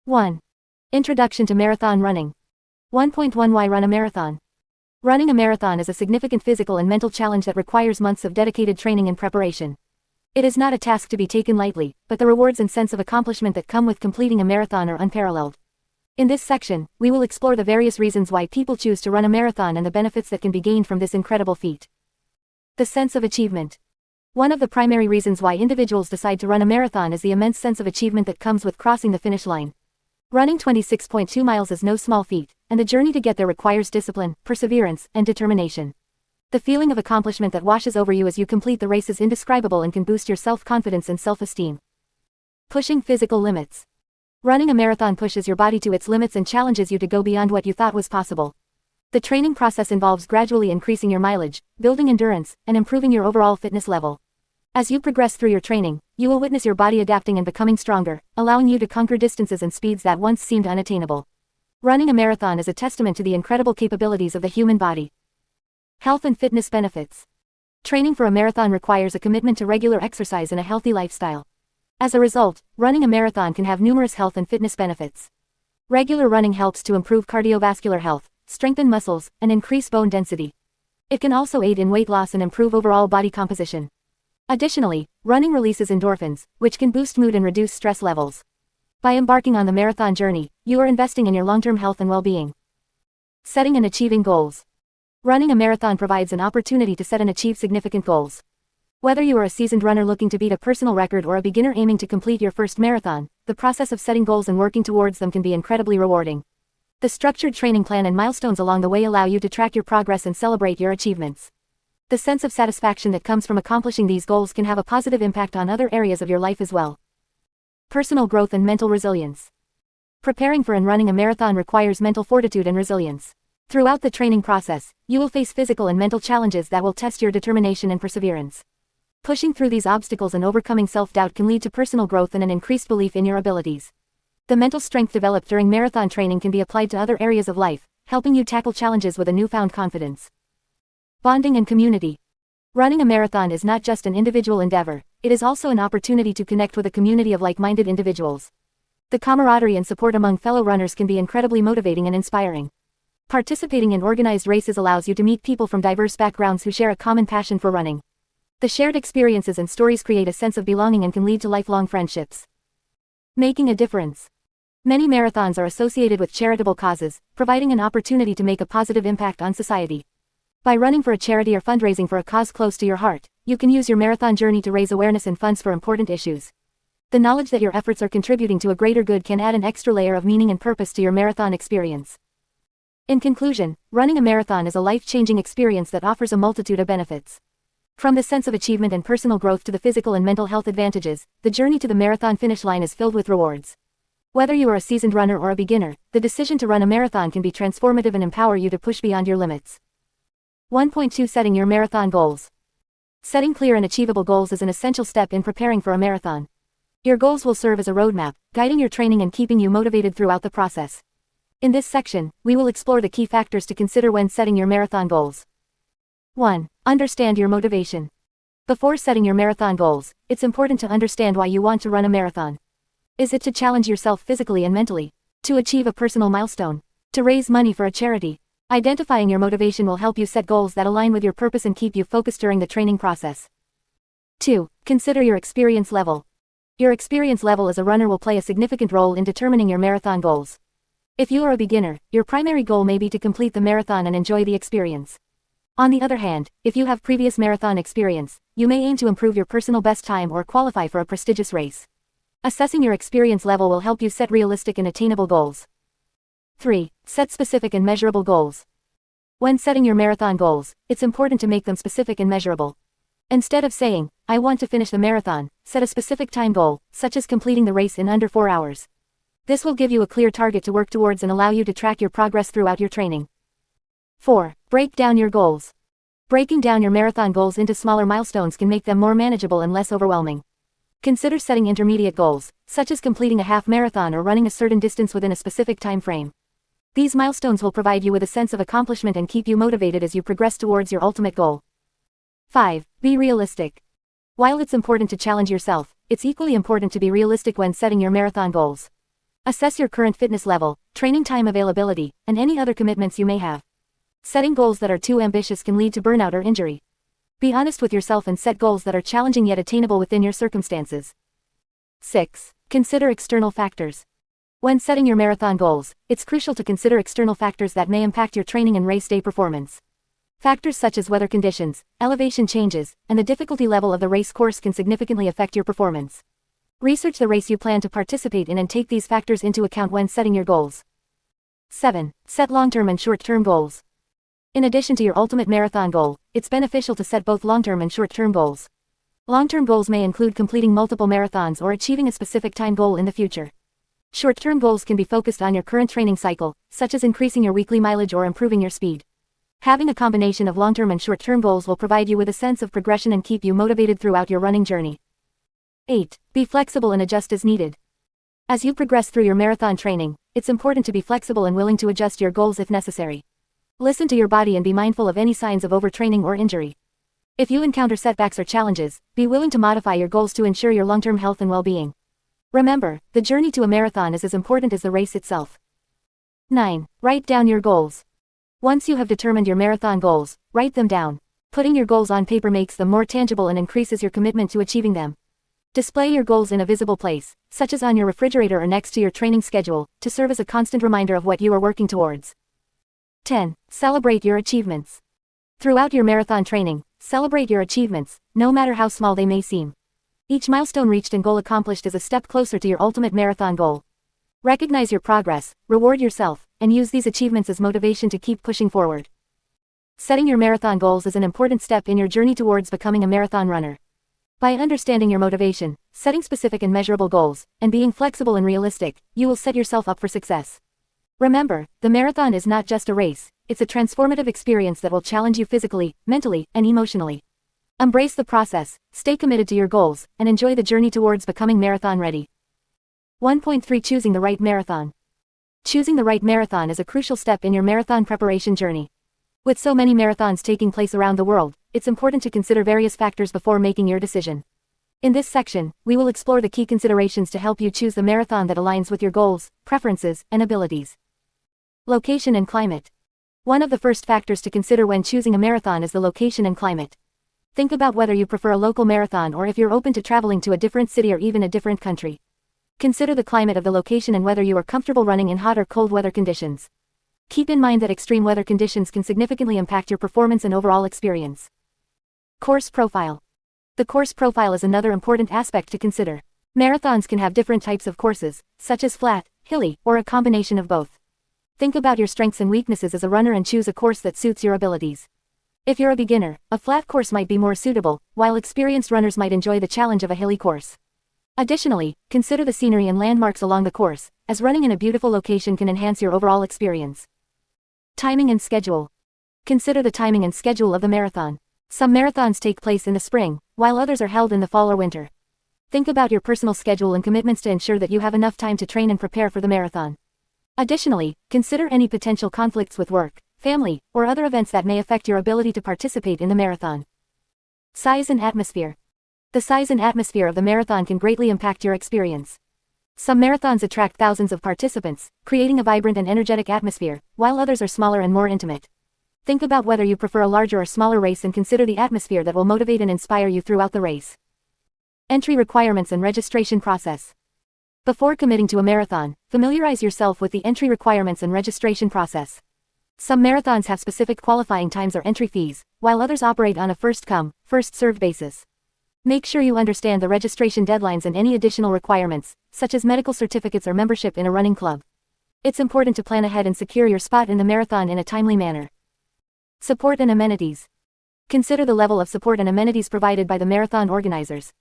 1. Introduction to marathon running. 1.1 Why run a marathon? Running a marathon is a significant physical and mental challenge that requires months of dedicated training and preparation. It is not a task to be taken lightly, but the rewards and sense of accomplishment that come with completing a marathon are unparalleled. In this section, we will explore the various reasons why people choose to run a marathon and the benefits that can be gained from this incredible feat. The sense of achievement. One of the primary reasons why individuals decide to run a marathon is the immense sense of achievement that comes with crossing the finish line. Running 26.2 miles is no small feat, and the journey to get there requires discipline, perseverance, and determination. The feeling of accomplishment that washes over you as you complete the race is indescribable and can boost your self-confidence and self-esteem. Pushing physical limits. Running a marathon pushes your body to its limits and challenges you to go beyond what you thought was possible. The training process involves gradually increasing your mileage, building endurance, and improving your overall fitness level. As you progress through your training, you will witness your body adapting and becoming stronger, allowing you to conquer distances and speeds that once seemed unattainable. Running a marathon is a testament to the incredible capabilities of the human body. Health and fitness benefits. Training for a marathon requires a commitment to regular exercise and a healthy lifestyle. As a result, running a marathon can have numerous health and fitness benefits. Regular running helps to improve cardiovascular health, strengthen muscles, and increase bone density. It can also aid in weight loss and improve overall body composition. Additionally, running releases endorphins, which can boost mood and reduce stress levels. By embarking on the marathon journey, you are investing in your long-term health and well-being. Setting and achieving goals. Running a marathon provides an opportunity to set and achieve significant goals. Whether you are a seasoned runner looking to beat a personal record or a beginner aiming to complete your first marathon, the process of setting goals and working towards them can be incredibly rewarding. The structured training plan and milestones along the way allow you to track your progress and celebrate your achievements. The sense of satisfaction that comes from accomplishing these goals can have a positive impact on other areas of your life as well. Personal growth and mental resilience. Preparing for and running a marathon requires mental fortitude and resilience. Throughout the training process, you will face physical and mental challenges that will test your determination and perseverance. Pushing through these obstacles and overcoming self-doubt can lead to personal growth and an increased belief in your abilities. The mental strength developed during marathon training can be applied to other areas of life, helping you tackle challenges with a newfound confidence. Bonding and community. Running a marathon is not just an individual endeavor, it is also an opportunity to connect with a community of like-minded individuals. The camaraderie and support among fellow runners can be incredibly motivating and inspiring. Participating in organized races allows you to meet people from diverse backgrounds who share a common passion for running. The shared experiences and stories create a sense of belonging and can lead to lifelong friendships. Making a difference. Many marathons are associated with charitable causes, providing an opportunity to make a positive impact on society. By running for a charity or fundraising for a cause close to your heart, you can use your marathon journey to raise awareness and funds for important issues. The knowledge that your efforts are contributing to a greater good can add an extra layer of meaning and purpose to your marathon experience. In conclusion, running a marathon is a life-changing experience that offers a multitude of benefits. From the sense of achievement and personal growth to the physical and mental health advantages, the journey to the marathon finish line is filled with rewards. Whether you are a seasoned runner or a beginner, the decision to run a marathon can be transformative and empower you to push beyond your limits. 1.2 Setting your marathon goals. Setting clear and achievable goals is an essential step in preparing for a marathon. Your goals will serve as a roadmap, guiding your training and keeping you motivated throughout the process. In this section, we will explore the key factors to consider when setting your marathon goals. 1. Understand your motivation. Before setting your marathon goals, it's important to understand why you want to run a marathon. Is it to challenge yourself physically and mentally? To achieve a personal milestone? To raise money for a charity? Identifying your motivation will help you set goals that align with your purpose and keep you focused during the training process. 2. Consider your experience level. Your experience level as a runner will play a significant role in determining your marathon goals. If you are a beginner, your primary goal may be to complete the marathon and enjoy the experience. On the other hand, if you have previous marathon experience, you may aim to improve your personal best time or qualify for a prestigious race. Assessing your experience level will help you set realistic and attainable goals. 3. Set specific and measurable goals. When setting your marathon goals, it's important to make them specific and measurable. Instead of saying, "I want to finish the marathon," set a specific time goal, such as completing the race in under 4 hours. This will give you a clear target to work towards and allow you to track your progress throughout your training. 4. Break down your goals. Breaking down your marathon goals into smaller milestones can make them more manageable and less overwhelming. Consider setting intermediate goals, such as completing a half marathon or running a certain distance within a specific time frame. These milestones will provide you with a sense of accomplishment and keep you motivated as you progress towards your ultimate goal. 5. Be realistic. While it's important to challenge yourself, it's equally important to be realistic when setting your marathon goals. Assess your current fitness level, training time availability, and any other commitments you may have. Setting goals that are too ambitious can lead to burnout or injury. Be honest with yourself and set goals that are challenging yet attainable within your circumstances. 6. Consider external factors. When setting your marathon goals, it's crucial to consider external factors that may impact your training and race day performance. Factors such as weather conditions, elevation changes, and the difficulty level of the race course can significantly affect your performance. Research the race you plan to participate in and take these factors into account when setting your goals. 7. Set long-term and short-term goals. In addition to your ultimate marathon goal, it's beneficial to set both long-term and short-term goals. Long-term goals may include completing multiple marathons or achieving a specific time goal in the future. Short-term goals can be focused on your current training cycle, such as increasing your weekly mileage or improving your speed. Having a combination of long-term and short-term goals will provide you with a sense of progression and keep you motivated throughout your running journey. 8. Be flexible and adjust as needed. As you progress through your marathon training, it's important to be flexible and willing to adjust your goals if necessary. Listen to your body and be mindful of any signs of overtraining or injury. If you encounter setbacks or challenges, be willing to modify your goals to ensure your long-term health and well-being. Remember, the journey to a marathon is as important as the race itself. 9. Write down your goals. Once you have determined your marathon goals, write them down. Putting your goals on paper makes them more tangible and increases your commitment to achieving them. Display your goals in a visible place, such as on your refrigerator or next to your training schedule, to serve as a constant reminder of what you are working towards. 10. Celebrate your achievements. Throughout your marathon training, celebrate your achievements, no matter how small they may seem. Each milestone reached and goal accomplished is a step closer to your ultimate marathon goal. Recognize your progress, reward yourself, and use these achievements as motivation to keep pushing forward. Setting your marathon goals is an important step in your journey towards becoming a marathon runner. By understanding your motivation, setting specific and measurable goals, and being flexible and realistic, you will set yourself up for success. Remember, the marathon is not just a race, it's a transformative experience that will challenge you physically, mentally, and emotionally. Embrace the process, stay committed to your goals, and enjoy the journey towards becoming marathon ready. 1.3 Choosing the right marathon. Choosing the right marathon is a crucial step in your marathon preparation journey. With so many marathons taking place around the world, it's important to consider various factors before making your decision. In this section, we will explore the key considerations to help you choose the marathon that aligns with your goals, preferences, and abilities. Location and climate. One of the first factors to consider when choosing a marathon is the location and climate. Think about whether you prefer a local marathon or if you're open to traveling to a different city or even a different country. Consider the climate of the location and whether you are comfortable running in hot or cold weather conditions. Keep in mind that extreme weather conditions can significantly impact your performance and overall experience. Course profile. The course profile is another important aspect to consider. Marathons can have different types of courses, such as flat, hilly, or a combination of both. Think about your strengths and weaknesses as a runner and choose a course that suits your abilities. If you're a beginner, a flat course might be more suitable, while experienced runners might enjoy the challenge of a hilly course. Additionally, consider the scenery and landmarks along the course, as running in a beautiful location can enhance your overall experience. Timing and schedule. Consider the timing and schedule of the marathon. Some marathons take place in the spring, while others are held in the fall or winter. Think about your personal schedule and commitments to ensure that you have enough time to train and prepare for the marathon. Additionally, consider any potential conflicts with work, family, or other events that may affect your ability to participate in the marathon. Size and atmosphere. The size and atmosphere of the marathon can greatly impact your experience. Some marathons attract thousands of participants, creating a vibrant and energetic atmosphere, while others are smaller and more intimate. Think about whether you prefer a larger or smaller race and consider the atmosphere that will motivate and inspire you throughout the race. Entry requirements and registration process. Before committing to a marathon, familiarize yourself with the entry requirements and registration process. Some marathons have specific qualifying times or entry fees, while others operate on a first-come, first-served basis. Make sure you understand the registration deadlines and any additional requirements, such as medical certificates or membership in a running club. It's important to plan ahead and secure your spot in the marathon in a timely manner. Support and amenities. Consider the level of support and amenities provided by the marathon organizers.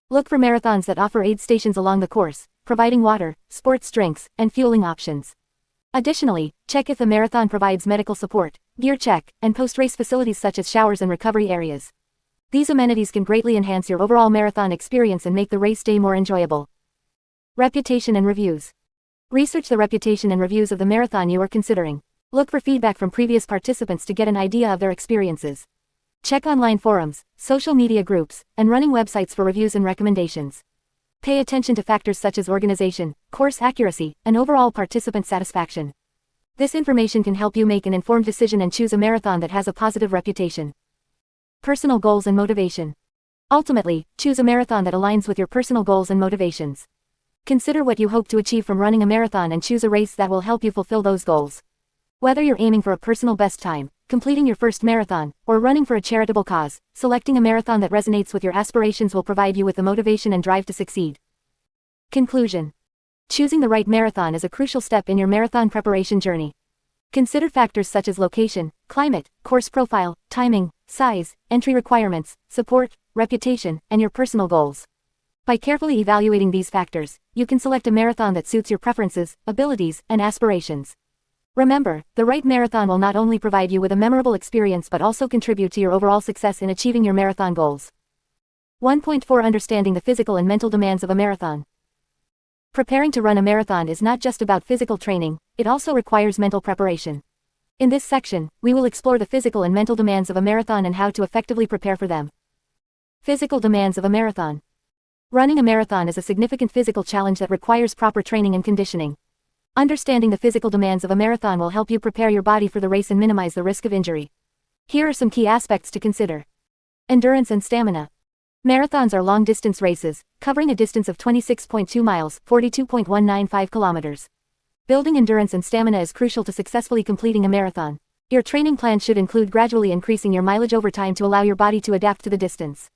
Look for marathons that offer aid stations along the course, providing water, sports drinks, and fueling options. Additionally, check if the marathon provides medical support, gear check, and post-race facilities such as showers and recovery areas. These amenities can greatly enhance your overall marathon experience and make the race day more enjoyable. Reputation and reviews. Research the reputation and reviews of the marathon you are considering. Look for feedback from previous participants to get an idea of their experiences. Check online forums, social media groups, and running websites for reviews and recommendations. Pay attention to factors such as organization, course accuracy, and overall participant satisfaction. This information can help you make an informed decision and choose a marathon that has a positive reputation. Personal goals and motivation. Ultimately, choose a marathon that aligns with your personal goals and motivations. Consider what you hope to achieve from running a marathon and choose a race that will help you fulfill those goals. Whether you're aiming for a personal best time, completing your first marathon, or running for a charitable cause, selecting a marathon that resonates with your aspirations will provide you with the motivation and drive to succeed. Conclusion. Choosing the right marathon is a crucial step in your marathon preparation journey. Consider factors such as location, climate, course profile, timing, size, entry requirements, support, reputation, and your personal goals. By carefully evaluating these factors, you can select a marathon that suits your preferences, abilities, and aspirations. Remember, the right marathon will not only provide you with a memorable experience but also contribute to your overall success in achieving your marathon goals. 1.4 Understanding the physical and mental demands of a marathon. Preparing to run a marathon is not just about physical training, it also requires mental preparation. In this section, we will explore the physical and mental demands of a marathon and how to effectively prepare for them. Physical demands of a marathon. Running a marathon is a significant physical challenge that requires proper training and conditioning. Understanding the physical demands of a marathon will help you prepare your body for the race and minimize the risk of injury. Here are some key aspects to consider. Endurance and stamina. Marathons are long-distance races, covering a distance of 26.2 miles, 42.195 kilometers. Building endurance and stamina is crucial to successfully completing a marathon. Your training plan should include gradually increasing your mileage over time to allow your body to adapt to the distance.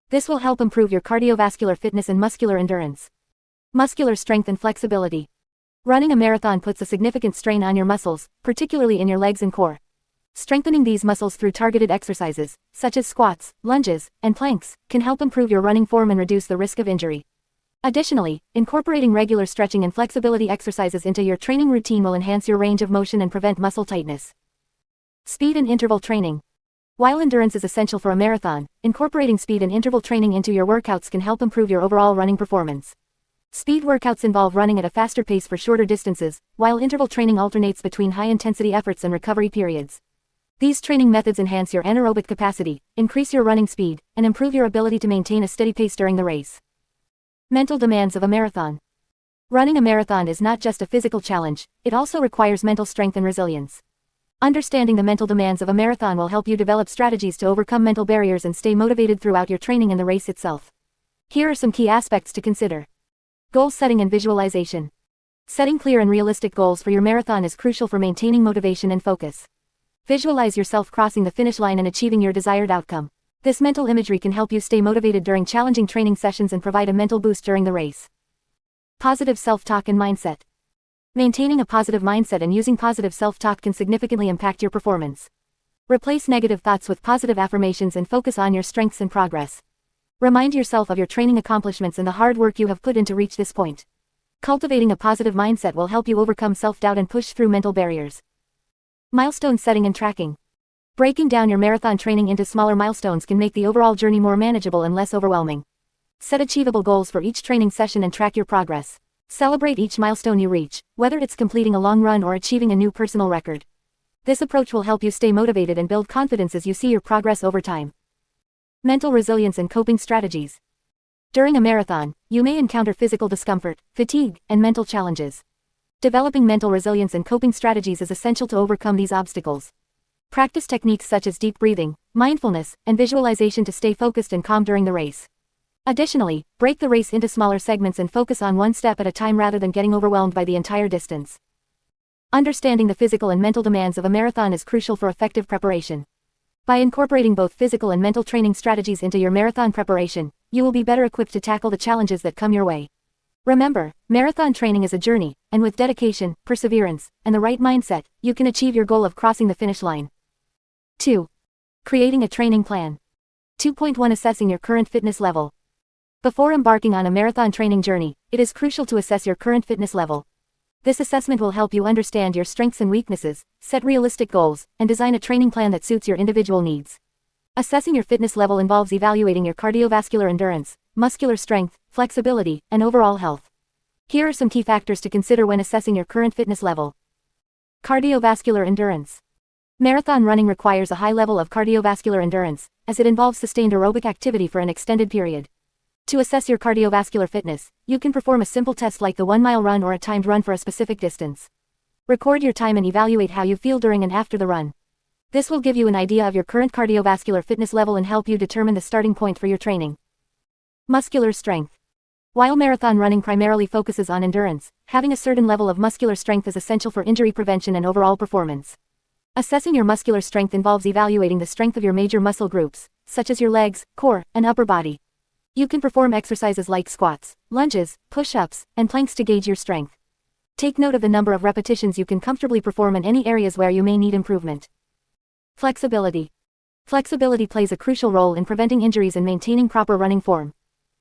This will help improve your cardiovascular fitness and muscular endurance. Muscular strength and flexibility. Running a marathon puts a significant strain on your muscles, particularly in your legs and core. Strengthening these muscles through targeted exercises, such as squats, lunges, and planks, can help improve your running form and reduce the risk of injury. Additionally, incorporating regular stretching and flexibility exercises into your training routine will enhance your range of motion and prevent muscle tightness. Speed and interval training. While endurance is essential for a marathon, incorporating speed and interval training into your workouts can help improve your overall running performance. Speed workouts involve running at a faster pace for shorter distances, while interval training alternates between high-intensity efforts and recovery periods. These training methods enhance your anaerobic capacity, increase your running speed, and improve your ability to maintain a steady pace during the race. Mental demands of a marathon. Running a marathon is not just a physical challenge, it also requires mental strength and resilience. Understanding the mental demands of a marathon will help you develop strategies to overcome mental barriers and stay motivated throughout your training and the race itself. Here are some key aspects to consider. Goal setting and visualization. Setting clear and realistic goals for your marathon is crucial for maintaining motivation and focus. Visualize yourself crossing the finish line and achieving your desired outcome. This mental imagery can help you stay motivated during challenging training sessions and provide a mental boost during the race. Positive self-talk and mindset. Maintaining a positive mindset and using positive self-talk can significantly impact your performance. Replace negative thoughts with positive affirmations and focus on your strengths and progress. Remind yourself of your training accomplishments and the hard work you have put in to reach this point. Cultivating a positive mindset will help you overcome self-doubt and push through mental barriers. Milestone setting and tracking. Breaking down your marathon training into smaller milestones can make the overall journey more manageable and less overwhelming. Set achievable goals for each training session and track your progress. Celebrate each milestone you reach, whether it's completing a long run or achieving a new personal record. This approach will help you stay motivated and build confidence as you see your progress over time. Mental resilience and coping strategies. During a marathon, you may encounter physical discomfort, fatigue, and mental challenges. Developing mental resilience and coping strategies is essential to overcome these obstacles. Practice techniques such as deep breathing, mindfulness, and visualization to stay focused and calm during the race. Additionally, break the race into smaller segments and focus on one step at a time rather than getting overwhelmed by the entire distance. Understanding the physical and mental demands of a marathon is crucial for effective preparation. By incorporating both physical and mental training strategies into your marathon preparation, you will be better equipped to tackle the challenges that come your way. Remember, marathon training is a journey, and with dedication, perseverance, and the right mindset, you can achieve your goal of crossing the finish line. 2. Creating a training plan. 2.1 Assessing your current fitness level. Before embarking on a marathon training journey, it is crucial to assess your current fitness level. This assessment will help you understand your strengths and weaknesses, set realistic goals, and design a training plan that suits your individual needs. Assessing your fitness level involves evaluating your cardiovascular endurance, muscular strength, flexibility, and overall health. Here are some key factors to consider when assessing your current fitness level. Cardiovascular endurance. Marathon running requires a high level of cardiovascular endurance, as it involves sustained aerobic activity for an extended period. To assess your cardiovascular fitness, you can perform a simple test like the 1-mile run or a timed run for a specific distance. Record your time and evaluate how you feel during and after the run. This will give you an idea of your current cardiovascular fitness level and help you determine the starting point for your training. Muscular strength. While marathon running primarily focuses on endurance, having a certain level of muscular strength is essential for injury prevention and overall performance. Assessing your muscular strength involves evaluating the strength of your major muscle groups, such as your legs, core, and upper body. You can perform exercises like squats, lunges, push-ups, and planks to gauge your strength. Take note of the number of repetitions you can comfortably perform and any areas where you may need improvement. Flexibility. Flexibility plays a crucial role in preventing injuries and maintaining proper running form.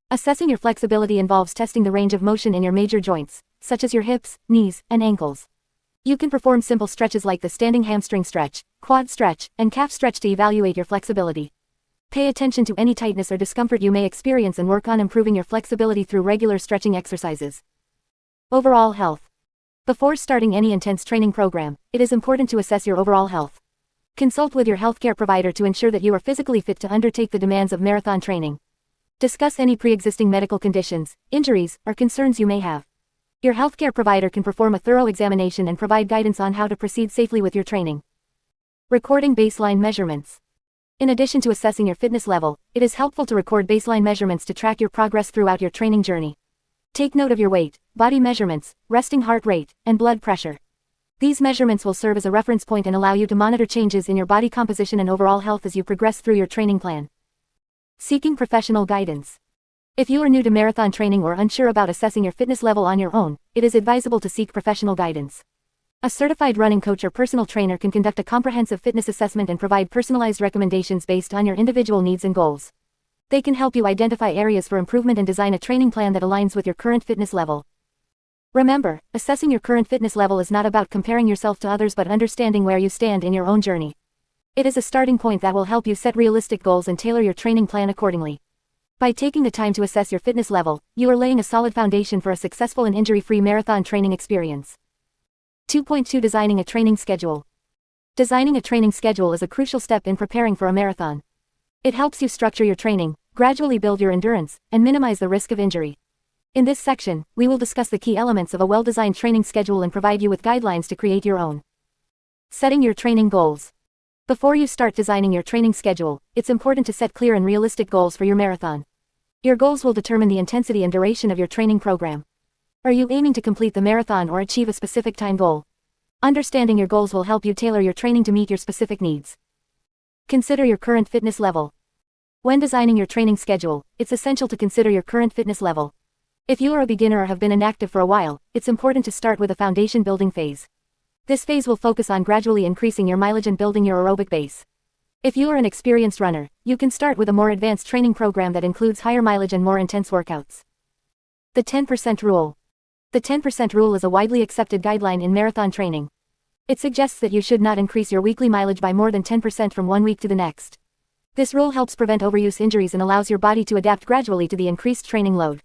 Assessing your flexibility involves testing the range of motion in your major joints, such as your hips, knees, and ankles. You can perform simple stretches like the standing hamstring stretch, quad stretch, and calf stretch to evaluate your flexibility. Pay attention to any tightness or discomfort you may experience and work on improving your flexibility through regular stretching exercises. Overall health. Before starting any intense training program, it is important to assess your overall health. Consult with your healthcare provider to ensure that you are physically fit to undertake the demands of marathon training. Discuss any pre-existing medical conditions, injuries, or concerns you may have. Your healthcare provider can perform a thorough examination and provide guidance on how to proceed safely with your training. Recording baseline measurements. In addition to assessing your fitness level, it is helpful to record baseline measurements to track your progress throughout your training journey. Take note of your weight, body measurements, resting heart rate, and blood pressure. These measurements will serve as a reference point and allow you to monitor changes in your body composition and overall health as you progress through your training plan. Seeking professional guidance. If you are new to marathon training or unsure about assessing your fitness level on your own, it is advisable to seek professional guidance. A certified running coach or personal trainer can conduct a comprehensive fitness assessment and provide personalized recommendations based on your individual needs and goals. They can help you identify areas for improvement and design a training plan that aligns with your current fitness level. Remember, assessing your current fitness level is not about comparing yourself to others but understanding where you stand in your own journey. It is a starting point that will help you set realistic goals and tailor your training plan accordingly. By taking the time to assess your fitness level, you are laying a solid foundation for a successful and injury-free marathon training experience. 2.2 Designing a training schedule. Designing a training schedule is a crucial step in preparing for a marathon. It helps you structure your training, gradually build your endurance, and minimize the risk of injury. In this section, we will discuss the key elements of a well-designed training schedule and provide you with guidelines to create your own. Setting your training goals. Before you start designing your training schedule, it's important to set clear and realistic goals for your marathon. Your goals will determine the intensity and duration of your training program. Are you aiming to complete the marathon or achieve a specific time goal? Understanding your goals will help you tailor your training to meet your specific needs. Consider your current fitness level. When designing your training schedule, it's essential to consider your current fitness level. If you are a beginner or have been inactive for a while, it's important to start with a foundation building phase. This phase will focus on gradually increasing your mileage and building your aerobic base. If you are an experienced runner, you can start with a more advanced training program that includes higher mileage and more intense workouts. The 10% rule. The 10% rule is a widely accepted guideline in marathon training. It suggests that you should not increase your weekly mileage by more than 10% from one week to the next. This rule helps prevent overuse injuries and allows your body to adapt gradually to the increased training load.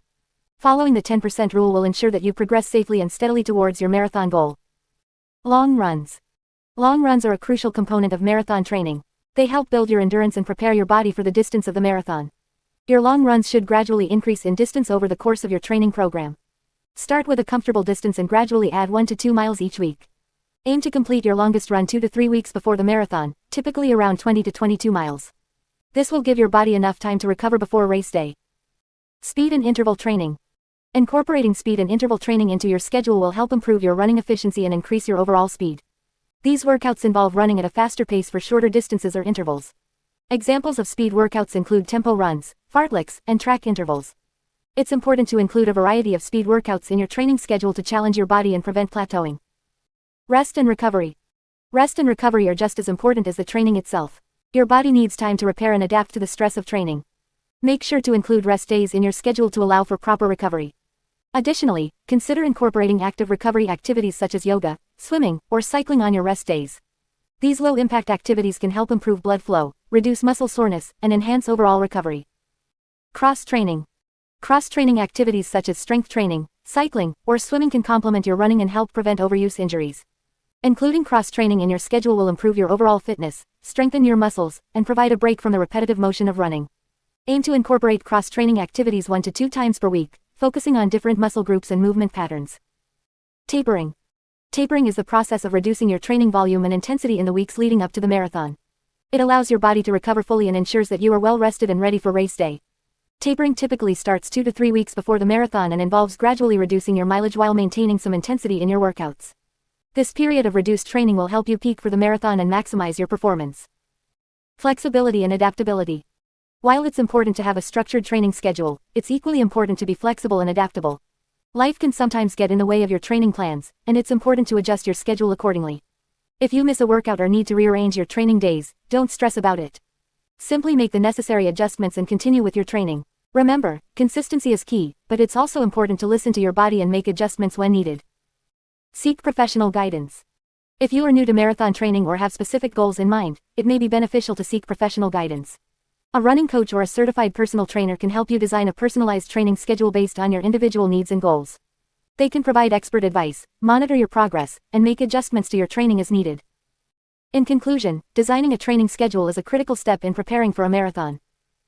Following the 10% rule will ensure that you progress safely and steadily towards your marathon goal. Long runs. Long runs are a crucial component of marathon training. They help build your endurance and prepare your body for the distance of the marathon. Your long runs should gradually increase in distance over the course of your training program. Start with a comfortable distance and gradually add 1 to 2 miles each week. Aim to complete your longest run 2 to 3 weeks before the marathon, typically around 20 to 22 miles. This will give your body enough time to recover before race day. Speed and interval training. Incorporating speed and interval training into your schedule will help improve your running efficiency and increase your overall speed. These workouts involve running at a faster pace for shorter distances or intervals. Examples of speed workouts include tempo runs, fartleks, and track intervals. It's important to include a variety of speed workouts in your training schedule to challenge your body and prevent plateauing. Rest and recovery. Rest and recovery are just as important as the training itself. Your body needs time to repair and adapt to the stress of training. Make sure to include rest days in your schedule to allow for proper recovery. Additionally, consider incorporating active recovery activities such as yoga, swimming, or cycling on your rest days. These low-impact activities can help improve blood flow, reduce muscle soreness, and enhance overall recovery. Cross-training. Cross-training activities such as strength training, cycling, or swimming can complement your running and help prevent overuse injuries. Including cross-training in your schedule will improve your overall fitness, strengthen your muscles, and provide a break from the repetitive motion of running. Aim to incorporate cross-training activities 1 to 2 times per week, focusing on different muscle groups and movement patterns. Tapering. Tapering is the process of reducing your training volume and intensity in the weeks leading up to the marathon. It allows your body to recover fully and ensures that you are well rested and ready for race day. Tapering typically starts 2 to 3 weeks before the marathon and involves gradually reducing your mileage while maintaining some intensity in your workouts. This period of reduced training will help you peak for the marathon and maximize your performance. Flexibility and adaptability. While it's important to have a structured training schedule, it's equally important to be flexible and adaptable. Life can sometimes get in the way of your training plans, and it's important to adjust your schedule accordingly. If you miss a workout or need to rearrange your training days, don't stress about it. Simply make the necessary adjustments and continue with your training. Remember, consistency is key, but it's also important to listen to your body and make adjustments when needed. Seek professional guidance. If you are new to marathon training or have specific goals in mind, it may be beneficial to seek professional guidance. A running coach or a certified personal trainer can help you design a personalized training schedule based on your individual needs and goals. They can provide expert advice, monitor your progress, and make adjustments to your training as needed. In conclusion, designing a training schedule is a critical step in preparing for a marathon.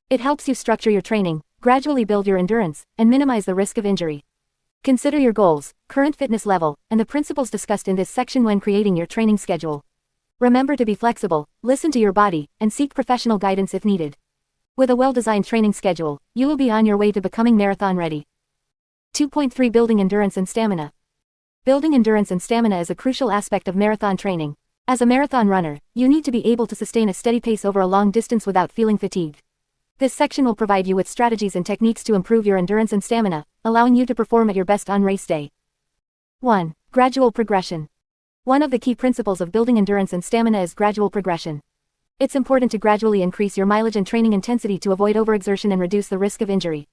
It helps you structure your training, gradually build your endurance, and minimize the risk of injury. Consider your goals, current fitness level, and the principles discussed in this section when creating your training schedule. Remember to be flexible, listen to your body, and seek professional guidance if needed. With a well-designed training schedule, you will be on your way to becoming marathon ready. 2.3 Building endurance and stamina. Building endurance and stamina is a crucial aspect of marathon training. As a marathon runner, you need to be able to sustain a steady pace over a long distance without feeling fatigued. This section will provide you with strategies and techniques to improve your endurance and stamina, allowing you to perform at your best on race day. 1. Gradual progression. One of the key principles of building endurance and stamina is gradual progression. It's important to gradually increase your mileage and training intensity to avoid overexertion and reduce the risk of injury.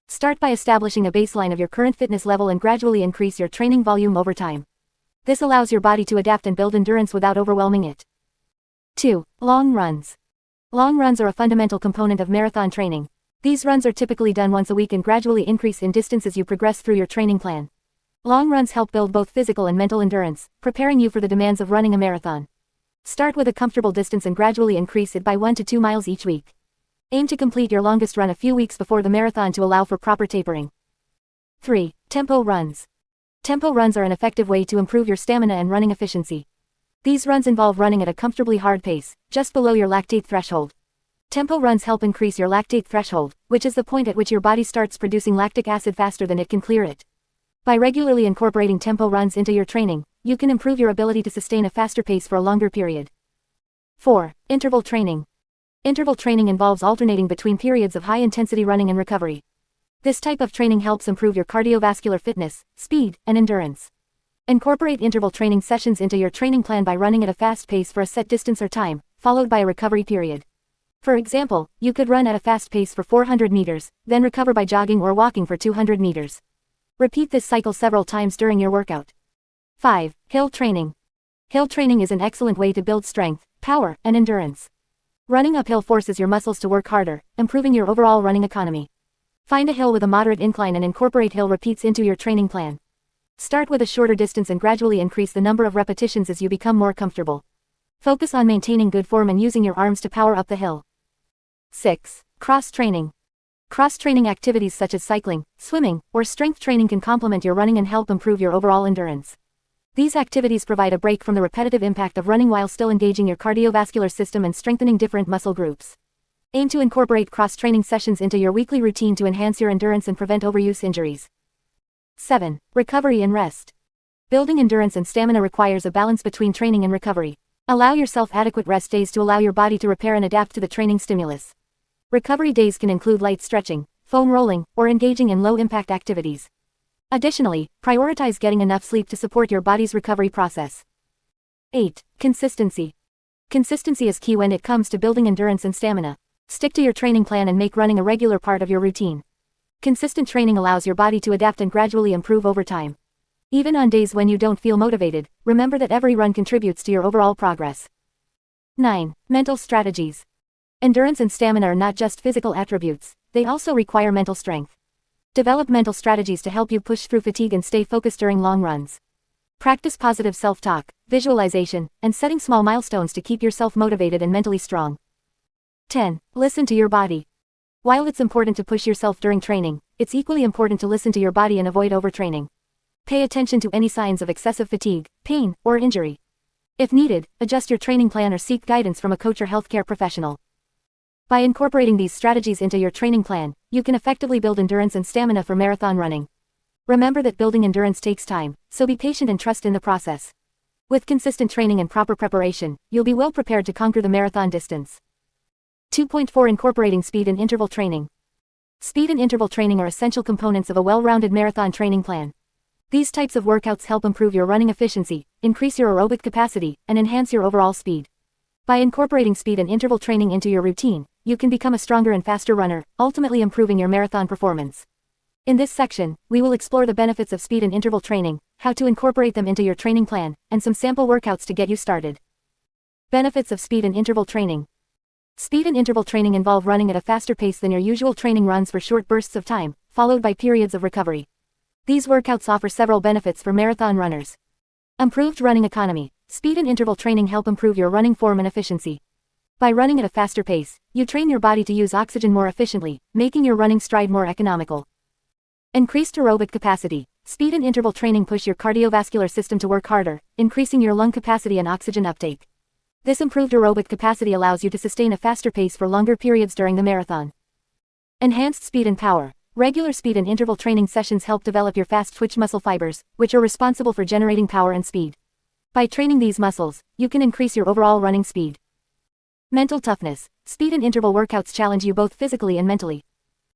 Start by establishing a baseline of your current fitness level and gradually increase your training volume over time. This allows your body to adapt and build endurance without overwhelming it. 2. Long runs. Long runs are a fundamental component of marathon training. These runs are typically done once a week and gradually increase in distance as you progress through your training plan. Long runs help build both physical and mental endurance, preparing you for the demands of running a marathon. Start with a comfortable distance and gradually increase it by 1 to 2 miles each week. Aim to complete your longest run a few weeks before the marathon to allow for proper tapering. 3. Tempo runs. Tempo runs are an effective way to improve your stamina and running efficiency. These runs involve running at a comfortably hard pace, just below your lactate threshold. Tempo runs help increase your lactate threshold, which is the point at which your body starts producing lactic acid faster than it can clear it. By regularly incorporating tempo runs into your training, you can improve your ability to sustain a faster pace for a longer period. 4. Interval training. Interval training involves alternating between periods of high-intensity running and recovery. This type of training helps improve your cardiovascular fitness, speed, and endurance. Incorporate interval training sessions into your training plan by running at a fast pace for a set distance or time, followed by a recovery period. For example, you could run at a fast pace for 400 meters, then recover by jogging or walking for 200 meters. Repeat this cycle several times during your workout. 5. Hill training. Hill training is an excellent way to build strength, power, and endurance. Running uphill forces your muscles to work harder, improving your overall running economy. Find a hill with a moderate incline and incorporate hill repeats into your training plan. Start with a shorter distance and gradually increase the number of repetitions as you become more comfortable. Focus on maintaining good form and using your arms to power up the hill. 6. Cross-training. Cross-training activities such as cycling, swimming, or strength training can complement your running and help improve your overall endurance. These activities provide a break from the repetitive impact of running while still engaging your cardiovascular system and strengthening different muscle groups. Aim to incorporate cross-training sessions into your weekly routine to enhance your endurance and prevent overuse injuries. 7. Recovery and rest. Building endurance and stamina requires a balance between training and recovery. Allow yourself adequate rest days to allow your body to repair and adapt to the training stimulus. Recovery days can include light stretching, foam rolling, or engaging in low-impact activities. Additionally, prioritize getting enough sleep to support your body's recovery process. 8. Consistency. Consistency is key when it comes to building endurance and stamina. Stick to your training plan and make running a regular part of your routine. Consistent training allows your body to adapt and gradually improve over time. Even on days when you don't feel motivated, remember that every run contributes to your overall progress. 9. Mental strategies. Endurance and stamina are not just physical attributes, they also require mental strength. Develop mental strategies to help you push through fatigue and stay focused during long runs. Practice positive self-talk, visualization, and setting small milestones to keep yourself motivated and mentally strong. 10. Listen to your body. While it's important to push yourself during training, it's equally important to listen to your body and avoid overtraining. Pay attention to any signs of excessive fatigue, pain, or injury. If needed, adjust your training plan or seek guidance from a coach or healthcare professional. By incorporating these strategies into your training plan, you can effectively build endurance and stamina for marathon running. Remember that building endurance takes time, so be patient and trust in the process. With consistent training and proper preparation, you'll be well prepared to conquer the marathon distance. 2.4 Incorporating speed and interval training. Speed and interval training are essential components of a well-rounded marathon training plan. These types of workouts help improve your running efficiency, increase your aerobic capacity, and enhance your overall speed. By incorporating speed and interval training into your routine, you can become a stronger and faster runner, ultimately improving your marathon performance. In this section, we will explore the benefits of speed and interval training, how to incorporate them into your training plan, and some sample workouts to get you started. Benefits of speed and interval training. Speed and interval training involve running at a faster pace than your usual training runs for short bursts of time, followed by periods of recovery. These workouts offer several benefits for marathon runners. Improved running economy. Speed and interval training help improve your running form and efficiency. By running at a faster pace, you train your body to use oxygen more efficiently, making your running stride more economical. Increased aerobic capacity. Speed and interval training push your cardiovascular system to work harder, increasing your lung capacity and oxygen uptake. This improved aerobic capacity allows you to sustain a faster pace for longer periods during the marathon. Enhanced speed and power. Regular speed and interval training sessions help develop your fast-twitch muscle fibers, which are responsible for generating power and speed. By training these muscles, you can increase your overall running speed. Mental toughness. Speed and interval workouts challenge you both physically and mentally.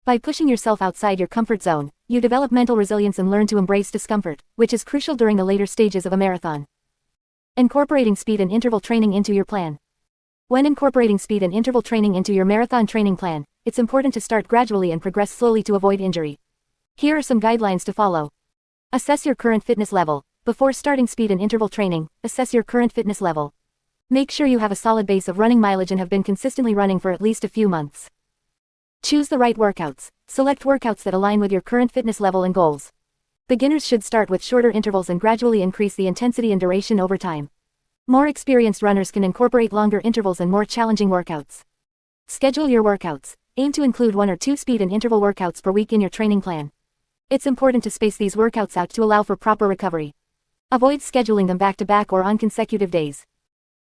By pushing yourself outside your comfort zone, you develop mental resilience and learn to embrace discomfort, which is crucial during the later stages of a marathon. Incorporating speed and interval training into your plan. When incorporating speed and interval training into your marathon training plan, it's important to start gradually and progress slowly to avoid injury. Here are some guidelines to follow. Assess your current fitness level. Before starting speed and interval training, assess your current fitness level. Make sure you have a solid base of running mileage and have been consistently running for at least a few months. Choose the right workouts. Select workouts that align with your current fitness level and goals. Beginners should start with shorter intervals and gradually increase the intensity and duration over time. More experienced runners can incorporate longer intervals and more challenging workouts. Schedule your workouts. Aim to include 1 or 2 speed and interval workouts per week in your training plan. It's important to space these workouts out to allow for proper recovery. Avoid scheduling them back-to-back or on consecutive days.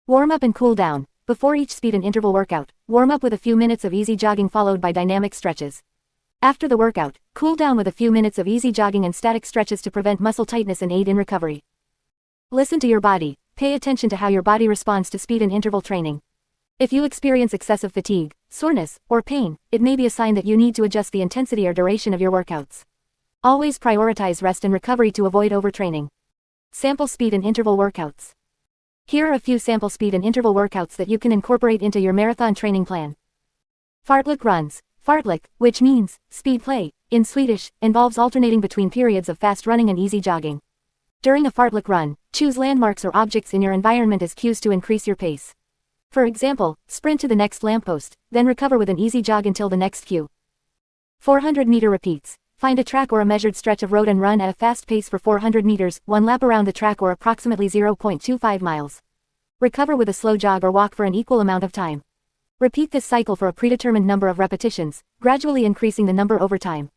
Warm up and cool down. Before each speed and interval workout, warm up with a few minutes of easy jogging followed by dynamic stretches. After the workout, cool down with a few minutes of easy jogging and static stretches to prevent muscle tightness and aid in recovery. Listen to your body. Pay attention to how your body responds to speed and interval training. If you experience excessive fatigue, soreness, or pain, it may be a sign that you need to adjust the intensity or duration of your workouts. Always prioritize rest and recovery to avoid overtraining. Sample speed and interval workouts. Here are a few sample speed and interval workouts that you can incorporate into your marathon training plan. Fartlek runs. Fartlek, which means speed play, in Swedish, involves alternating between periods of fast running and easy jogging. During a fartlek run, choose landmarks or objects in your environment as cues to increase your pace. For example, sprint to the next lamppost, then recover with an easy jog until the next cue. 400-meter repeats. Find a track or a measured stretch of road and run at a fast pace for 400 meters, 1 lap around the track or approximately 0.25 miles. Recover with a slow jog or walk for an equal amount of time. Repeat this cycle for a predetermined number of repetitions, gradually increasing the number over time.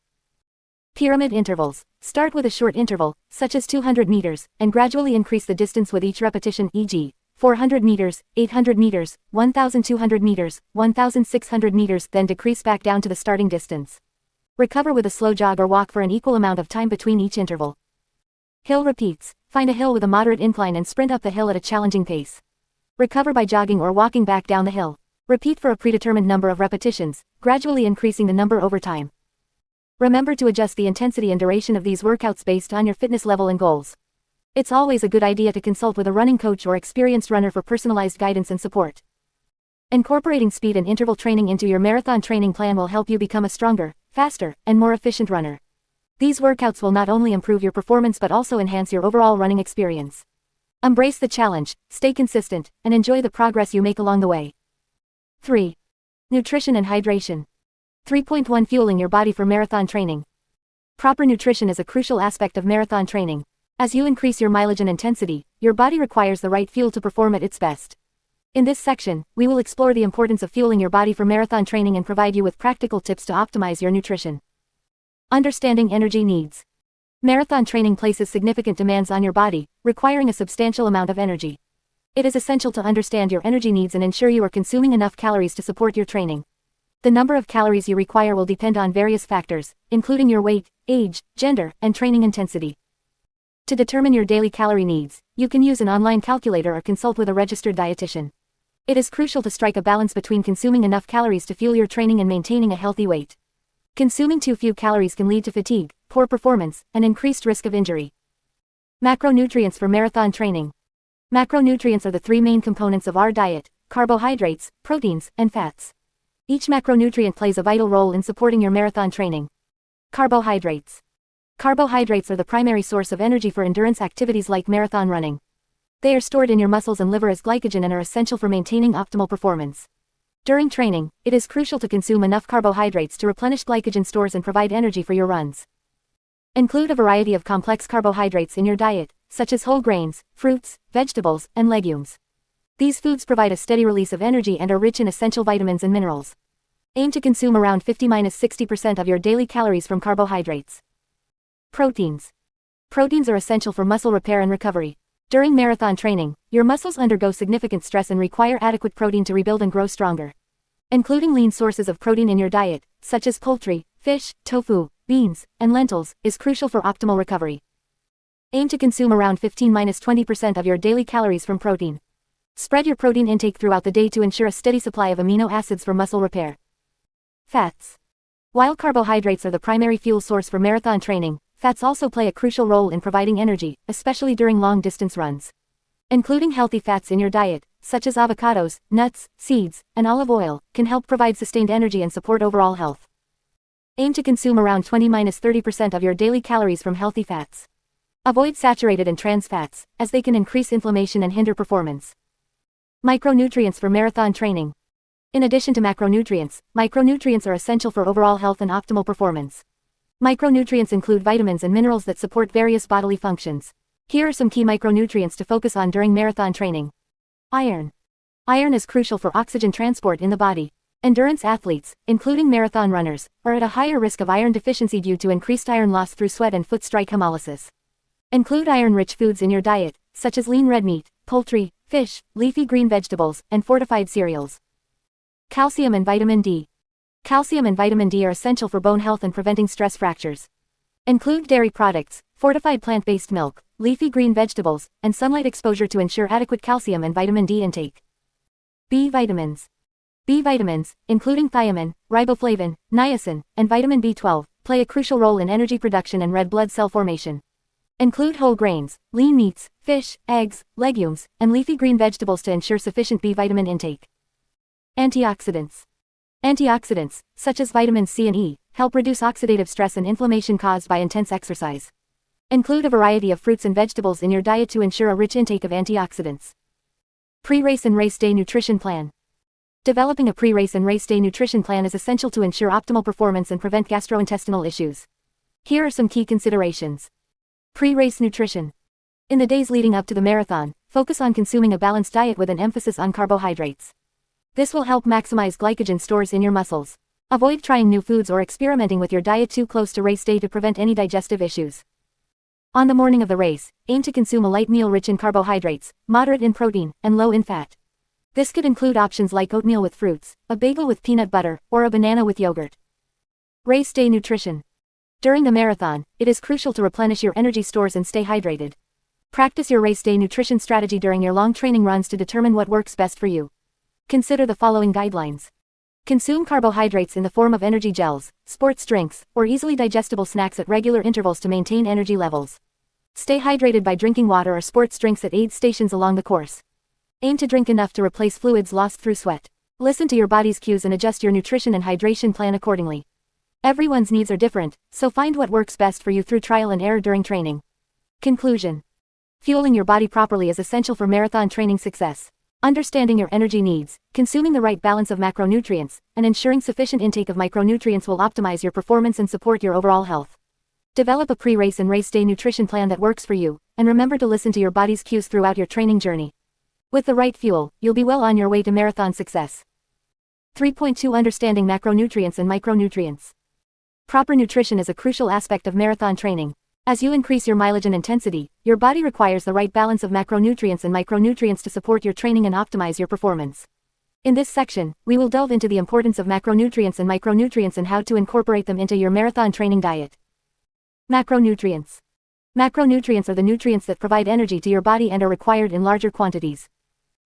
Pyramid intervals. Start with a short interval, such as 200 meters, and gradually increase the distance with each repetition, e.g., 400 meters, 800 meters, 1,200 meters, 1,600 meters, then decrease back down to the starting distance. Recover with a slow jog or walk for an equal amount of time between each interval. Hill repeats. Find a hill with a moderate incline and sprint up the hill at a challenging pace. Recover by jogging or walking back down the hill. Repeat for a predetermined number of repetitions, gradually increasing the number over time. Remember to adjust the intensity and duration of these workouts based on your fitness level and goals. It's always a good idea to consult with a running coach or experienced runner for personalized guidance and support. Incorporating speed and interval training into your marathon training plan will help you become a stronger, faster, and more efficient runner. These workouts will not only improve your performance but also enhance your overall running experience. Embrace the challenge, stay consistent, and enjoy the progress you make along the way. 3. Nutrition and hydration. 3.1 Fueling your body for marathon training. Proper nutrition is a crucial aspect of marathon training. As you increase your mileage and intensity, your body requires the right fuel to perform at its best. In this section, we will explore the importance of fueling your body for marathon training and provide you with practical tips to optimize your nutrition. Understanding energy needs. Marathon training places significant demands on your body, requiring a substantial amount of energy. It is essential to understand your energy needs and ensure you are consuming enough calories to support your training. The number of calories you require will depend on various factors, including your weight, age, gender, and training intensity. To determine your daily calorie needs, you can use an online calculator or consult with a registered dietitian. It is crucial to strike a balance between consuming enough calories to fuel your training and maintaining a healthy weight. Consuming too few calories can lead to fatigue, poor performance, and increased risk of injury. Macronutrients for marathon training. Macronutrients are the three main components of our diet: carbohydrates, proteins, and fats. Each macronutrient plays a vital role in supporting your marathon training. Carbohydrates. Carbohydrates are the primary source of energy for endurance activities like marathon running. They are stored in your muscles and liver as glycogen and are essential for maintaining optimal performance. During training, it is crucial to consume enough carbohydrates to replenish glycogen stores and provide energy for your runs. Include a variety of complex carbohydrates in your diet, such as whole grains, fruits, vegetables, and legumes. These foods provide a steady release of energy and are rich in essential vitamins and minerals. Aim to consume around 50–60% of your daily calories from carbohydrates. Proteins. Proteins are essential for muscle repair and recovery. During marathon training, your muscles undergo significant stress and require adequate protein to rebuild and grow stronger. Including lean sources of protein in your diet, such as poultry, fish, tofu, beans, and lentils, is crucial for optimal recovery. Aim to consume around 15–20% of your daily calories from protein. Spread your protein intake throughout the day to ensure a steady supply of amino acids for muscle repair. Fats. While carbohydrates are the primary fuel source for marathon training, fats also play a crucial role in providing energy, especially during long-distance runs. Including healthy fats in your diet, such as avocados, nuts, seeds, and olive oil, can help provide sustained energy and support overall health. Aim to consume around 20–30% of your daily calories from healthy fats. Avoid saturated and trans fats, as they can increase inflammation and hinder performance. Micronutrients for marathon training. In addition to macronutrients, micronutrients are essential for overall health and optimal performance. Micronutrients include vitamins and minerals that support various bodily functions. Here are some key micronutrients to focus on during marathon training. Iron. Iron is crucial for oxygen transport in the body. Endurance athletes, including marathon runners, are at a higher risk of iron deficiency due to increased iron loss through sweat and foot strike hemolysis. Include iron-rich foods in your diet, such as lean red meat, poultry, fish, leafy green vegetables, and fortified cereals. Calcium and vitamin D. Calcium and vitamin D are essential for bone health and preventing stress fractures. Include dairy products, fortified plant-based milk, leafy green vegetables, and sunlight exposure to ensure adequate calcium and vitamin D intake. B vitamins. B vitamins, including thiamine, riboflavin, niacin, and vitamin B12, play a crucial role in energy production and red blood cell formation. Include whole grains, lean meats, fish, eggs, legumes, and leafy green vegetables to ensure sufficient B vitamin intake. Antioxidants. Antioxidants, such as vitamins C and E, help reduce oxidative stress and inflammation caused by intense exercise. Include a variety of fruits and vegetables in your diet to ensure a rich intake of antioxidants. Pre-race and race day nutrition plan. Developing a pre-race and race day nutrition plan is essential to ensure optimal performance and prevent gastrointestinal issues. Here are some key considerations. Pre-race nutrition. In the days leading up to the marathon, focus on consuming a balanced diet with an emphasis on carbohydrates. This will help maximize glycogen stores in your muscles. Avoid trying new foods or experimenting with your diet too close to race day to prevent any digestive issues. On the morning of the race, aim to consume a light meal rich in carbohydrates, moderate in protein, and low in fat. This could include options like oatmeal with fruits, a bagel with peanut butter, or a banana with yogurt. Race day nutrition. During the marathon, it is crucial to replenish your energy stores and stay hydrated. Practice your race day nutrition strategy during your long training runs to determine what works best for you. Consider the following guidelines. Consume carbohydrates in the form of energy gels, sports drinks, or easily digestible snacks at regular intervals to maintain energy levels. Stay hydrated by drinking water or sports drinks at aid stations along the course. Aim to drink enough to replace fluids lost through sweat. Listen to your body's cues and adjust your nutrition and hydration plan accordingly. Everyone's needs are different, so find what works best for you through trial and error during training. Conclusion. Fueling your body properly is essential for marathon training success. Understanding your energy needs, consuming the right balance of macronutrients, and ensuring sufficient intake of micronutrients will optimize your performance and support your overall health. Develop a pre-race and race day nutrition plan that works for you, and remember to listen to your body's cues throughout your training journey. With the right fuel, you'll be well on your way to marathon success. 3.2 Understanding macronutrients and micronutrients. Proper nutrition is a crucial aspect of marathon training. As you increase your mileage and intensity, your body requires the right balance of macronutrients and micronutrients to support your training and optimize your performance. In this section, we will delve into the importance of macronutrients and micronutrients and how to incorporate them into your marathon training diet. Macronutrients. Macronutrients are the nutrients that provide energy to your body and are required in larger quantities.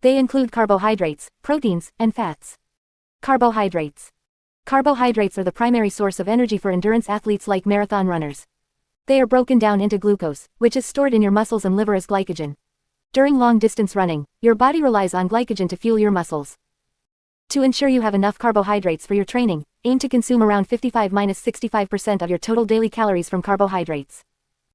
They include carbohydrates, proteins, and fats. Carbohydrates. Carbohydrates are the primary source of energy for endurance athletes like marathon runners. They are broken down into glucose, which is stored in your muscles and liver as glycogen. During long-distance running, your body relies on glycogen to fuel your muscles. To ensure you have enough carbohydrates for your training, aim to consume around 55–65% of your total daily calories from carbohydrates.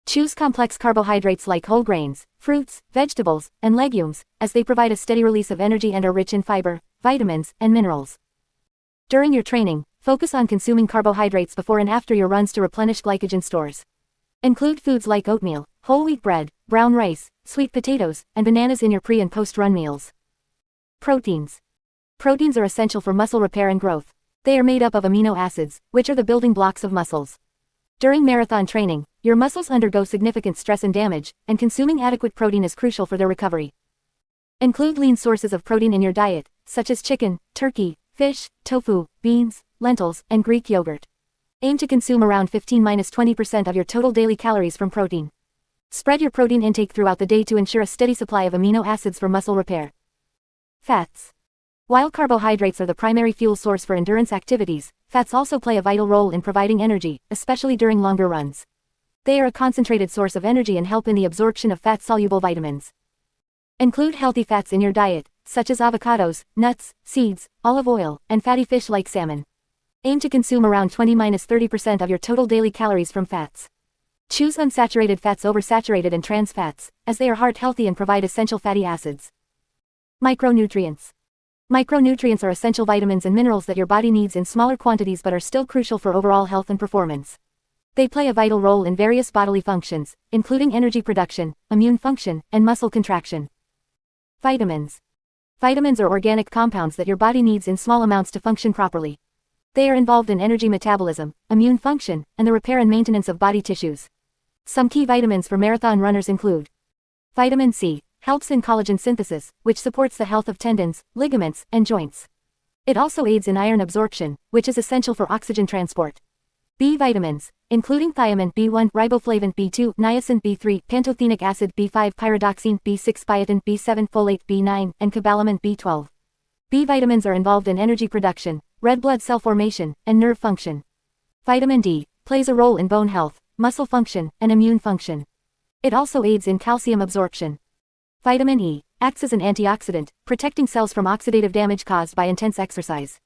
Choose complex carbohydrates like whole grains, fruits, vegetables, and legumes, as they provide a steady release of energy and are rich in fiber, vitamins, and minerals. During your training, focus on consuming carbohydrates before and after your runs to replenish glycogen stores. Include foods like oatmeal, whole wheat bread, brown rice, sweet potatoes, and bananas in your pre- and post-run meals. Proteins. Proteins are essential for muscle repair and growth. They are made up of amino acids, which are the building blocks of muscles. During marathon training, your muscles undergo significant stress and damage, and consuming adequate protein is crucial for their recovery. Include lean sources of protein in your diet, such as chicken, turkey, fish, tofu, beans, lentils, and Greek yogurt. Aim to consume around 15–20% of your total daily calories from protein. Spread your protein intake throughout the day to ensure a steady supply of amino acids for muscle repair. Fats. While carbohydrates are the primary fuel source for endurance activities, fats also play a vital role in providing energy, especially during longer runs. They are a concentrated source of energy and help in the absorption of fat-soluble vitamins. Include healthy fats in your diet, such as avocados, nuts, seeds, olive oil, and fatty fish like salmon. Aim to consume around 20–30% of your total daily calories from fats. Choose unsaturated fats over saturated and trans fats, as they are heart-healthy and provide essential fatty acids. Micronutrients. Micronutrients are essential vitamins and minerals that your body needs in smaller quantities but are still crucial for overall health and performance. They play a vital role in various bodily functions, including energy production, immune function, and muscle contraction. Vitamins. Vitamins are organic compounds that your body needs in small amounts to function properly. They are involved in energy metabolism, immune function, and the repair and maintenance of body tissues. Some key vitamins for marathon runners include: Vitamin C helps in collagen synthesis, which supports the health of tendons, ligaments, and joints. It also aids in iron absorption, which is essential for oxygen transport. B vitamins, including thiamine B1, riboflavin B2, niacin B3, pantothenic acid B5, pyridoxine B6, biotin B7, folate B9, and cobalamin B12. B vitamins are involved in energy production, red blood cell formation, and nerve function. Vitamin D plays a role in bone health, muscle function, and immune function. It also aids in calcium absorption. Vitamin E acts as an antioxidant, protecting cells from oxidative damage caused by intense exercise.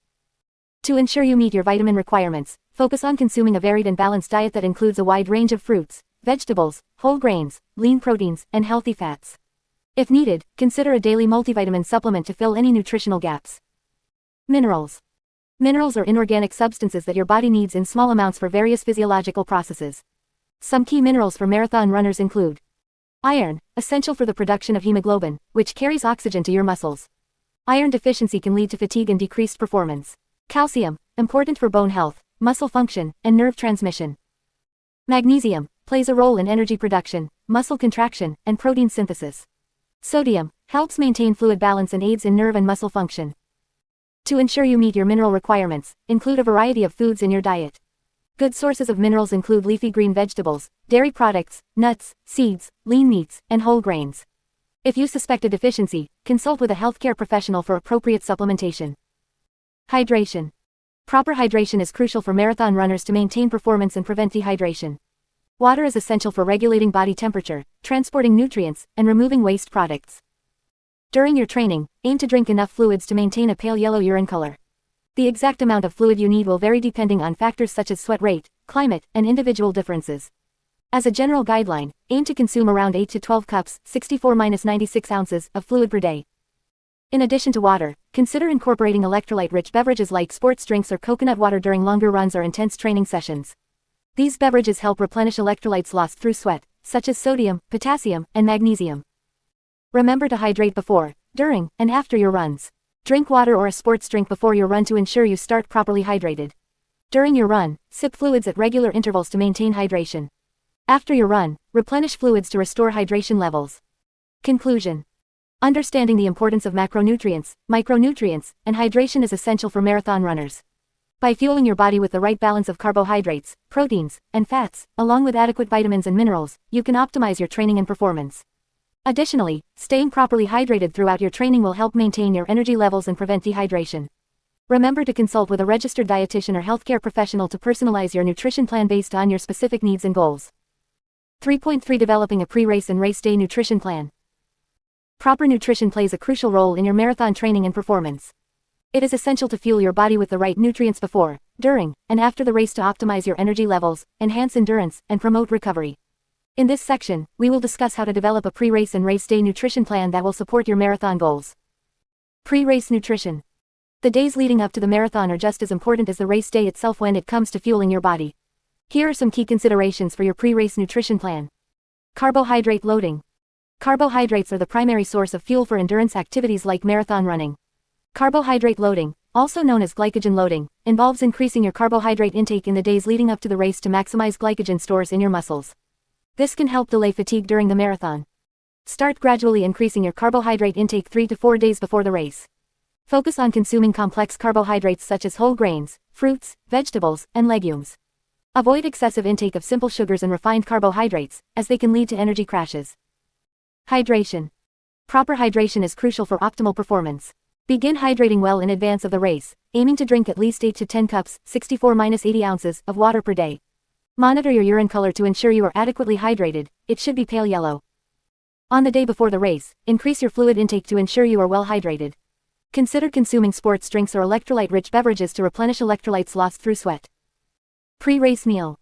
To ensure you meet your vitamin requirements, focus on consuming a varied and balanced diet that includes a wide range of fruits, vegetables, whole grains, lean proteins, and healthy fats. If needed, consider a daily multivitamin supplement to fill any nutritional gaps. Minerals. Minerals are inorganic substances that your body needs in small amounts for various physiological processes. Some key minerals for marathon runners include: iron, essential for the production of hemoglobin, which carries oxygen to your muscles. Iron deficiency can lead to fatigue and decreased performance. Calcium, important for bone health, muscle function, and nerve transmission. Magnesium, plays a role in energy production, muscle contraction, and protein synthesis. Sodium, helps maintain fluid balance and aids in nerve and muscle function. To ensure you meet your mineral requirements, include a variety of foods in your diet. Good sources of minerals include leafy green vegetables, dairy products, nuts, seeds, lean meats, and whole grains. If you suspect a deficiency, consult with a healthcare professional for appropriate supplementation. Hydration. Proper hydration is crucial for marathon runners to maintain performance and prevent dehydration. Water is essential for regulating body temperature, transporting nutrients, and removing waste products. During your training, aim to drink enough fluids to maintain a pale yellow urine color. The exact amount of fluid you need will vary depending on factors such as sweat rate, climate, and individual differences. As a general guideline, aim to consume around 8 to 12 cups, 64–96 ounces, of fluid per day. In addition to water, consider incorporating electrolyte-rich beverages like sports drinks or coconut water during longer runs or intense training sessions. These beverages help replenish electrolytes lost through sweat, such as sodium, potassium, and magnesium. Remember to hydrate before, during, and after your runs. Drink water or a sports drink before your run to ensure you start properly hydrated. During your run, sip fluids at regular intervals to maintain hydration. After your run, replenish fluids to restore hydration levels. Conclusion. Understanding the importance of macronutrients, micronutrients, and hydration is essential for marathon runners. By fueling your body with the right balance of carbohydrates, proteins, and fats, along with adequate vitamins and minerals, you can optimize your training and performance. Additionally, staying properly hydrated throughout your training will help maintain your energy levels and prevent dehydration. Remember to consult with a registered dietitian or healthcare professional to personalize your nutrition plan based on your specific needs and goals. 3.3 Developing a pre-race and race day nutrition plan. Proper nutrition plays a crucial role in your marathon training and performance. It is essential to fuel your body with the right nutrients before, during, and after the race to optimize your energy levels, enhance endurance, and promote recovery. In this section, we will discuss how to develop a pre-race and race day nutrition plan that will support your marathon goals. Pre-race nutrition. The days leading up to the marathon are just as important as the race day itself when it comes to fueling your body. Here are some key considerations for your pre-race nutrition plan. Carbohydrate loading. Carbohydrates are the primary source of fuel for endurance activities like marathon running. Carbohydrate loading, also known as glycogen loading, involves increasing your carbohydrate intake in the days leading up to the race to maximize glycogen stores in your muscles. This can help delay fatigue during the marathon. Start gradually increasing your carbohydrate intake 3 to 4 days before the race. Focus on consuming complex carbohydrates such as whole grains, fruits, vegetables, and legumes. Avoid excessive intake of simple sugars and refined carbohydrates, as they can lead to energy crashes. Hydration. Proper hydration is crucial for optimal performance. Begin hydrating well in advance of the race, aiming to drink at least 8 to 10 cups, 64-80 ounces, of water per day. Monitor your urine color to ensure you are adequately hydrated. It should be pale yellow. On the day before the race, increase your fluid intake to ensure you are well hydrated. Consider consuming sports drinks or electrolyte-rich beverages to replenish electrolytes lost through sweat. Pre-race meal.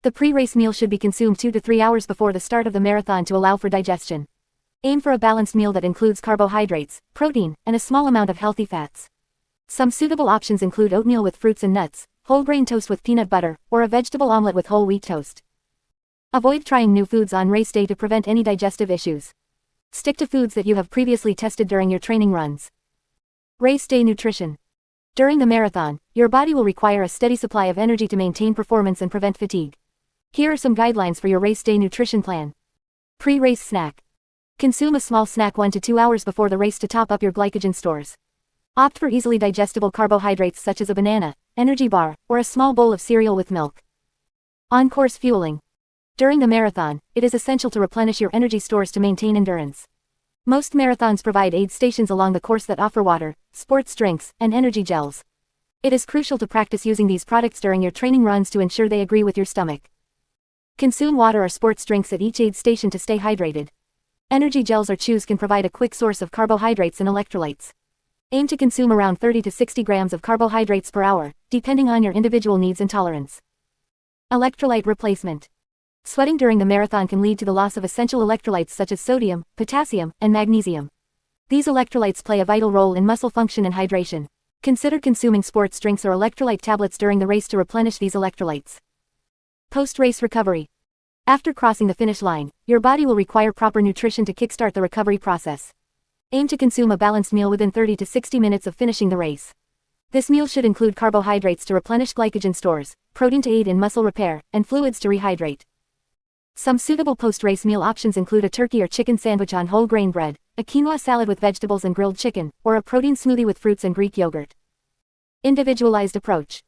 The pre-race meal should be consumed 2 to 3 hours before the start of the marathon to allow for digestion. Aim for a balanced meal that includes carbohydrates, protein, and a small amount of healthy fats. Some suitable options include oatmeal with fruits and nuts, whole grain toast with peanut butter, or a vegetable omelet with whole wheat toast. Avoid trying new foods on race day to prevent any digestive issues. Stick to foods that you have previously tested during your training runs. Race day nutrition. During the marathon, your body will require a steady supply of energy to maintain performance and prevent fatigue. Here are some guidelines for your race day nutrition plan. Pre-race snack. Consume a small snack 1 to 2 hours before the race to top up your glycogen stores. Opt for easily digestible carbohydrates such as a banana, energy bar, or a small bowl of cereal with milk. On-course fueling. During the marathon, it is essential to replenish your energy stores to maintain endurance. Most marathons provide aid stations along the course that offer water, sports drinks, and energy gels. It is crucial to practice using these products during your training runs to ensure they agree with your stomach. Consume water or sports drinks at each aid station to stay hydrated. Energy gels or chews can provide a quick source of carbohydrates and electrolytes. Aim to consume around 30 to 60 grams of carbohydrates per hour, depending on your individual needs and tolerance. Electrolyte replacement. Sweating during the marathon can lead to the loss of essential electrolytes such as sodium, potassium, and magnesium. These electrolytes play a vital role in muscle function and hydration. Consider consuming sports drinks or electrolyte tablets during the race to replenish these electrolytes. Post-race recovery. After crossing the finish line, your body will require proper nutrition to kickstart the recovery process. Aim to consume a balanced meal within 30 to 60 minutes of finishing the race. This meal should include carbohydrates to replenish glycogen stores, protein to aid in muscle repair, and fluids to rehydrate. Some suitable post-race meal options include a turkey or chicken sandwich on whole grain bread, a quinoa salad with vegetables and grilled chicken, or a protein smoothie with fruits and Greek yogurt. Individualized approach.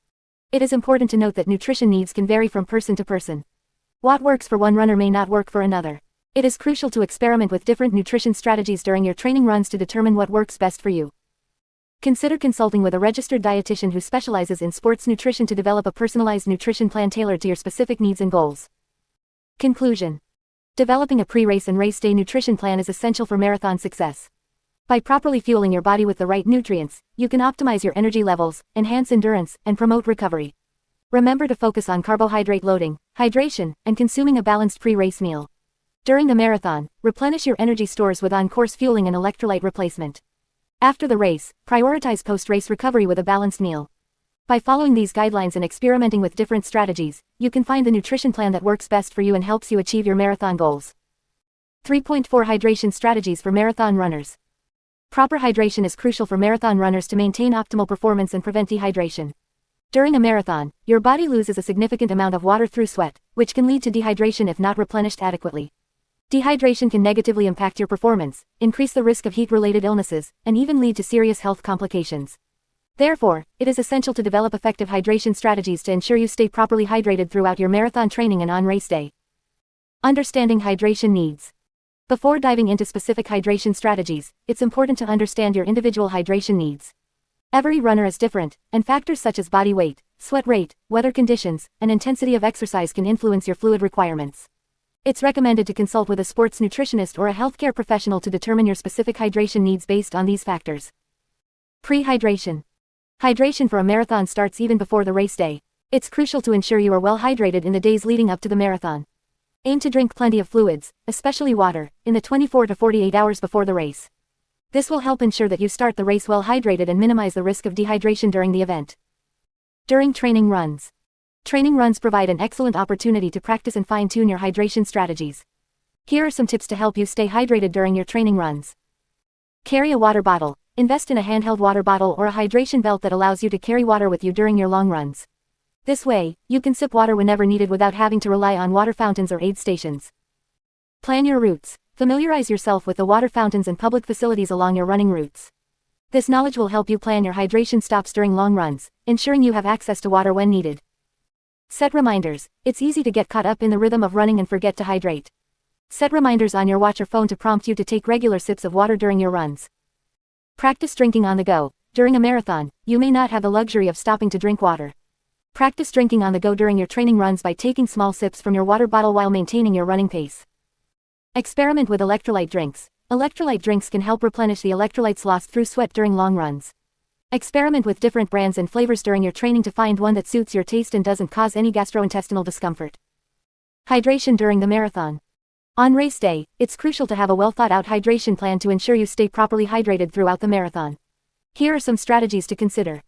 It is important to note that nutrition needs can vary from person to person. What works for one runner may not work for another. It is crucial to experiment with different nutrition strategies during your training runs to determine what works best for you. Consider consulting with a registered dietitian who specializes in sports nutrition to develop a personalized nutrition plan tailored to your specific needs and goals. Conclusion. Developing a pre-race and race day nutrition plan is essential for marathon success. By properly fueling your body with the right nutrients, you can optimize your energy levels, enhance endurance, and promote recovery. Remember to focus on carbohydrate loading, hydration, and consuming a balanced pre-race meal. During the marathon, replenish your energy stores with on-course fueling and electrolyte replacement. After the race, prioritize post-race recovery with a balanced meal. By following these guidelines and experimenting with different strategies, you can find the nutrition plan that works best for you and helps you achieve your marathon goals. 3.4 Hydration strategies for marathon runners. Proper hydration is crucial for marathon runners to maintain optimal performance and prevent dehydration. During a marathon, your body loses a significant amount of water through sweat, which can lead to dehydration if not replenished adequately. Dehydration can negatively impact your performance, increase the risk of heat-related illnesses, and even lead to serious health complications. Therefore, it is essential to develop effective hydration strategies to ensure you stay properly hydrated throughout your marathon training and on race day. Understanding hydration needs. Before diving into specific hydration strategies, it's important to understand your individual hydration needs. Every runner is different, and factors such as body weight, sweat rate, weather conditions, and intensity of exercise can influence your fluid requirements. It's recommended to consult with a sports nutritionist or a healthcare professional to determine your specific hydration needs based on these factors. Pre-hydration. Hydration for a marathon starts even before the race day. It's crucial to ensure you are well hydrated in the days leading up to the marathon. Aim to drink plenty of fluids, especially water, in the 24 to 48 hours before the race. This will help ensure that you start the race well hydrated and minimize the risk of dehydration during the event. During training runs. Training runs provide an excellent opportunity to practice and fine-tune your hydration strategies. Here are some tips to help you stay hydrated during your training runs. Carry a water bottle. Invest in a handheld water bottle or a hydration belt that allows you to carry water with you during your long runs. This way, you can sip water whenever needed without having to rely on water fountains or aid stations. Plan your routes. Familiarize yourself with the water fountains and public facilities along your running routes. This knowledge will help you plan your hydration stops during long runs, ensuring you have access to water when needed. Set reminders. It's easy to get caught up in the rhythm of running and forget to hydrate. Set reminders on your watch or phone to prompt you to take regular sips of water during your runs. Practice drinking on the go. During a marathon, you may not have the luxury of stopping to drink water. Practice drinking on the go during your training runs by taking small sips from your water bottle while maintaining your running pace. Experiment with electrolyte drinks. Electrolyte drinks can help replenish the electrolytes lost through sweat during long runs. Experiment with different brands and flavors during your training to find one that suits your taste and doesn't cause any gastrointestinal discomfort. Hydration during the marathon. On race day, it's crucial to have a well-thought-out hydration plan to ensure you stay properly hydrated throughout the marathon. Here are some strategies to consider.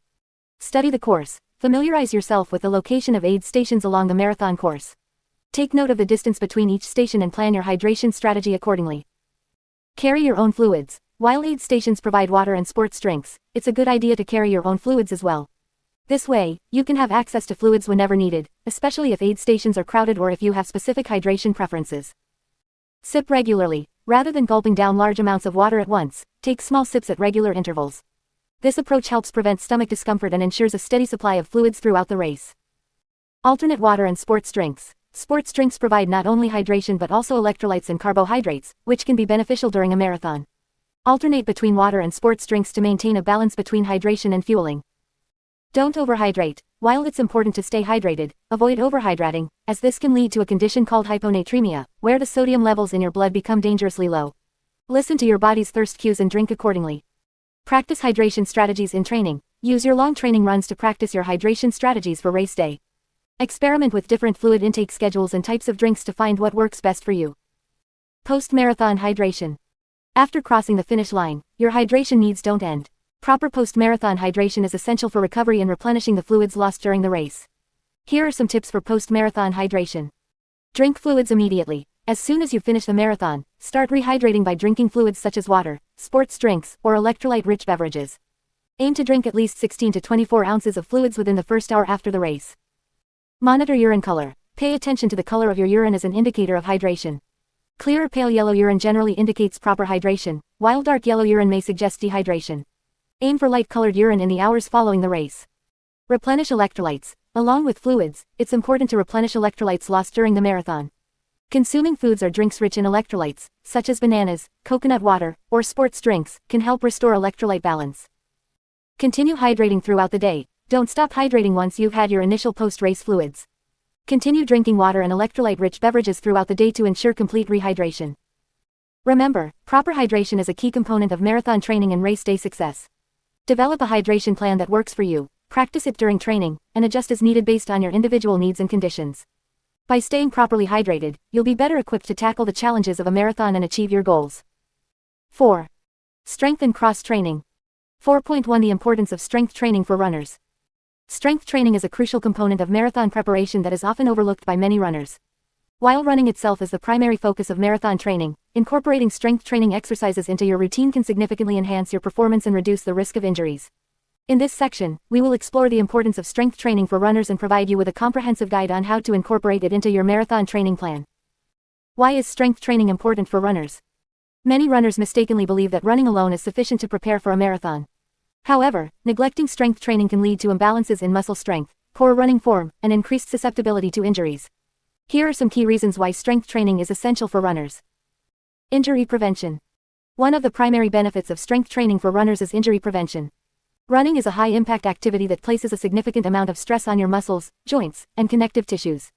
Study the course. Familiarize yourself with the location of aid stations along the marathon course. Take note of the distance between each station and plan your hydration strategy accordingly. Carry your own fluids. While aid stations provide water and sports drinks, it's a good idea to carry your own fluids as well. This way, you can have access to fluids whenever needed, especially if aid stations are crowded or if you have specific hydration preferences. Sip regularly. Rather than gulping down large amounts of water at once, take small sips at regular intervals. This approach helps prevent stomach discomfort and ensures a steady supply of fluids throughout the race. Alternate water and sports drinks. Sports drinks provide not only hydration but also electrolytes and carbohydrates, which can be beneficial during a marathon. Alternate between water and sports drinks to maintain a balance between hydration and fueling. Don't overhydrate. While it's important to stay hydrated, avoid overhydrating, as this can lead to a condition called hyponatremia, where the sodium levels in your blood become dangerously low. Listen to your body's thirst cues and drink accordingly. Practice hydration strategies in training. Use your long training runs to practice your hydration strategies for race day. Experiment with different fluid intake schedules and types of drinks to find what works best for you. Post-marathon hydration. After crossing the finish line, your hydration needs don't end. Proper post-marathon hydration is essential for recovery and replenishing the fluids lost during the race. Here are some tips for post-marathon hydration. Drink fluids immediately. As soon as you finish the marathon, start rehydrating by drinking fluids such as water, sports drinks, or electrolyte-rich beverages. Aim to drink at least 16 to 24 ounces of fluids within the first hour after the race. Monitor urine color. Pay attention to the color of your urine as an indicator of hydration. Clear or pale yellow urine generally indicates proper hydration, while dark yellow urine may suggest dehydration. Aim for light-colored urine in the hours following the race. Replenish electrolytes. Along with fluids, it's important to replenish electrolytes lost during the marathon. Consuming foods or drinks rich in electrolytes, such as bananas, coconut water, or sports drinks, can help restore electrolyte balance. Continue hydrating throughout the day. Don't stop hydrating once you've had your initial post-race fluids. Continue drinking water and electrolyte-rich beverages throughout the day to ensure complete rehydration. Remember, proper hydration is a key component of marathon training and race day success. Develop a hydration plan that works for you, practice it during training, and adjust as needed based on your individual needs and conditions. By staying properly hydrated, you'll be better equipped to tackle the challenges of a marathon and achieve your goals. 4. Strength and cross-training. 4.1 The importance of strength training for runners. Strength training is a crucial component of marathon preparation that is often overlooked by many runners. While running itself is the primary focus of marathon training, incorporating strength training exercises into your routine can significantly enhance your performance and reduce the risk of injuries. In this section, we will explore the importance of strength training for runners and provide you with a comprehensive guide on how to incorporate it into your marathon training plan. Why is strength training important for runners? Many runners mistakenly believe that running alone is sufficient to prepare for a marathon. However, neglecting strength training can lead to imbalances in muscle strength, poor running form, and increased susceptibility to injuries. Here are some key reasons why strength training is essential for runners. Injury prevention. One of the primary benefits of strength training for runners is injury prevention. Running is a high-impact activity that places a significant amount of stress on your muscles, joints, and connective tissues.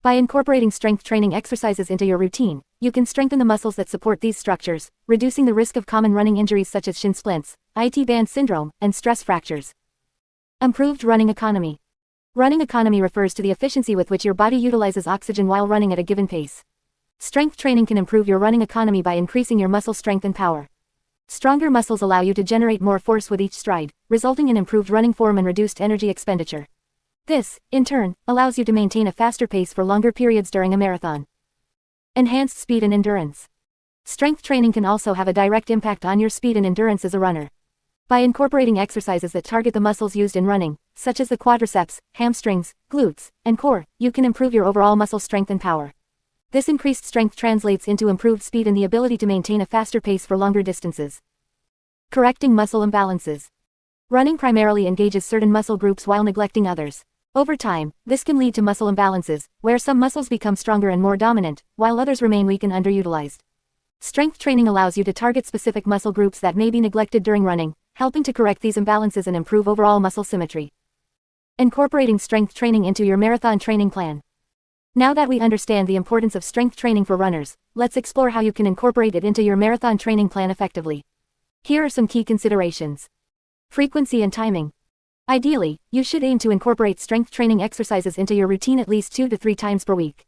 By incorporating strength training exercises into your routine, you can strengthen the muscles that support these structures, reducing the risk of common running injuries such as shin splints, IT band syndrome, and stress fractures. Improved running economy. Running economy refers to the efficiency with which your body utilizes oxygen while running at a given pace. Strength training can improve your running economy by increasing your muscle strength and power. Stronger muscles allow you to generate more force with each stride, resulting in improved running form and reduced energy expenditure. This, in turn, allows you to maintain a faster pace for longer periods during a marathon. Enhanced speed and endurance. Strength training can also have a direct impact on your speed and endurance as a runner. By incorporating exercises that target the muscles used in running, such as the quadriceps, hamstrings, glutes, and core, you can improve your overall muscle strength and power. This increased strength translates into improved speed and the ability to maintain a faster pace for longer distances. Correcting muscle imbalances. Running primarily engages certain muscle groups while neglecting others. Over time, this can lead to muscle imbalances, where some muscles become stronger and more dominant, while others remain weak and underutilized. Strength training allows you to target specific muscle groups that may be neglected during running, helping to correct these imbalances and improve overall muscle symmetry. Incorporating strength training into your marathon training plan. Now that we understand the importance of strength training for runners, let's explore how you can incorporate it into your marathon training plan effectively. Here are some key considerations. Frequency and timing. Ideally, you should aim to incorporate strength training exercises into your routine at least 2 to 3 times per week.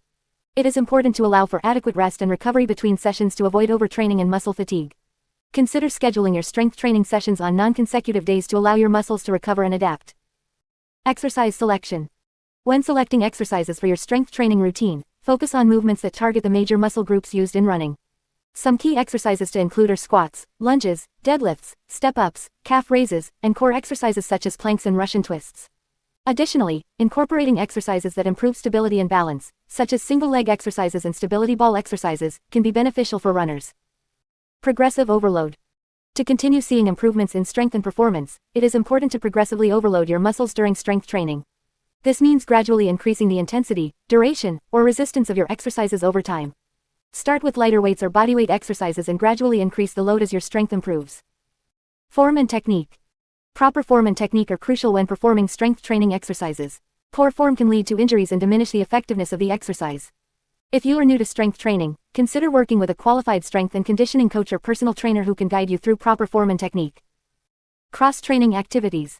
It is important to allow for adequate rest and recovery between sessions to avoid overtraining and muscle fatigue. Consider scheduling your strength training sessions on non-consecutive days to allow your muscles to recover and adapt. Exercise selection. When selecting exercises for your strength training routine, focus on movements that target the major muscle groups used in running. Some key exercises to include are squats, lunges, deadlifts, step-ups, calf raises, and core exercises such as planks and Russian twists. Additionally, incorporating exercises that improve stability and balance, such as single-leg exercises and stability ball exercises, can be beneficial for runners. Progressive overload. To continue seeing improvements in strength and performance, it is important to progressively overload your muscles during strength training. This means gradually increasing the intensity, duration, or resistance of your exercises over time. Start with lighter weights or bodyweight exercises and gradually increase the load as your strength improves. Form and technique. Proper form and technique are crucial when performing strength training exercises. Poor form can lead to injuries and diminish the effectiveness of the exercise. If you are new to strength training, consider working with a qualified strength and conditioning coach or personal trainer who can guide you through proper form and technique. Cross-training activities.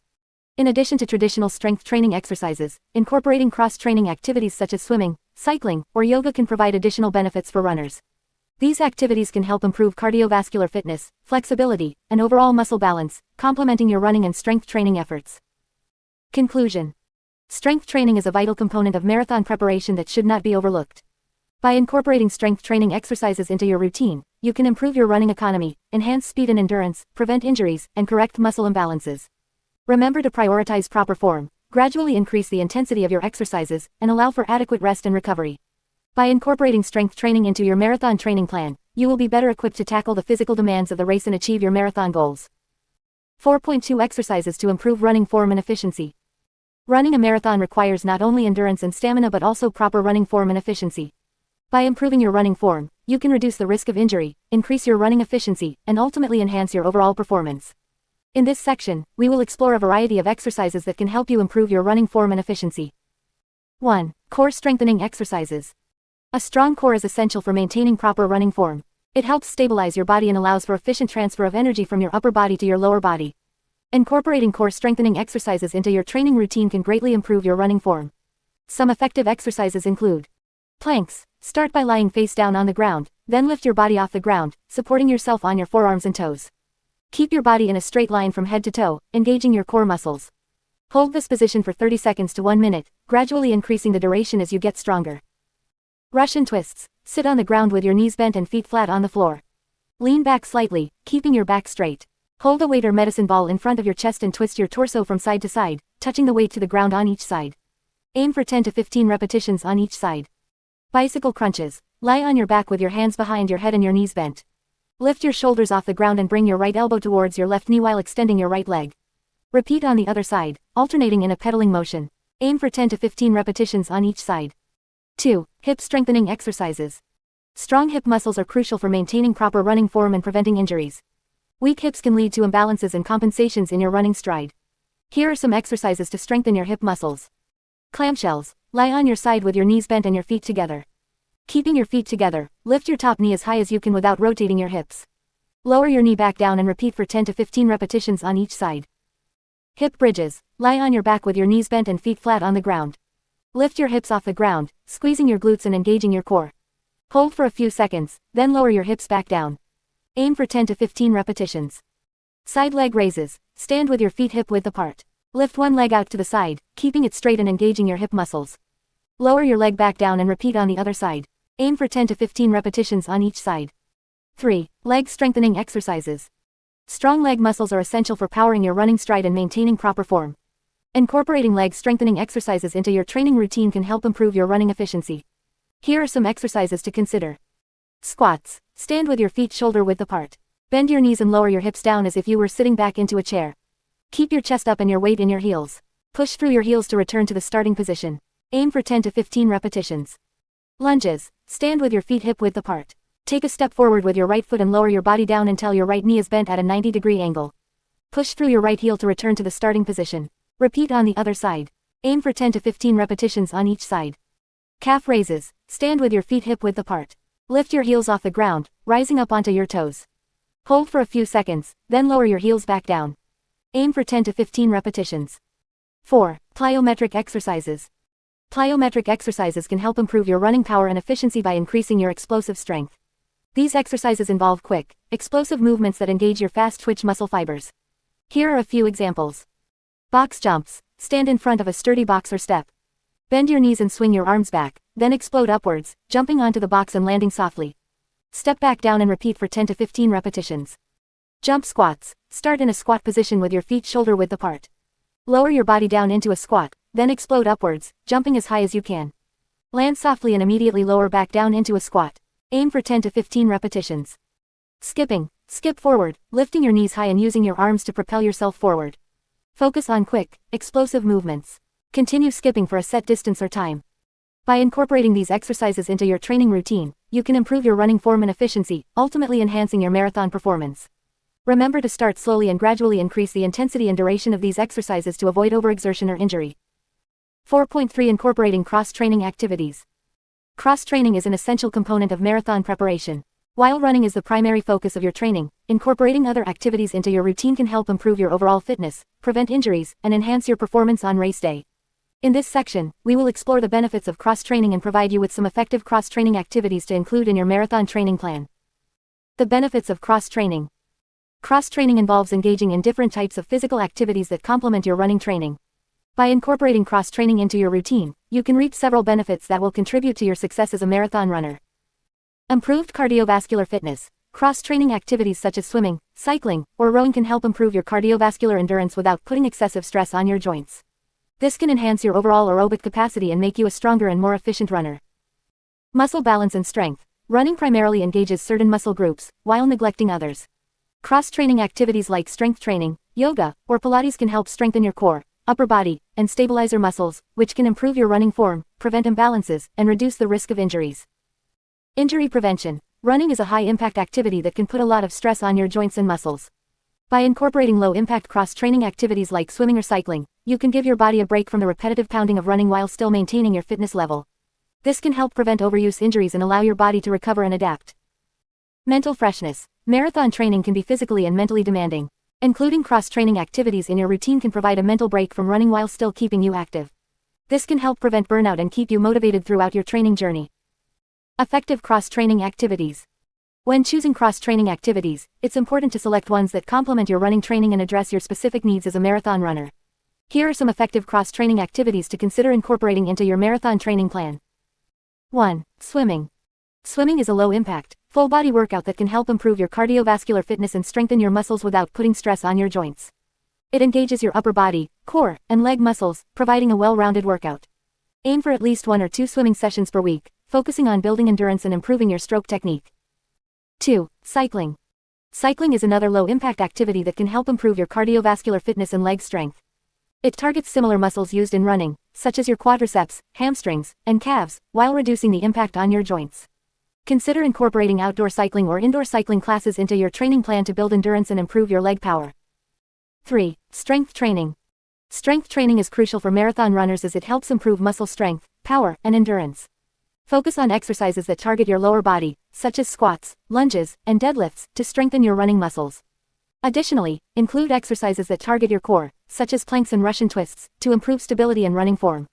In addition to traditional strength training exercises, incorporating cross-training activities such as swimming, cycling, or yoga can provide additional benefits for runners. These activities can help improve cardiovascular fitness, flexibility, and overall muscle balance, complementing your running and strength training efforts. Conclusion. Strength training is a vital component of marathon preparation that should not be overlooked. By incorporating strength training exercises into your routine, you can improve your running economy, enhance speed and endurance, prevent injuries, and correct muscle imbalances. Remember to prioritize proper form, gradually increase the intensity of your exercises, and allow for adequate rest and recovery. By incorporating strength training into your marathon training plan, you will be better equipped to tackle the physical demands of the race and achieve your marathon goals. 4.2 Exercises to improve running form and efficiency. Running a marathon requires not only endurance and stamina but also proper running form and efficiency. By improving your running form, you can reduce the risk of injury, increase your running efficiency, and ultimately enhance your overall performance. In this section, we will explore a variety of exercises that can help you improve your running form and efficiency. 1. Core strengthening exercises. A strong core is essential for maintaining proper running form. It helps stabilize your body and allows for efficient transfer of energy from your upper body to your lower body. Incorporating core strengthening exercises into your training routine can greatly improve your running form. Some effective exercises include planks. Start by lying face down on the ground, then lift your body off the ground, supporting yourself on your forearms and toes. Keep your body in a straight line from head to toe, engaging your core muscles. Hold this position for 30 seconds to 1 minute, gradually increasing the duration as you get stronger. Russian twists. Sit on the ground with your knees bent and feet flat on the floor. Lean back slightly, keeping your back straight. Hold a weight or medicine ball in front of your chest and twist your torso from side to side, touching the weight to the ground on each side. Aim for 10 to 15 repetitions on each side. Bicycle crunches. Lie on your back with your hands behind your head and your knees bent. Lift your shoulders off the ground and bring your right elbow towards your left knee while extending your right leg. Repeat on the other side, alternating in a pedaling motion. Aim for 10 to 15 repetitions on each side. 2. Hip strengthening exercises. Strong hip muscles are crucial for maintaining proper running form and preventing injuries. Weak hips can lead to imbalances and compensations in your running stride. Here are some exercises to strengthen your hip muscles. Clamshells. Lie on your side with your knees bent and your feet together. Keeping your feet together, lift your top knee as high as you can without rotating your hips. Lower your knee back down and repeat for 10 to 15 repetitions on each side. Hip bridges. Lie on your back with your knees bent and feet flat on the ground. Lift your hips off the ground, squeezing your glutes and engaging your core. Hold for a few seconds, then lower your hips back down. Aim for 10 to 15 repetitions. Side leg raises. Stand with your feet hip width apart. Lift one leg out to the side, keeping it straight and engaging your hip muscles. Lower your leg back down and repeat on the other side. Aim for 10 to 15 repetitions on each side. 3. Leg strengthening exercises. Strong leg muscles are essential for powering your running stride and maintaining proper form. Incorporating leg strengthening exercises into your training routine can help improve your running efficiency. Here are some exercises to consider. Squats. Stand with your feet shoulder width apart. Bend your knees and lower your hips down as if you were sitting back into a chair. Keep your chest up and your weight in your heels. Push through your heels to return to the starting position. Aim for 10 to 15 repetitions. Lunges. Stand with your feet hip width apart. Take a step forward with your right foot and lower your body down until your right knee is bent at a 90-degree angle. Push through your right heel to return to the starting position. Repeat on the other side. Aim for 10 to 15 repetitions on each side. Calf raises. Stand with your feet hip width apart. Lift your heels off the ground, rising up onto your toes. Hold for a few seconds, then lower your heels back down. Aim for 10 to 15 repetitions. 4. Plyometric exercises. Plyometric exercises can help improve your running power and efficiency by increasing your explosive strength. These exercises involve quick, explosive movements that engage your fast twitch muscle fibers. Here are a few examples. Box jumps. Stand in front of a sturdy box or step. Bend your knees and swing your arms back, then explode upwards, jumping onto the box and landing softly. Step back down and repeat for 10 to 15 repetitions. Jump squats. Start in a squat position with your feet shoulder width apart. Lower your body down into a squat, then explode upwards, jumping as high as you can. Land softly and immediately lower back down into a squat. Aim for 10 to 15 repetitions. Skipping. Skip forward, lifting your knees high and using your arms to propel yourself forward. Focus on quick, explosive movements. Continue skipping for a set distance or time. By incorporating these exercises into your training routine, you can improve your running form and efficiency, ultimately enhancing your marathon performance. Remember to start slowly and gradually increase the intensity and duration of these exercises to avoid overexertion or injury. 4.3 Incorporating cross-training activities. Cross-training is an essential component of marathon preparation. While running is the primary focus of your training, incorporating other activities into your routine can help improve your overall fitness, prevent injuries, and enhance your performance on race day. In this section, we will explore the benefits of cross-training and provide you with some effective cross-training activities to include in your marathon training plan. The benefits of cross-training. Cross-training involves engaging in different types of physical activities that complement your running training. By incorporating cross-training into your routine, you can reap several benefits that will contribute to your success as a marathon runner. Improved cardiovascular fitness. Cross-training activities such as swimming, cycling, or rowing can help improve your cardiovascular endurance without putting excessive stress on your joints. This can enhance your overall aerobic capacity and make you a stronger and more efficient runner. Muscle balance and strength. Running primarily engages certain muscle groups, while neglecting others. Cross-training activities like strength training, yoga, or Pilates can help strengthen your core, upper body, and stabilizer muscles, which can improve your running form, prevent imbalances, and reduce the risk of injuries. Injury prevention. Running is a high-impact activity that can put a lot of stress on your joints and muscles. By incorporating low-impact cross-training activities like swimming or cycling, you can give your body a break from the repetitive pounding of running while still maintaining your fitness level. This can help prevent overuse injuries and allow your body to recover and adapt. Mental freshness. Marathon training can be physically and mentally demanding. Including cross-training activities in your routine can provide a mental break from running while still keeping you active. This can help prevent burnout and keep you motivated throughout your training journey. Effective cross-training activities. When choosing cross-training activities, it's important to select ones that complement your running training and address your specific needs as a marathon runner. Here are some effective cross-training activities to consider incorporating into your marathon training plan. 1. Swimming. Swimming is a low-impact, full-body workout that can help improve your cardiovascular fitness and strengthen your muscles without putting stress on your joints. It engages your upper body, core, and leg muscles, providing a well-rounded workout. Aim for at least 1 or 2 swimming sessions per week, focusing on building endurance and improving your stroke technique. 2. Cycling. Cycling is another low-impact activity that can help improve your cardiovascular fitness and leg strength. It targets similar muscles used in running, such as your quadriceps, hamstrings, and calves, while reducing the impact on your joints. Consider incorporating outdoor cycling or indoor cycling classes into your training plan to build endurance and improve your leg power. 3. Strength training. Strength training is crucial for marathon runners as it helps improve muscle strength, power, and endurance. Focus on exercises that target your lower body, such as squats, lunges, and deadlifts, to strengthen your running muscles. Additionally, include exercises that target your core, such as planks and Russian twists, to improve stability and running form.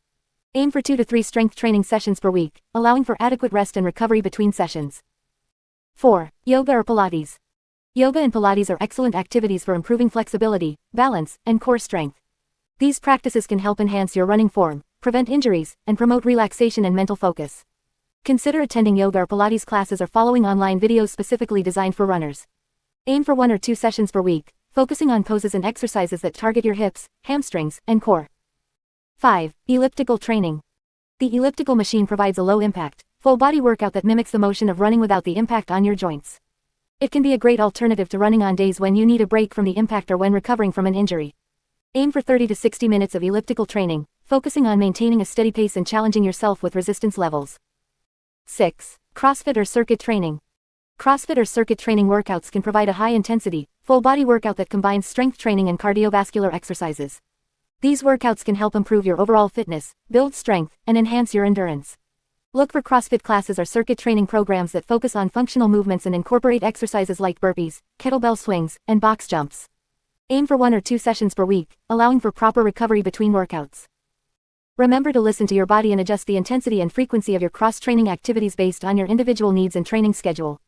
Aim for 2 to 3 strength training sessions per week, allowing for adequate rest and recovery between sessions. 4. Yoga or Pilates. Yoga and Pilates are excellent activities for improving flexibility, balance, and core strength. These practices can help enhance your running form, prevent injuries, and promote relaxation and mental focus. Consider attending yoga or Pilates classes or following online videos specifically designed for runners. Aim for 1 or 2 sessions per week, focusing on poses and exercises that target your hips, hamstrings, and core. 5. Elliptical training. The elliptical machine provides a low-impact, full-body workout that mimics the motion of running without the impact on your joints. It can be a great alternative to running on days when you need a break from the impact or when recovering from an injury. Aim for 30 to 60 minutes of elliptical training, focusing on maintaining a steady pace and challenging yourself with resistance levels. 6. CrossFit or circuit training. CrossFit or circuit training workouts can provide a high-intensity, full-body workout that combines strength training and cardiovascular exercises. These workouts can help improve your overall fitness, build strength, and enhance your endurance. Look for CrossFit classes or circuit training programs that focus on functional movements and incorporate exercises like burpees, kettlebell swings, and box jumps. Aim for 1 or 2 sessions per week, allowing for proper recovery between workouts. Remember to listen to your body and adjust the intensity and frequency of your cross-training activities based on your individual needs and training schedule.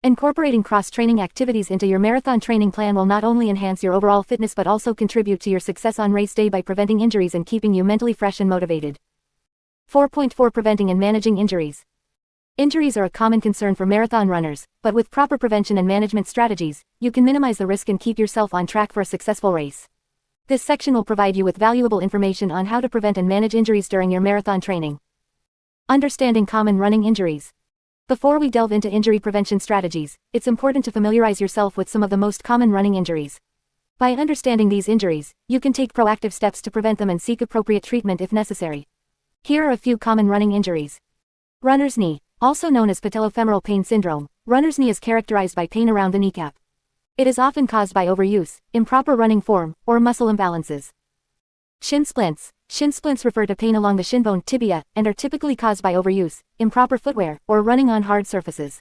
Incorporating cross-training activities into your marathon training plan will not only enhance your overall fitness but also contribute to your success on race day by preventing injuries and keeping you mentally fresh and motivated. 4.4 Preventing and managing injuries. Injuries are a common concern for marathon runners, but with proper prevention and management strategies, you can minimize the risk and keep yourself on track for a successful race. This section will provide you with valuable information on how to prevent and manage injuries during your marathon training. Understanding common running injuries. Before we delve into injury prevention strategies, it's important to familiarize yourself with some of the most common running injuries. By understanding these injuries, you can take proactive steps to prevent them and seek appropriate treatment if necessary. Here are a few common running injuries. Runner's knee, also known as patellofemoral pain syndrome. Runner's knee is characterized by pain around the kneecap. It is often caused by overuse, improper running form, or muscle imbalances. Shin splints. Shin splints refer to pain along the shin bone tibia and are typically caused by overuse, improper footwear, or running on hard surfaces.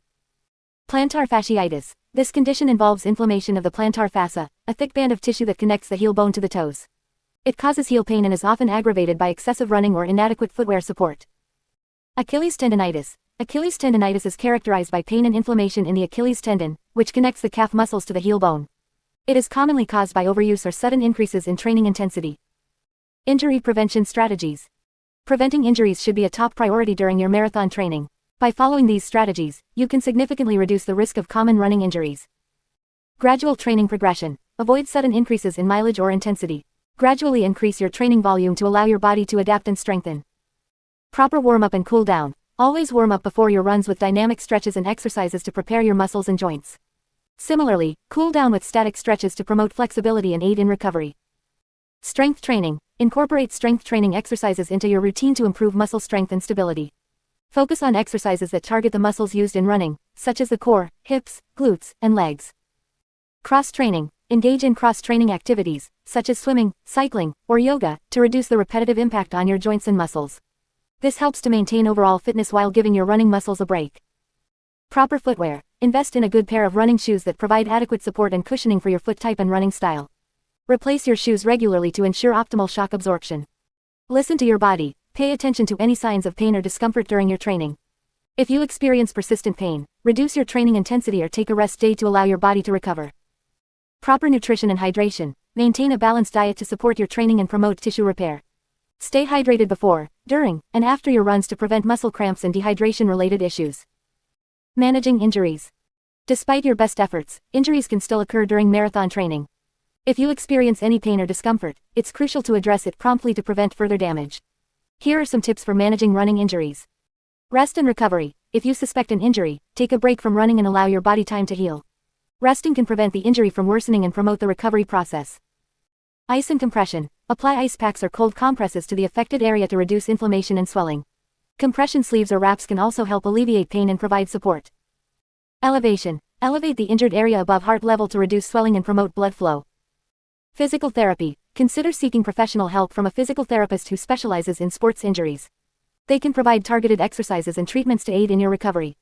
Plantar fasciitis. This condition involves inflammation of the plantar fascia, a thick band of tissue that connects the heel bone to the toes. It causes heel pain and is often aggravated by excessive running or inadequate footwear support. Achilles tendonitis. Achilles tendonitis is characterized by pain and inflammation in the Achilles tendon, which connects the calf muscles to the heel bone. It is commonly caused by overuse or sudden increases in training intensity. Injury prevention strategies. Preventing injuries should be a top priority during your marathon training. By following these strategies, you can significantly reduce the risk of common running injuries. Gradual training progression. Avoid sudden increases in mileage or intensity. Gradually increase your training volume to allow your body to adapt and strengthen. Proper warm-up and cool down. Always warm up before your runs with dynamic stretches and exercises to prepare your muscles and joints. Similarly, cool down with static stretches to promote flexibility and aid in recovery. Strength training. Incorporate strength training exercises into your routine to improve muscle strength and stability. Focus on exercises that target the muscles used in running, such as the core, hips, glutes, and legs. Cross-training. Engage in cross-training activities, such as swimming, cycling, or yoga, to reduce the repetitive impact on your joints and muscles. This helps to maintain overall fitness while giving your running muscles a break. Proper footwear. Invest in a good pair of running shoes that provide adequate support and cushioning for your foot type and running style. Replace your shoes regularly to ensure optimal shock absorption. Listen to your body. Pay attention to any signs of pain or discomfort during your training. If you experience persistent pain, reduce your training intensity or take a rest day to allow your body to recover. Proper nutrition and hydration. Maintain a balanced diet to support your training and promote tissue repair. Stay hydrated before, during, and after your runs to prevent muscle cramps and dehydration-related issues. Managing injuries. Despite your best efforts, injuries can still occur during marathon training. If you experience any pain or discomfort, it's crucial to address it promptly to prevent further damage. Here are some tips for managing running injuries. Rest and recovery. If you suspect an injury, take a break from running and allow your body time to heal. Resting can prevent the injury from worsening and promote the recovery process. Ice and compression. Apply ice packs or cold compresses to the affected area to reduce inflammation and swelling. Compression sleeves or wraps can also help alleviate pain and provide support. Elevation. Elevate the injured area above heart level to reduce swelling and promote blood flow. Physical therapy. Consider seeking professional help from a physical therapist who specializes in sports injuries. They can provide targeted exercises and treatments to aid in your recovery.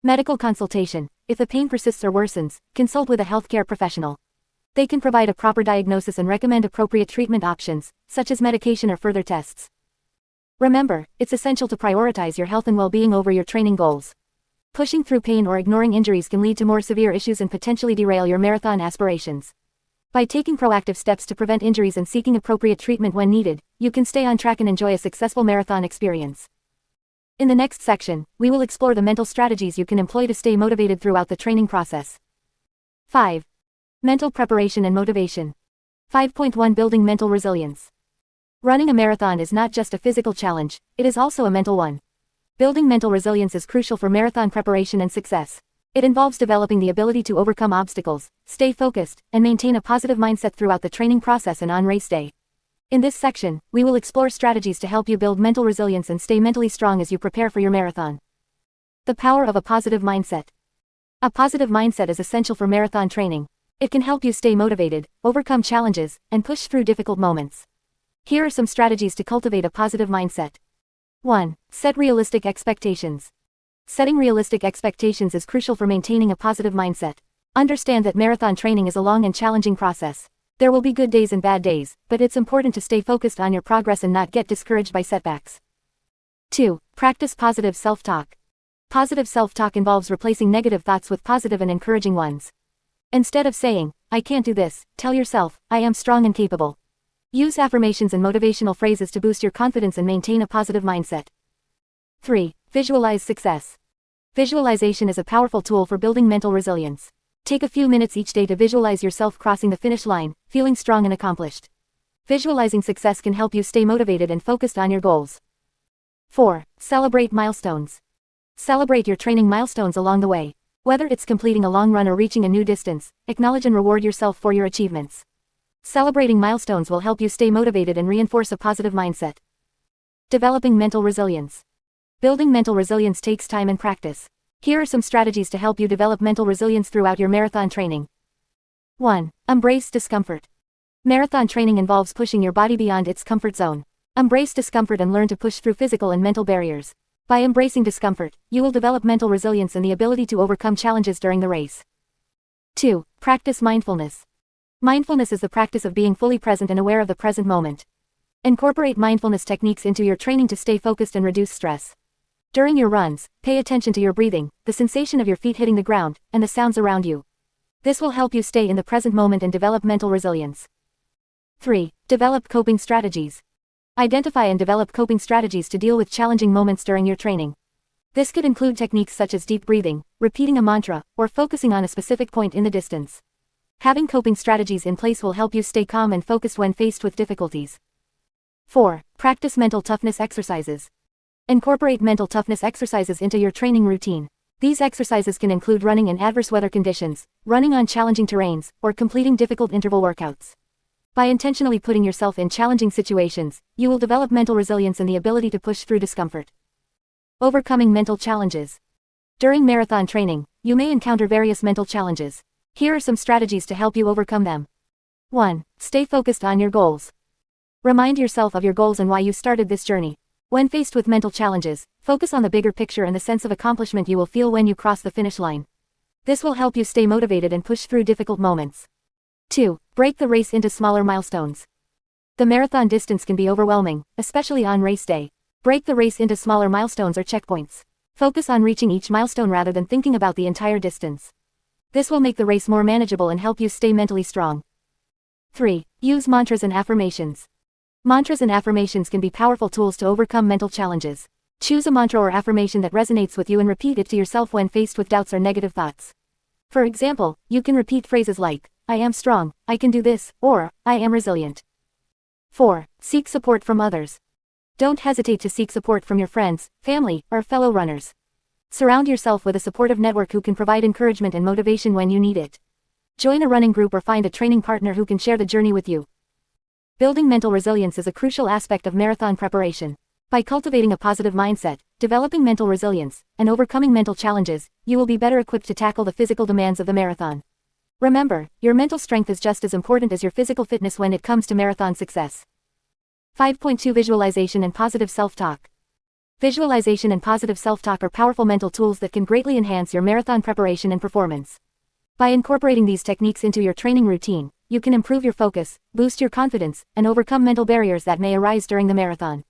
Medical consultation. If the pain persists or worsens, consult with a healthcare professional. They can provide a proper diagnosis and recommend appropriate treatment options, such as medication or further tests. Remember, it's essential to prioritize your health and well-being over your training goals. Pushing through pain or ignoring injuries can lead to more severe issues and potentially derail your marathon aspirations. By taking proactive steps to prevent injuries and seeking appropriate treatment when needed, you can stay on track and enjoy a successful marathon experience. In the next section, we will explore the mental strategies you can employ to stay motivated throughout the training process. 5. Mental preparation and motivation. 5.1 Building mental resilience. Running a marathon is not just a physical challenge, it is also a mental one. Building mental resilience is crucial for marathon preparation and success. It involves developing the ability to overcome obstacles, stay focused, and maintain a positive mindset throughout the training process and on race day. In this section, we will explore strategies to help you build mental resilience and stay mentally strong as you prepare for your marathon. The power of a positive mindset. A positive mindset is essential for marathon training. It can help you stay motivated, overcome challenges, and push through difficult moments. Here are some strategies to cultivate a positive mindset. 1. Set realistic expectations. Setting realistic expectations is crucial for maintaining a positive mindset. Understand that marathon training is a long and challenging process. There will be good days and bad days, but it's important to stay focused on your progress and not get discouraged by setbacks. 2. Practice positive self-talk. Positive self-talk involves replacing negative thoughts with positive and encouraging ones. Instead of saying, "I can't do this," tell yourself, "I am strong and capable." Use affirmations and motivational phrases to boost your confidence and maintain a positive mindset. 3. Visualize success. Visualization is a powerful tool for building mental resilience. Take a few minutes each day to visualize yourself crossing the finish line, feeling strong and accomplished. Visualizing success can help you stay motivated and focused on your goals. 4. Celebrate milestones. Celebrate your training milestones along the way. Whether it's completing a long run or reaching a new distance, acknowledge and reward yourself for your achievements. Celebrating milestones will help you stay motivated and reinforce a positive mindset. Developing mental resilience. Building mental resilience takes time and practice. Here are some strategies to help you develop mental resilience throughout your marathon training. 1. Embrace discomfort. Marathon training involves pushing your body beyond its comfort zone. Embrace discomfort and learn to push through physical and mental barriers. By embracing discomfort, you will develop mental resilience and the ability to overcome challenges during the race. 2. Practice mindfulness. Mindfulness is the practice of being fully present and aware of the present moment. Incorporate mindfulness techniques into your training to stay focused and reduce stress. During your runs, pay attention to your breathing, the sensation of your feet hitting the ground, and the sounds around you. This will help you stay in the present moment and develop mental resilience. 3. Develop coping strategies. Identify and develop coping strategies to deal with challenging moments during your training. This could include techniques such as deep breathing, repeating a mantra, or focusing on a specific point in the distance. Having coping strategies in place will help you stay calm and focused when faced with difficulties. 4. Practice mental toughness exercises. Incorporate mental toughness exercises into your training routine. These exercises can include running in adverse weather conditions, running on challenging terrains, or completing difficult interval workouts. By intentionally putting yourself in challenging situations, you will develop mental resilience and the ability to push through discomfort. Overcoming mental challenges. During marathon training, you may encounter various mental challenges. Here are some strategies to help you overcome them. 1. Stay focused on your goals. Remind yourself of your goals and why you started this journey. When faced with mental challenges, focus on the bigger picture and the sense of accomplishment you will feel when you cross the finish line. This will help you stay motivated and push through difficult moments. 2. Break the race into smaller milestones. The marathon distance can be overwhelming, especially on race day. Break the race into smaller milestones or checkpoints. Focus on reaching each milestone rather than thinking about the entire distance. This will make the race more manageable and help you stay mentally strong. 3. Use mantras and affirmations. Mantras and affirmations can be powerful tools to overcome mental challenges. Choose a mantra or affirmation that resonates with you and repeat it to yourself when faced with doubts or negative thoughts. For example, you can repeat phrases like, I am strong, I can do this, or, I am resilient. 4. Seek support from others. Don't hesitate to seek support from your friends, family, or fellow runners. Surround yourself with a supportive network who can provide encouragement and motivation when you need it. Join a running group or find a training partner who can share the journey with you. Building mental resilience is a crucial aspect of marathon preparation. By cultivating a positive mindset, developing mental resilience, and overcoming mental challenges, you will be better equipped to tackle the physical demands of the marathon. Remember, your mental strength is just as important as your physical fitness when it comes to marathon success. 5.2 Visualization and positive self-talk. Visualization and positive self-talk are powerful mental tools that can greatly enhance your marathon preparation and performance. By incorporating these techniques into your training routine, you can improve your focus, boost your confidence, and overcome mental barriers that may arise during the marathon.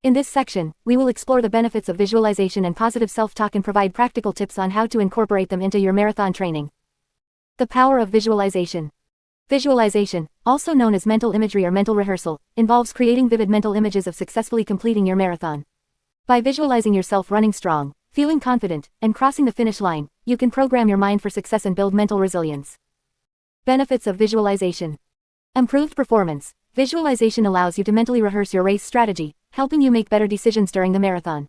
In this section, we will explore the benefits of visualization and positive self-talk and provide practical tips on how to incorporate them into your marathon training. The power of visualization. Visualization, also known as mental imagery or mental rehearsal, involves creating vivid mental images of successfully completing your marathon. By visualizing yourself running strong, feeling confident, and crossing the finish line, you can program your mind for success and build mental resilience. Benefits of visualization. Improved performance. Visualization allows you to mentally rehearse your race strategy, helping you make better decisions during the marathon.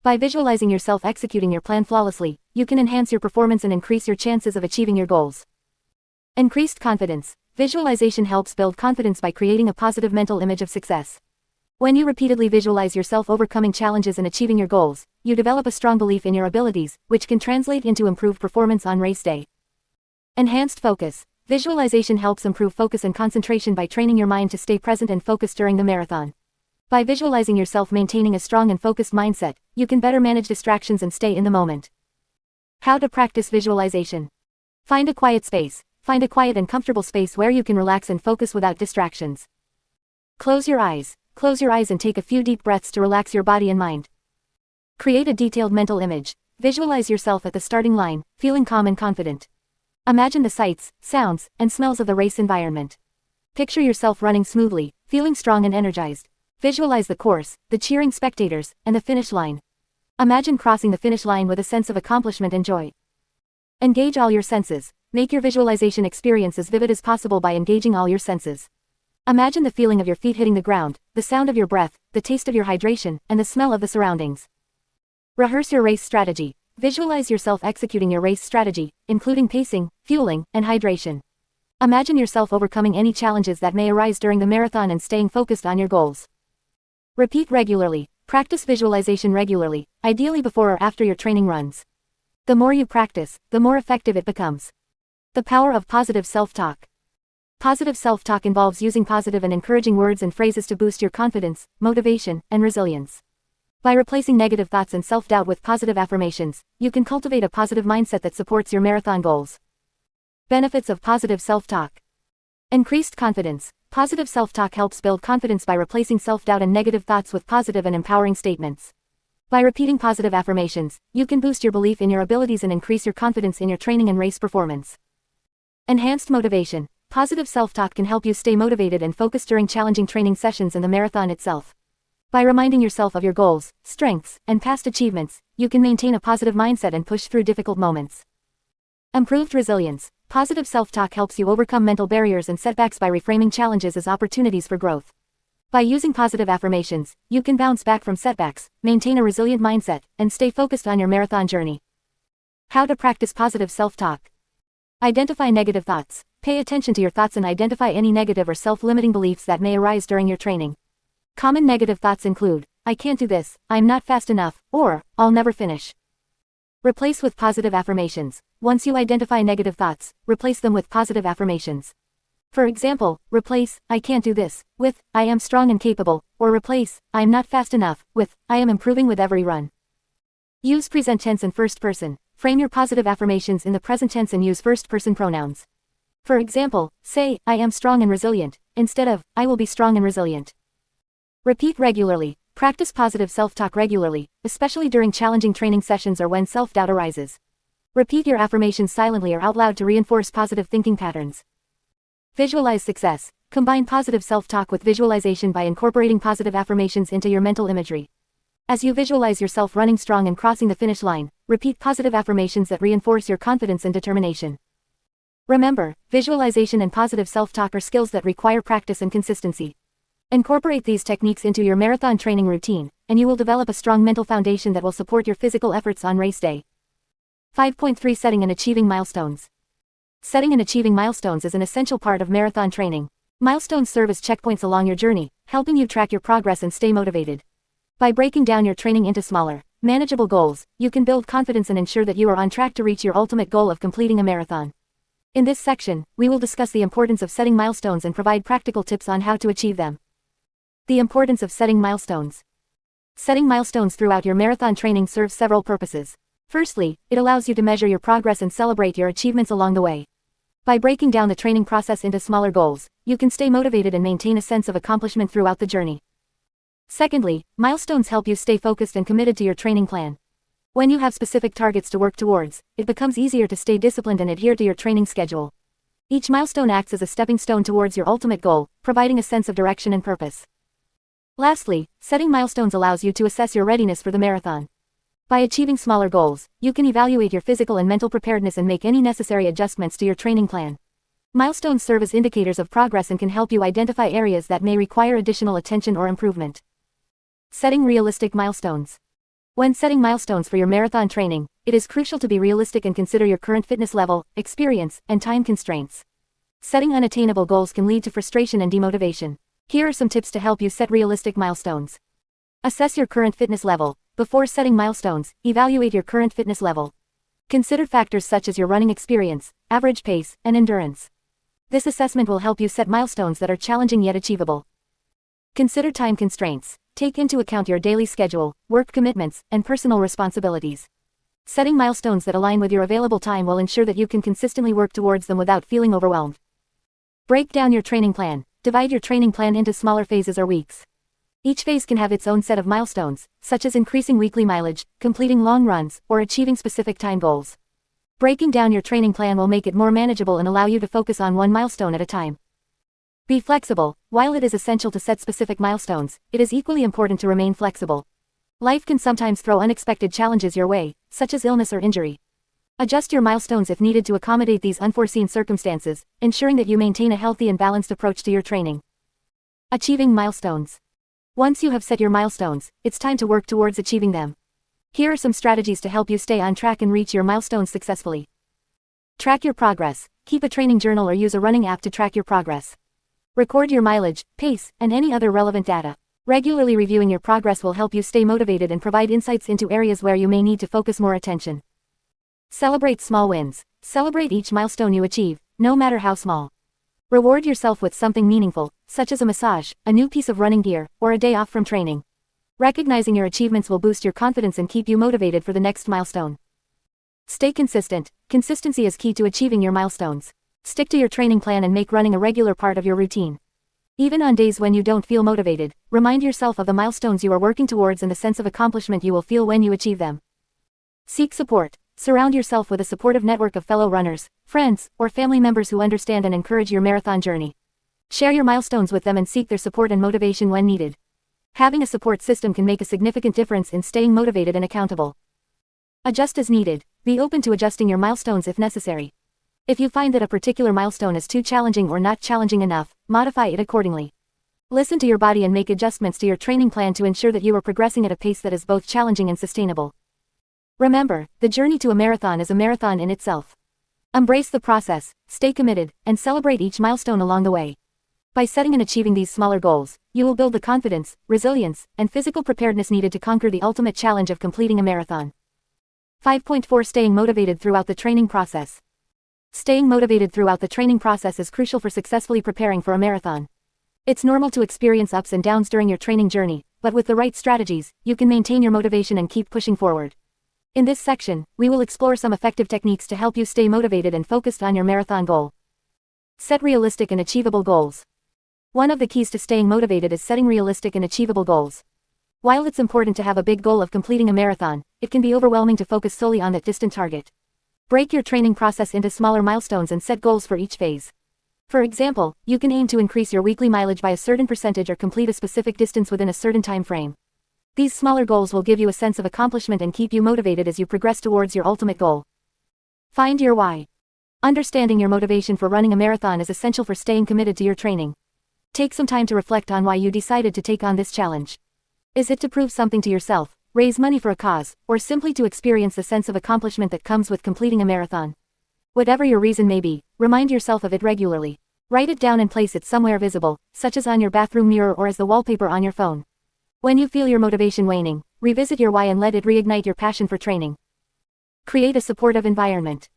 By visualizing yourself executing your plan flawlessly, you can enhance your performance and increase your chances of achieving your goals. Increased confidence. Visualization helps build confidence by creating a positive mental image of success. When you repeatedly visualize yourself overcoming challenges and achieving your goals, you develop a strong belief in your abilities, which can translate into improved performance on race day. Enhanced focus. Visualization helps improve focus and concentration by training your mind to stay present and focused during the marathon. By visualizing yourself maintaining a strong and focused mindset, you can better manage distractions and stay in the moment. How to practice visualization. Find a quiet space. Find a quiet and comfortable space where you can relax and focus without distractions. Close your eyes. Close your eyes and take a few deep breaths to relax your body and mind. Create a detailed mental image. Visualize yourself at the starting line, feeling calm and confident. Imagine the sights, sounds, and smells of the race environment. Picture yourself running smoothly, feeling strong and energized. Visualize the course, the cheering spectators, and the finish line. Imagine crossing the finish line with a sense of accomplishment and joy. Engage all your senses. Make your visualization experience as vivid as possible by engaging all your senses. Imagine the feeling of your feet hitting the ground, the sound of your breath, the taste of your hydration, and the smell of the surroundings. Rehearse your race strategy. Visualize yourself executing your race strategy, including pacing, fueling, and hydration. Imagine yourself overcoming any challenges that may arise during the marathon and staying focused on your goals. Repeat regularly. Practice visualization regularly, ideally before or after your training runs. The more you practice, the more effective it becomes. The power of positive self-talk. Positive self-talk involves using positive and encouraging words and phrases to boost your confidence, motivation, and resilience. By replacing negative thoughts and self-doubt with positive affirmations, you can cultivate a positive mindset that supports your marathon goals. Benefits of positive self-talk. Increased confidence. Positive self-talk helps build confidence by replacing self-doubt and negative thoughts with positive and empowering statements. By repeating positive affirmations, you can boost your belief in your abilities and increase your confidence in your training and race performance. Enhanced motivation. Positive self-talk can help you stay motivated and focused during challenging training sessions and the marathon itself. By reminding yourself of your goals, strengths, and past achievements, you can maintain a positive mindset and push through difficult moments. Improved resilience. Positive self-talk helps you overcome mental barriers and setbacks by reframing challenges as opportunities for growth. By using positive affirmations, you can bounce back from setbacks, maintain a resilient mindset, and stay focused on your marathon journey. How to practice positive self-talk. Identify negative thoughts. Pay attention to your thoughts and identify any negative or self-limiting beliefs that may arise during your training. Common negative thoughts include, I can't do this, I'm not fast enough, or, I'll never finish. Replace with positive affirmations. Once you identify negative thoughts, replace them with positive affirmations. For example, replace, I can't do this, with, I am strong and capable, or replace, I am not fast enough, with, I am improving with every run. Use present tense and first person. Frame your positive affirmations in the present tense and use first person pronouns. For example, say, I am strong and resilient, instead of, I will be strong and resilient. Repeat regularly. Practice positive self-talk regularly, especially during challenging training sessions or when self-doubt arises. Repeat your affirmations silently or out loud to reinforce positive thinking patterns. Visualize success. Combine positive self-talk with visualization by incorporating positive affirmations into your mental imagery. As you visualize yourself running strong and crossing the finish line, repeat positive affirmations that reinforce your confidence and determination. Remember, visualization and positive self-talk are skills that require practice and consistency. Incorporate these techniques into your marathon training routine, and you will develop a strong mental foundation that will support your physical efforts on race day. 5.3 Setting and Achieving Milestones. Setting and achieving milestones is an essential part of marathon training. Milestones serve as checkpoints along your journey, helping you track your progress and stay motivated. By breaking down your training into smaller, manageable goals, you can build confidence and ensure that you are on track to reach your ultimate goal of completing a marathon. In this section, we will discuss the importance of setting milestones and provide practical tips on how to achieve them. The importance of setting milestones. Setting milestones throughout your marathon training serves several purposes. Firstly, it allows you to measure your progress and celebrate your achievements along the way. By breaking down the training process into smaller goals, you can stay motivated and maintain a sense of accomplishment throughout the journey. Secondly, milestones help you stay focused and committed to your training plan. When you have specific targets to work towards, it becomes easier to stay disciplined and adhere to your training schedule. Each milestone acts as a stepping stone towards your ultimate goal, providing a sense of direction and purpose. Lastly, setting milestones allows you to assess your readiness for the marathon. By achieving smaller goals, you can evaluate your physical and mental preparedness and make any necessary adjustments to your training plan. Milestones serve as indicators of progress and can help you identify areas that may require additional attention or improvement. Setting realistic milestones. When setting milestones for your marathon training, it is crucial to be realistic and consider your current fitness level, experience, and time constraints. Setting unattainable goals can lead to frustration and demotivation. Here are some tips to help you set realistic milestones. Assess your current fitness level. Before setting milestones, evaluate your current fitness level. Consider factors such as your running experience, average pace, and endurance. This assessment will help you set milestones that are challenging yet achievable. Consider time constraints. Take into account your daily schedule, work commitments, and personal responsibilities. Setting milestones that align with your available time will ensure that you can consistently work towards them without feeling overwhelmed. Break down your training plan. Divide your training plan into smaller phases or weeks. Each phase can have its own set of milestones, such as increasing weekly mileage, completing long runs, or achieving specific time goals. Breaking down your training plan will make it more manageable and allow you to focus on one milestone at a time. Be flexible. While it is essential to set specific milestones, it is equally important to remain flexible. Life can sometimes throw unexpected challenges your way, such as illness or injury. Adjust your milestones if needed to accommodate these unforeseen circumstances, ensuring that you maintain a healthy and balanced approach to your training. Achieving milestones. Once you have set your milestones, it's time to work towards achieving them. Here are some strategies to help you stay on track and reach your milestones successfully. Track your progress. Keep a training journal or use a running app to track your progress. Record your mileage, pace, and any other relevant data. Regularly reviewing your progress will help you stay motivated and provide insights into areas where you may need to focus more attention. Celebrate small wins. Celebrate each milestone you achieve, no matter how small. Reward yourself with something meaningful, such as a massage, a new piece of running gear, or a day off from training. Recognizing your achievements will boost your confidence and keep you motivated for the next milestone. Stay consistent. Consistency is key to achieving your milestones. Stick to your training plan and make running a regular part of your routine. Even on days when you don't feel motivated, remind yourself of the milestones you are working towards and the sense of accomplishment you will feel when you achieve them. Seek support. Surround yourself with a supportive network of fellow runners, friends, or family members who understand and encourage your marathon journey. Share your milestones with them and seek their support and motivation when needed. Having a support system can make a significant difference in staying motivated and accountable. Adjust as needed. Be open to adjusting your milestones if necessary. If you find that a particular milestone is too challenging or not challenging enough, modify it accordingly. Listen to your body and make adjustments to your training plan to ensure that you are progressing at a pace that is both challenging and sustainable. Remember, the journey to a marathon is a marathon in itself. Embrace the process, stay committed, and celebrate each milestone along the way. By setting and achieving these smaller goals, you will build the confidence, resilience, and physical preparedness needed to conquer the ultimate challenge of completing a marathon. 5.4 Staying motivated throughout the training process. Staying motivated throughout the training process is crucial for successfully preparing for a marathon. It's normal to experience ups and downs during your training journey, but with the right strategies, you can maintain your motivation and keep pushing forward. In this section, we will explore some effective techniques to help you stay motivated and focused on your marathon goal. Set realistic and achievable goals. One of the keys to staying motivated is setting realistic and achievable goals. While it's important to have a big goal of completing a marathon, it can be overwhelming to focus solely on that distant target. Break your training process into smaller milestones and set goals for each phase. For example, you can aim to increase your weekly mileage by a certain percentage or complete a specific distance within a certain time frame. These smaller goals will give you a sense of accomplishment and keep you motivated as you progress towards your ultimate goal. Find your why. Understanding your motivation for running a marathon is essential for staying committed to your training. Take some time to reflect on why you decided to take on this challenge. Is it to prove something to yourself, raise money for a cause, or simply to experience the sense of accomplishment that comes with completing a marathon? Whatever your reason may be, remind yourself of it regularly. Write it down and place it somewhere visible, such as on your bathroom mirror or as the wallpaper on your phone. When you feel your motivation waning, revisit your why and let it reignite your passion for training. Create a supportive environment.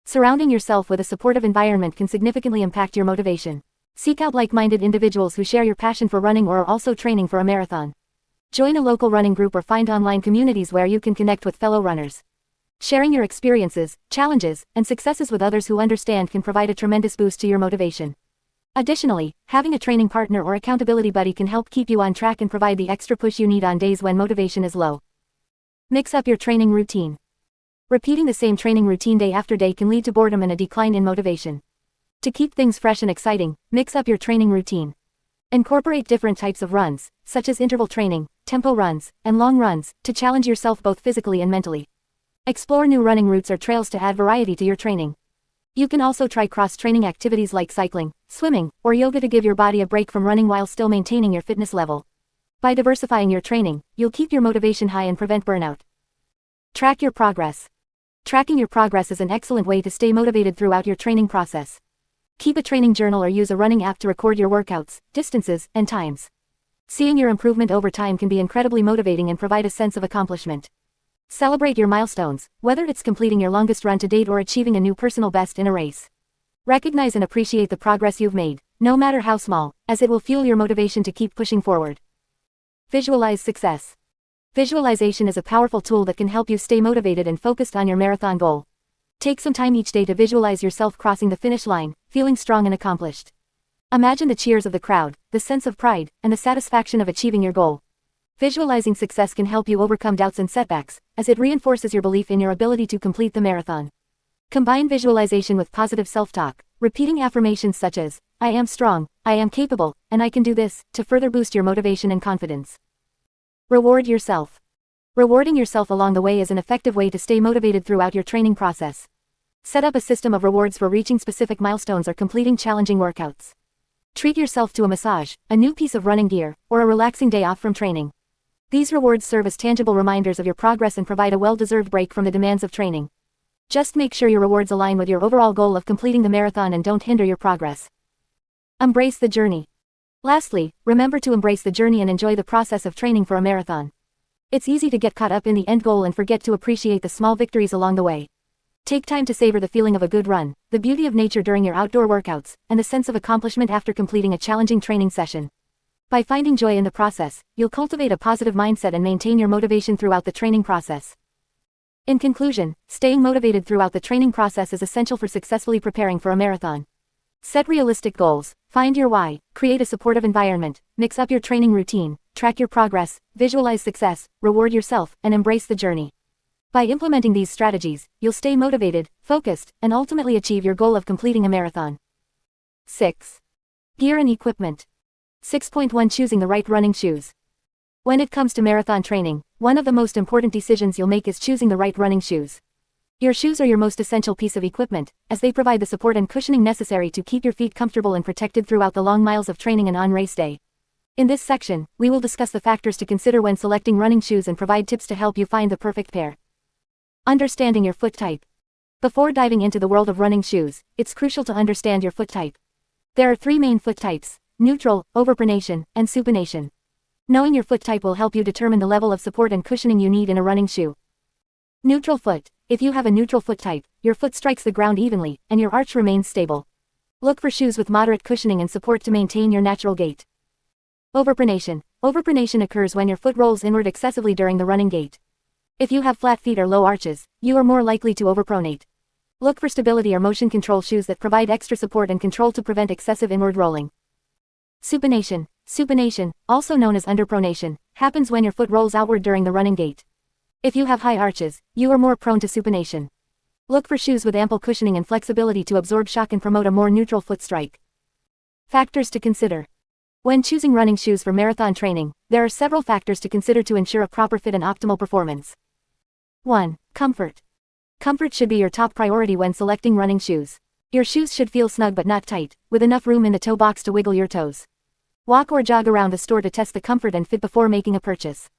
Surrounding yourself with a supportive environment can significantly impact your motivation. Seek out like-minded individuals who share your passion for running or are also training for a marathon. Join a local running group or find online communities where you can connect with fellow runners. Sharing your experiences, challenges, and successes with others who understand can provide a tremendous boost to your motivation. Additionally, having a training partner or accountability buddy can help keep you on track and provide the extra push you need on days when motivation is low. Mix up your training routine. Repeating the same training routine day after day can lead to boredom and a decline in motivation. To keep things fresh and exciting, mix up your training routine. Incorporate different types of runs, such as interval training, tempo runs, and long runs, to challenge yourself both physically and mentally. Explore new running routes or trails to add variety to your training. You can also try cross-training activities like cycling, swimming, or yoga to give your body a break from running while still maintaining your fitness level. By diversifying your training, you'll keep your motivation high and prevent burnout. Track your progress. Tracking your progress is an excellent way to stay motivated throughout your training process. Keep a training journal or use a running app to record your workouts, distances, and times. Seeing your improvement over time can be incredibly motivating and provide a sense of accomplishment. Celebrate your milestones, whether it's completing your longest run to date or achieving a new personal best in a race. Recognize and appreciate the progress you've made, no matter how small, as it will fuel your motivation to keep pushing forward. Visualize success. Visualization is a powerful tool that can help you stay motivated and focused on your marathon goal. Take some time each day to visualize yourself crossing the finish line, feeling strong and accomplished. Imagine the cheers of the crowd, the sense of pride, and the satisfaction of achieving your goal. Visualizing success can help you overcome doubts and setbacks, as it reinforces your belief in your ability to complete the marathon. Combine visualization with positive self-talk, repeating affirmations such as, "I am strong, I am capable, and I can do this," to further boost your motivation and confidence. Reward yourself. Rewarding yourself along the way is an effective way to stay motivated throughout your training process. Set up a system of rewards for reaching specific milestones or completing challenging workouts. Treat yourself to a massage, a new piece of running gear, or a relaxing day off from training. These rewards serve as tangible reminders of your progress and provide a well-deserved break from the demands of training. Just make sure your rewards align with your overall goal of completing the marathon and don't hinder your progress. Embrace the journey. Lastly, remember to embrace the journey and enjoy the process of training for a marathon. It's easy to get caught up in the end goal and forget to appreciate the small victories along the way. Take time to savor the feeling of a good run, the beauty of nature during your outdoor workouts, and the sense of accomplishment after completing a challenging training session. By finding joy in the process, you'll cultivate a positive mindset and maintain your motivation throughout the training process. In conclusion, staying motivated throughout the training process is essential for successfully preparing for a marathon. Set realistic goals, find your why, create a supportive environment, mix up your training routine, track your progress, visualize success, reward yourself, and embrace the journey. By implementing these strategies, you'll stay motivated, focused, and ultimately achieve your goal of completing a marathon. 6. Gear and equipment. 6.1 Choosing the right running shoes. When it comes to marathon training, one of the most important decisions you'll make is choosing the right running shoes. Your shoes are your most essential piece of equipment, as they provide the support and cushioning necessary to keep your feet comfortable and protected throughout the long miles of training and on race day. In this section, we will discuss the factors to consider when selecting running shoes and provide tips to help you find the perfect pair. Understanding your foot type. Before diving into the world of running shoes, it's crucial to understand your foot type. There are 3 main foot types: neutral, overpronation, and supination. Knowing your foot type will help you determine the level of support and cushioning you need in a running shoe. Neutral foot. If you have a neutral foot type, your foot strikes the ground evenly, and your arch remains stable. Look for shoes with moderate cushioning and support to maintain your natural gait. Overpronation. Overpronation occurs when your foot rolls inward excessively during the running gait. If you have flat feet or low arches, you are more likely to overpronate. Look for stability or motion control shoes that provide extra support and control to prevent excessive inward rolling. Supination. Supination, also known as underpronation, happens when your foot rolls outward during the running gait. If you have high arches, you are more prone to supination. Look for shoes with ample cushioning and flexibility to absorb shock and promote a more neutral foot strike. Factors to consider. When choosing running shoes for marathon training, there are several factors to consider to ensure a proper fit and optimal performance. 1. Comfort. Comfort should be your top priority when selecting running shoes. Your shoes should feel snug but not tight, with enough room in the toe box to wiggle your toes. Walk or jog around the store to test the comfort and fit before making a purchase.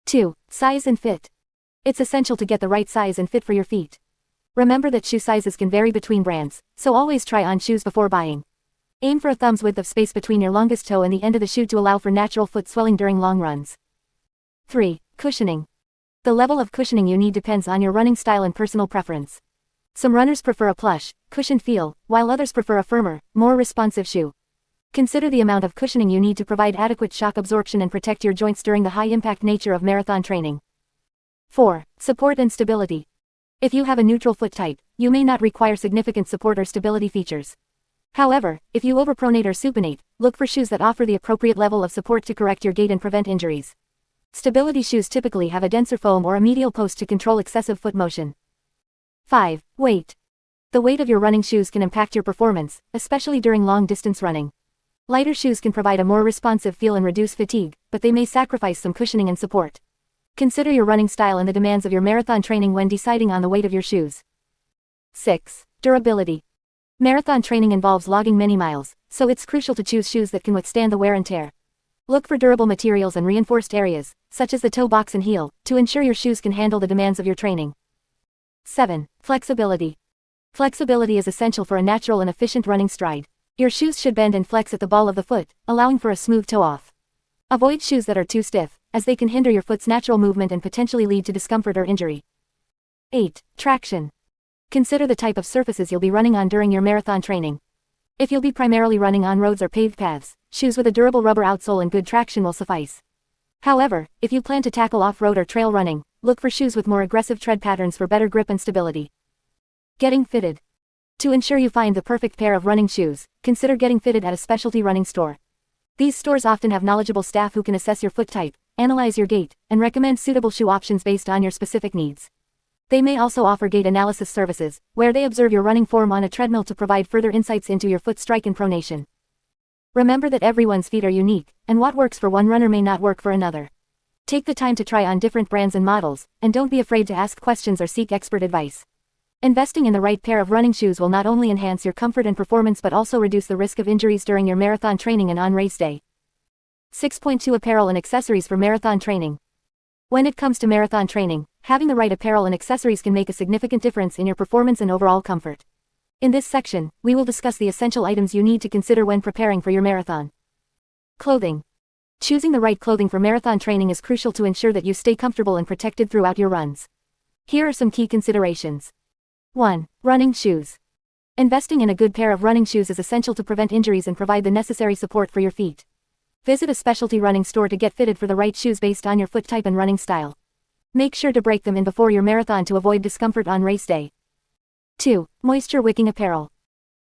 2. Size and fit. It's essential to get the right size and fit for your feet. Remember that shoe sizes can vary between brands, so always try on shoes before buying. Aim for a thumb's width of space between your longest toe and the end of the shoe to allow for natural foot swelling during long runs. 3. Cushioning. The level of cushioning you need depends on your running style and personal preference. Some runners prefer a plush, cushioned feel, while others prefer a firmer, more responsive shoe. Consider the amount of cushioning you need to provide adequate shock absorption and protect your joints during the high-impact nature of marathon training. 4. Support and stability. If you have a neutral foot type, you may not require significant support or stability features. However, if you overpronate or supinate, look for shoes that offer the appropriate level of support to correct your gait and prevent injuries. Stability shoes typically have a denser foam or a medial post to control excessive foot motion. 5. Weight. The weight of your running shoes can impact your performance, especially during long-distance running. Lighter shoes can provide a more responsive feel and reduce fatigue, but they may sacrifice some cushioning and support. Consider your running style and the demands of your marathon training when deciding on the weight of your shoes. 6. Durability. Marathon training involves logging many miles, so it's crucial to choose shoes that can withstand the wear and tear. Look for durable materials and reinforced areas, such as the toe box and heel, to ensure your shoes can handle the demands of your training. 7. Flexibility. Flexibility is essential for a natural and efficient running stride. Your shoes should bend and flex at the ball of the foot, allowing for a smooth toe-off. Avoid shoes that are too stiff, as they can hinder your foot's natural movement and potentially lead to discomfort or injury. 8. Traction. Consider the type of surfaces you'll be running on during your marathon training. If you'll be primarily running on roads or paved paths, shoes with a durable rubber outsole and good traction will suffice. However, if you plan to tackle off-road or trail running, look for shoes with more aggressive tread patterns for better grip and stability. Getting fitted. To ensure you find the perfect pair of running shoes, consider getting fitted at a specialty running store. These stores often have knowledgeable staff who can assess your foot type, analyze your gait, and recommend suitable shoe options based on your specific needs. They may also offer gait analysis services, where they observe your running form on a treadmill to provide further insights into your foot strike and pronation. Remember that everyone's feet are unique, and what works for one runner may not work for another. Take the time to try on different brands and models, and don't be afraid to ask questions or seek expert advice. Investing in the right pair of running shoes will not only enhance your comfort and performance but also reduce the risk of injuries during your marathon training and on race day. 6.2 Apparel and accessories for marathon training. When it comes to marathon training, having the right apparel and accessories can make a significant difference in your performance and overall comfort. In this section, we will discuss the essential items you need to consider when preparing for your marathon. Clothing. Choosing the right clothing for marathon training is crucial to ensure that you stay comfortable and protected throughout your runs. Here are some key considerations. 1. Running shoes. Investing in a good pair of running shoes is essential to prevent injuries and provide the necessary support for your feet. Visit a specialty running store to get fitted for the right shoes based on your foot type and running style. Make sure to break them in before your marathon to avoid discomfort on race day. 2. Moisture-wicking apparel.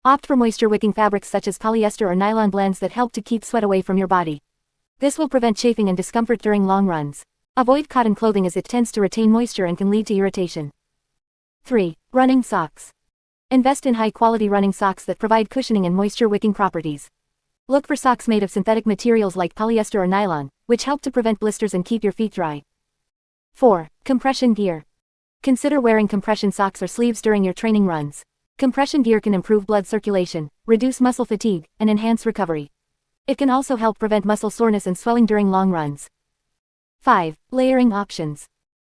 Opt for moisture-wicking fabrics such as polyester or nylon blends that help to keep sweat away from your body. This will prevent chafing and discomfort during long runs. Avoid cotton clothing as it tends to retain moisture and can lead to irritation. 3. Running socks. Invest in high-quality running socks that provide cushioning and moisture-wicking properties. Look for socks made of synthetic materials like polyester or nylon, which help to prevent blisters and keep your feet dry. 4. Compression gear. Consider wearing compression socks or sleeves during your training runs. Compression gear can improve blood circulation, reduce muscle fatigue, and enhance recovery. It can also help prevent muscle soreness and swelling during long runs. 5. Layering options.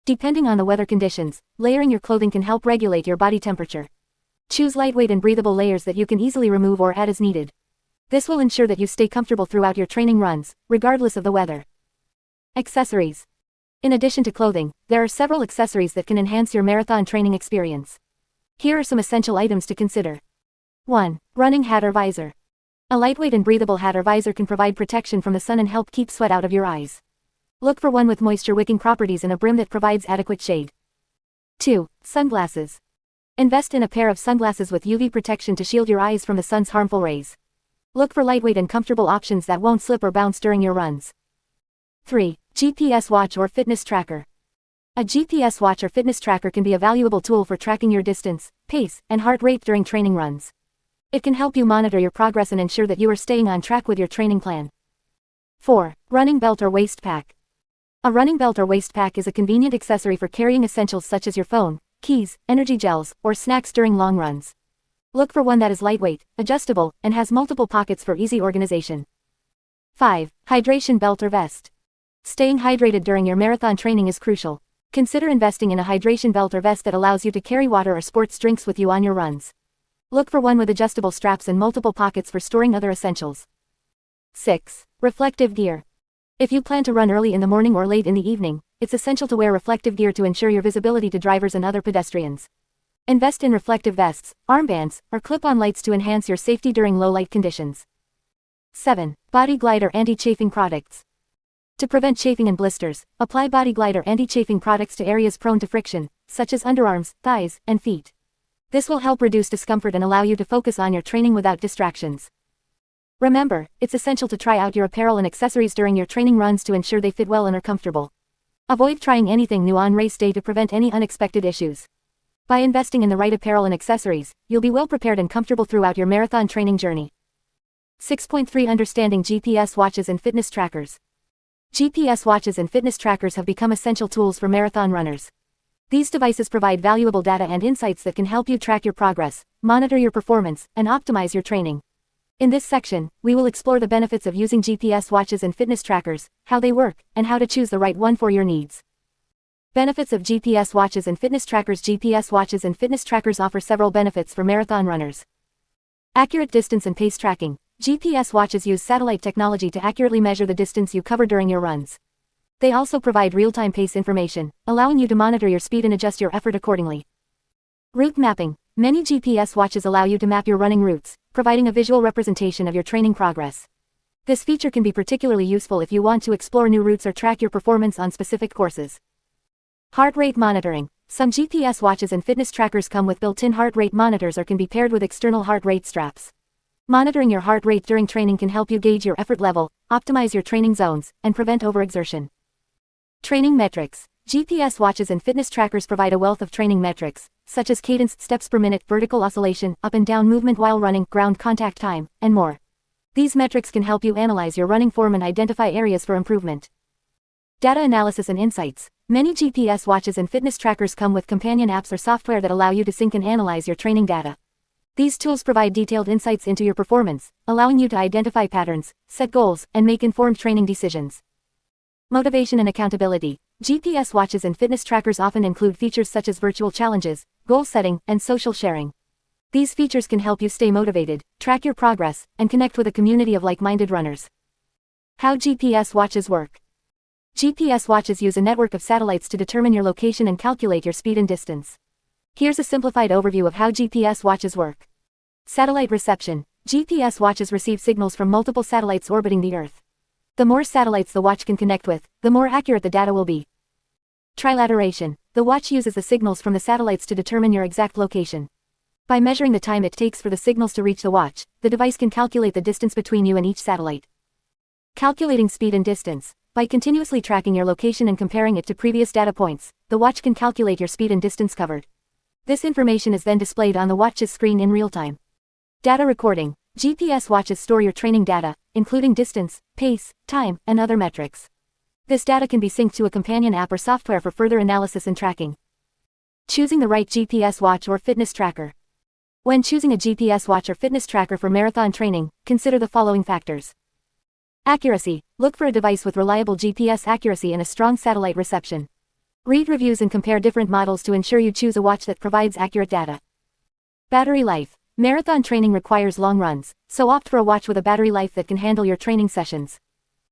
Depending on the weather conditions, layering your clothing can help regulate your body temperature. Choose lightweight and breathable layers that you can easily remove or add as needed. This will ensure that you stay comfortable throughout your training runs, regardless of the weather. Accessories. In addition to clothing, there are several accessories that can enhance your marathon training experience. Here are some essential items to consider. 1. Running hat or visor. A lightweight and breathable hat or visor can provide protection from the sun and help keep sweat out of your eyes. Look for one with moisture-wicking properties and a brim that provides adequate shade. 2. Sunglasses. Invest in a pair of sunglasses with UV protection to shield your eyes from the sun's harmful rays. Look for lightweight and comfortable options that won't slip or bounce during your runs. 3. GPS watch or fitness tracker. A GPS watch or fitness tracker can be a valuable tool for tracking your distance, pace, and heart rate during training runs. It can help you monitor your progress and ensure that you are staying on track with your training plan. 4. Running belt or waist pack. A running belt or waist pack is a convenient accessory for carrying essentials such as your phone, keys, energy gels, or snacks during long runs. Look for one that is lightweight, adjustable, and has multiple pockets for easy organization. 5. Hydration belt or vest. Staying hydrated during your marathon training is crucial. Consider investing in a hydration belt or vest that allows you to carry water or sports drinks with you on your runs. Look for one with adjustable straps and multiple pockets for storing other essentials. 6. Reflective gear. If you plan to run early in the morning or late in the evening, it's essential to wear reflective gear to ensure your visibility to drivers and other pedestrians. Invest in reflective vests, armbands, or clip-on lights to enhance your safety during low-light conditions. 7. Body Glide or anti-chafing products. To prevent chafing and blisters, apply Body Glide or anti-chafing products to areas prone to friction, such as underarms, thighs, and feet. This will help reduce discomfort and allow you to focus on your training without distractions. Remember, it's essential to try out your apparel and accessories during your training runs to ensure they fit well and are comfortable. Avoid trying anything new on race day to prevent any unexpected issues. By investing in the right apparel and accessories, you'll be well prepared and comfortable throughout your marathon training journey. 6.3 Understanding GPS watches and fitness trackers. GPS watches and fitness trackers have become essential tools for marathon runners. These devices provide valuable data and insights that can help you track your progress, monitor your performance, and optimize your training. In this section, we will explore the benefits of using GPS watches and fitness trackers, how they work, and how to choose the right one for your needs. Benefits of GPS watches and fitness trackers. GPS watches and fitness trackers offer several benefits for marathon runners. Accurate distance and pace tracking. GPS watches use satellite technology to accurately measure the distance you cover during your runs. They also provide real-time pace information, allowing you to monitor your speed and adjust your effort accordingly. Route mapping. Many GPS watches allow you to map your running routes, providing a visual representation of your training progress. This feature can be particularly useful if you want to explore new routes or track your performance on specific courses. Heart rate monitoring. Some GPS watches and fitness trackers come with built-in heart rate monitors or can be paired with external heart rate straps. Monitoring your heart rate during training can help you gauge your effort level, optimize your training zones, and prevent overexertion. Training metrics. GPS watches and fitness trackers provide a wealth of training metrics, such as cadence, steps per minute, vertical oscillation, up and down movement while running, ground contact time, and more. These metrics can help you analyze your running form and identify areas for improvement. Data analysis and insights. Many GPS watches and fitness trackers come with companion apps or software that allow you to sync and analyze your training data. These tools provide detailed insights into your performance, allowing you to identify patterns, set goals, and make informed training decisions. Motivation and accountability. GPS watches and fitness trackers often include features such as virtual challenges, goal setting, and social sharing. These features can help you stay motivated, track your progress, and connect with a community of like-minded runners. How GPS watches work. GPS watches use a network of satellites to determine your location and calculate your speed and distance. Here's a simplified overview of how GPS watches work. Satellite reception. GPS watches receive signals from multiple satellites orbiting the Earth. The more satellites the watch can connect with, the more accurate the data will be. Trilateration. The watch uses the signals from the satellites to determine your exact location. By measuring the time it takes for the signals to reach the watch, the device can calculate the distance between you and each satellite. Calculating speed and distance. By continuously tracking your location and comparing it to previous data points, the watch can calculate your speed and distance covered. This information is then displayed on the watch's screen in real time. Data recording. GPS watches store your training data, including distance, pace, time, and other metrics. This data can be synced to a companion app or software for further analysis and tracking. Choosing the right GPS watch or fitness tracker. When choosing a GPS watch or fitness tracker for marathon training, consider the following factors. Accuracy. Look for a device with reliable GPS accuracy and a strong satellite reception. Read reviews and compare different models to ensure you choose a watch that provides accurate data. Battery life. Marathon training requires long runs, so opt for a watch with a battery life that can handle your training sessions.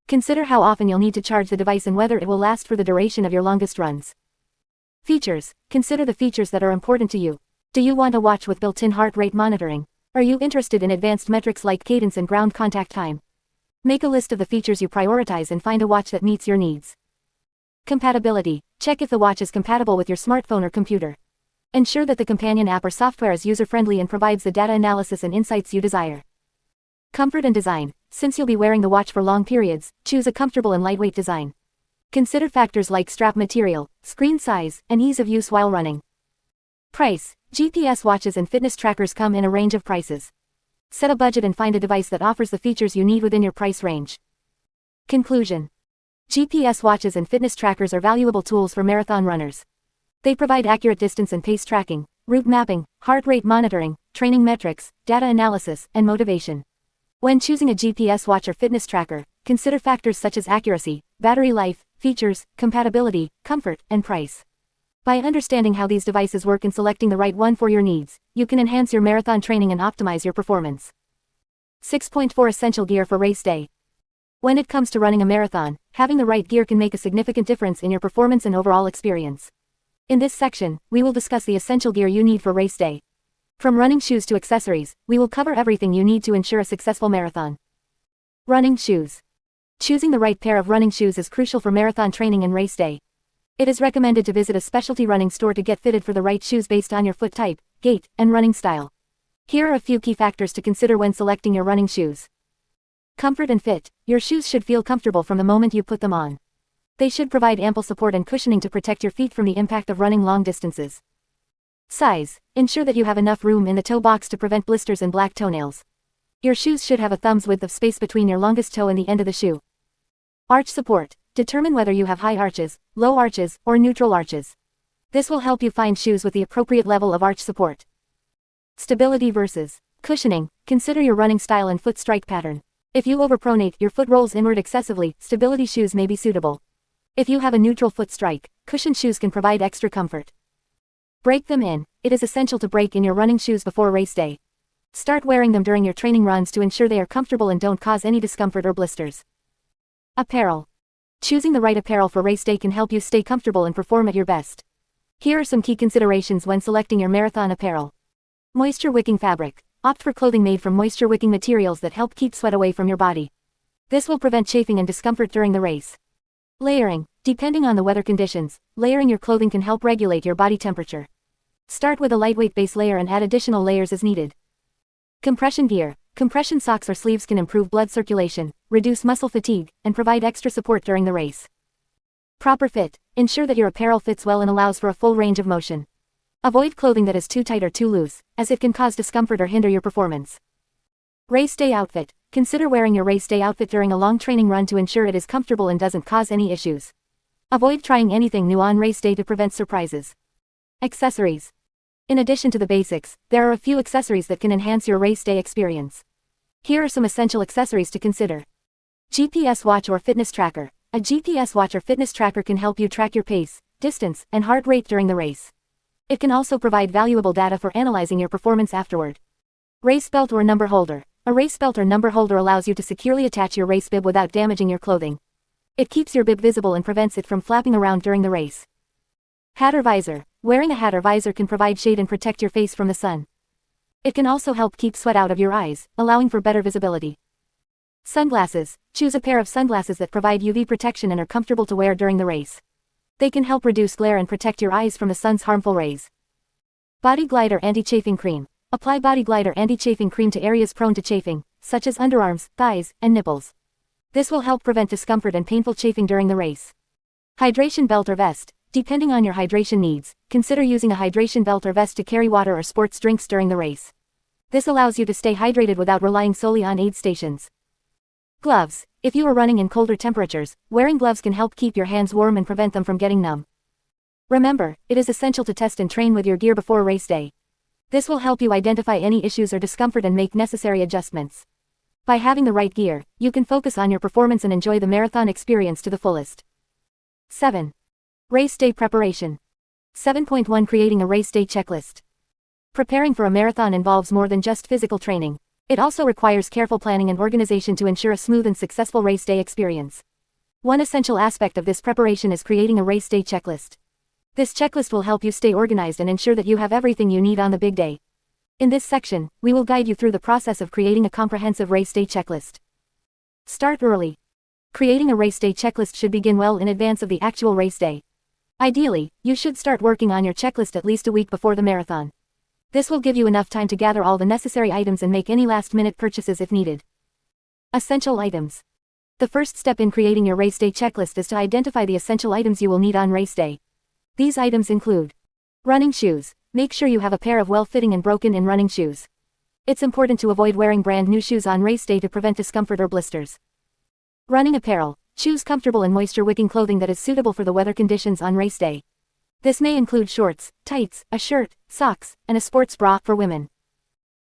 Consider how often you'll need to charge the device and whether it will last for the duration of your longest runs. Features. Consider the features that are important to you. Do you want a watch with built-in heart rate monitoring? Are you interested in advanced metrics like cadence and ground contact time? Make a list of the features you prioritize and find a watch that meets your needs. Compatibility. Check if the watch is compatible with your smartphone or computer. Ensure that the companion app or software is user-friendly and provides the data analysis and insights you desire. Comfort and design. Since you'll be wearing the watch for long periods, choose a comfortable and lightweight design. Consider factors like strap material, screen size, and ease of use while running. Price. GPS watches and fitness trackers come in a range of prices. Set a budget and find a device that offers the features you need within your price range. Conclusion. GPS watches and fitness trackers are valuable tools for marathon runners. They provide accurate distance and pace tracking, route mapping, heart rate monitoring, training metrics, data analysis, and motivation. When choosing a GPS watch or fitness tracker, consider factors such as accuracy, battery life, features, compatibility, comfort, and price. By understanding how these devices work and selecting the right one for your needs, you can enhance your marathon training and optimize your performance. 6.4 Essential Gear for Race Day. When it comes to running a marathon, having the right gear can make a significant difference in your performance and overall experience. In this section, we will discuss the essential gear you need for race day. From running shoes to accessories, we will cover everything you need to ensure a successful marathon. Running shoes. Choosing the right pair of running shoes is crucial for marathon training and race day. It is recommended to visit a specialty running store to get fitted for the right shoes based on your foot type, gait, and running style. Here are a few key factors to consider when selecting your running shoes. Comfort and fit. Your shoes should feel comfortable from the moment you put them on. They should provide ample support and cushioning to protect your feet from the impact of running long distances. Size. Ensure that you have enough room in the toe box to prevent blisters and black toenails. Your shoes should have a thumb's width of space between your longest toe and the end of the shoe. Arch support. Determine whether you have high arches, low arches, or neutral arches. This will help you find shoes with the appropriate level of arch support. Stability versus cushioning. Consider your running style and foot strike pattern. If you overpronate, your foot rolls inward excessively, stability shoes may be suitable. If you have a neutral foot strike, cushioned shoes can provide extra comfort. Break them in. It is essential to break in your running shoes before race day. Start wearing them during your training runs to ensure they are comfortable and don't cause any discomfort or blisters. Apparel. Choosing the right apparel for race day can help you stay comfortable and perform at your best. Here are some key considerations when selecting your marathon apparel. Moisture-wicking fabric. Opt for clothing made from moisture-wicking materials that help keep sweat away from your body. This will prevent chafing and discomfort during the race. Layering. Depending on the weather conditions, layering your clothing can help regulate your body temperature. Start with a lightweight base layer and add additional layers as needed. Compression gear. Compression socks or sleeves can improve blood circulation, reduce muscle fatigue, and provide extra support during the race. Proper fit. Ensure that your apparel fits well and allows for a full range of motion. Avoid clothing that is too tight or too loose, as it can cause discomfort or hinder your performance. Race day outfit. Consider wearing your race day outfit during a long training run to ensure it is comfortable and doesn't cause any issues. Avoid trying anything new on race day to prevent surprises. Accessories. In addition to the basics, there are a few accessories that can enhance your race day experience. Here are some essential accessories to consider. GPS watch or fitness tracker. A GPS watch or fitness tracker can help you track your pace, distance, and heart rate during the race. It can also provide valuable data for analyzing your performance afterward. Race belt or number holder. A race belt or number holder allows you to securely attach your race bib without damaging your clothing. It keeps your bib visible and prevents it from flapping around during the race. Hat or visor. Wearing a hat or visor can provide shade and protect your face from the sun. It can also help keep sweat out of your eyes, allowing for better visibility. Sunglasses. Choose a pair of sunglasses that provide UV protection and are comfortable to wear during the race. They can help reduce glare and protect your eyes from the sun's harmful rays. Body Glide or Anti-Chafing Cream. Apply Body Glide or Anti-Chafing Cream to areas prone to chafing, such as underarms, thighs, and nipples. This will help prevent discomfort and painful chafing during the race. Hydration belt or vest. Depending on your hydration needs, consider using a hydration belt or vest to carry water or sports drinks during the race. This allows you to stay hydrated without relying solely on aid stations. Gloves. If you are running in colder temperatures, wearing gloves can help keep your hands warm and prevent them from getting numb. Remember, it is essential to test and train with your gear before race day. This will help you identify any issues or discomfort and make necessary adjustments. By having the right gear, you can focus on your performance and enjoy the marathon experience to the fullest. 7. Race day preparation. 7.1 Creating a race day checklist. Preparing for a marathon involves more than just physical training. It also requires careful planning and organization to ensure a smooth and successful race day experience. One essential aspect of this preparation is creating a race day checklist. This checklist will help you stay organized and ensure that you have everything you need on the big day. In this section, we will guide you through the process of creating a comprehensive race day checklist. Start early. Creating a race day checklist should begin well in advance of the actual race day. Ideally, you should start working on your checklist at least a week before the marathon. This will give you enough time to gather all the necessary items and make any last-minute purchases if needed. Essential items. The first step in creating your race day checklist is to identify the essential items you will need on race day. These items include running shoes. Make sure you have a pair of well-fitting and broken-in running shoes. It's important to avoid wearing brand new shoes on race day to prevent discomfort or blisters. Running apparel. Choose comfortable and moisture-wicking clothing that is suitable for the weather conditions on race day. This may include shorts, tights, a shirt, socks, and a sports bra for women.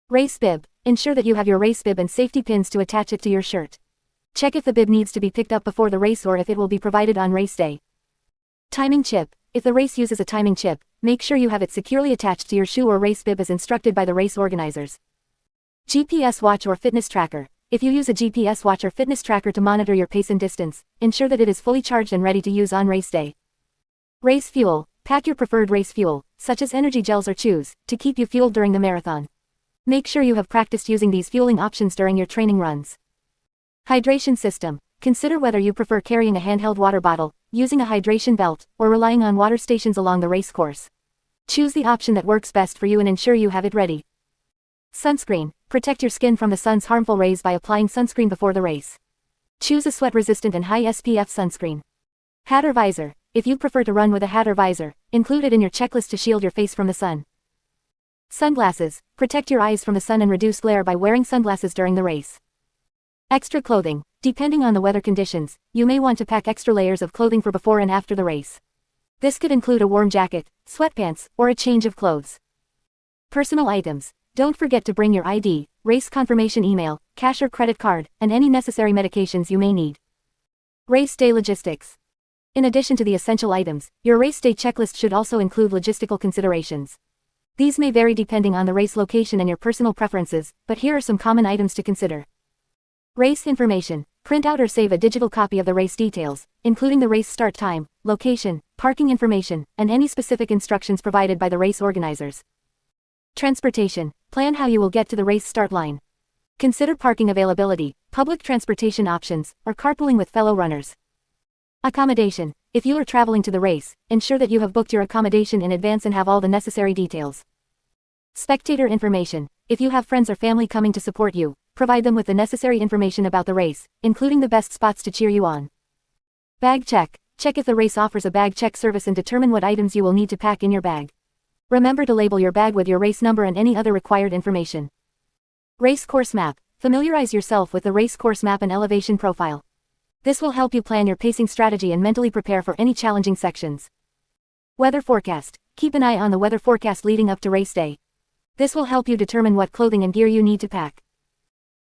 Race bib. Ensure that you have your race bib and safety pins to attach it to your shirt. Check if the bib needs to be picked up before the race or if it will be provided on race day. Timing chip. If the race uses a timing chip, make sure you have it securely attached to your shoe or race bib as instructed by the race organizers. GPS watch or fitness tracker. If you use a GPS watch or fitness tracker to monitor your pace and distance, ensure that it is fully charged and ready to use on race day. Race fuel. Pack your preferred race fuel, such as energy gels or chews, to keep you fueled during the marathon. Make sure you have practiced using these fueling options during your training runs. Hydration system. Consider whether you prefer carrying a handheld water bottle, using a hydration belt, or relying on water stations along the race course. Choose the option that works best for you and ensure you have it ready. Sunscreen. Protect your skin from the sun's harmful rays by applying sunscreen before the race. Choose a sweat-resistant and high SPF sunscreen. Hat or visor. If you prefer to run with a hat or visor, include it in your checklist to shield your face from the sun. Sunglasses. Protect your eyes from the sun and reduce glare by wearing sunglasses during the race. Extra clothing. Depending on the weather conditions, you may want to pack extra layers of clothing for before and after the race. This could include a warm jacket, sweatpants, or a change of clothes. Personal items. Don't forget to bring your ID, race confirmation email, cash or credit card, and any necessary medications you may need. Race day logistics. In addition to the essential items, your race day checklist should also include logistical considerations. These may vary depending on the race location and your personal preferences, but here are some common items to consider. Race information. Print out or save a digital copy of the race details, including the race start time, location, parking information, and any specific instructions provided by the race organizers. Transportation. Plan how you will get to the race start line. Consider parking availability, public transportation options, or carpooling with fellow runners. Accommodation. If you are traveling to the race, ensure that you have booked your accommodation in advance and have all the necessary details. Spectator information. If you have friends or family coming to support you, provide them with the necessary information about the race, including the best spots to cheer you on. Bag check. Check if the race offers a bag check service and determine what items you will need to pack in your bag. Remember to label your bag with your race number and any other required information. Race course map. Familiarize yourself with the race course map and elevation profile. This will help you plan your pacing strategy and mentally prepare for any challenging sections. Weather forecast. Keep an eye on the weather forecast leading up to race day. This will help you determine what clothing and gear you need to pack.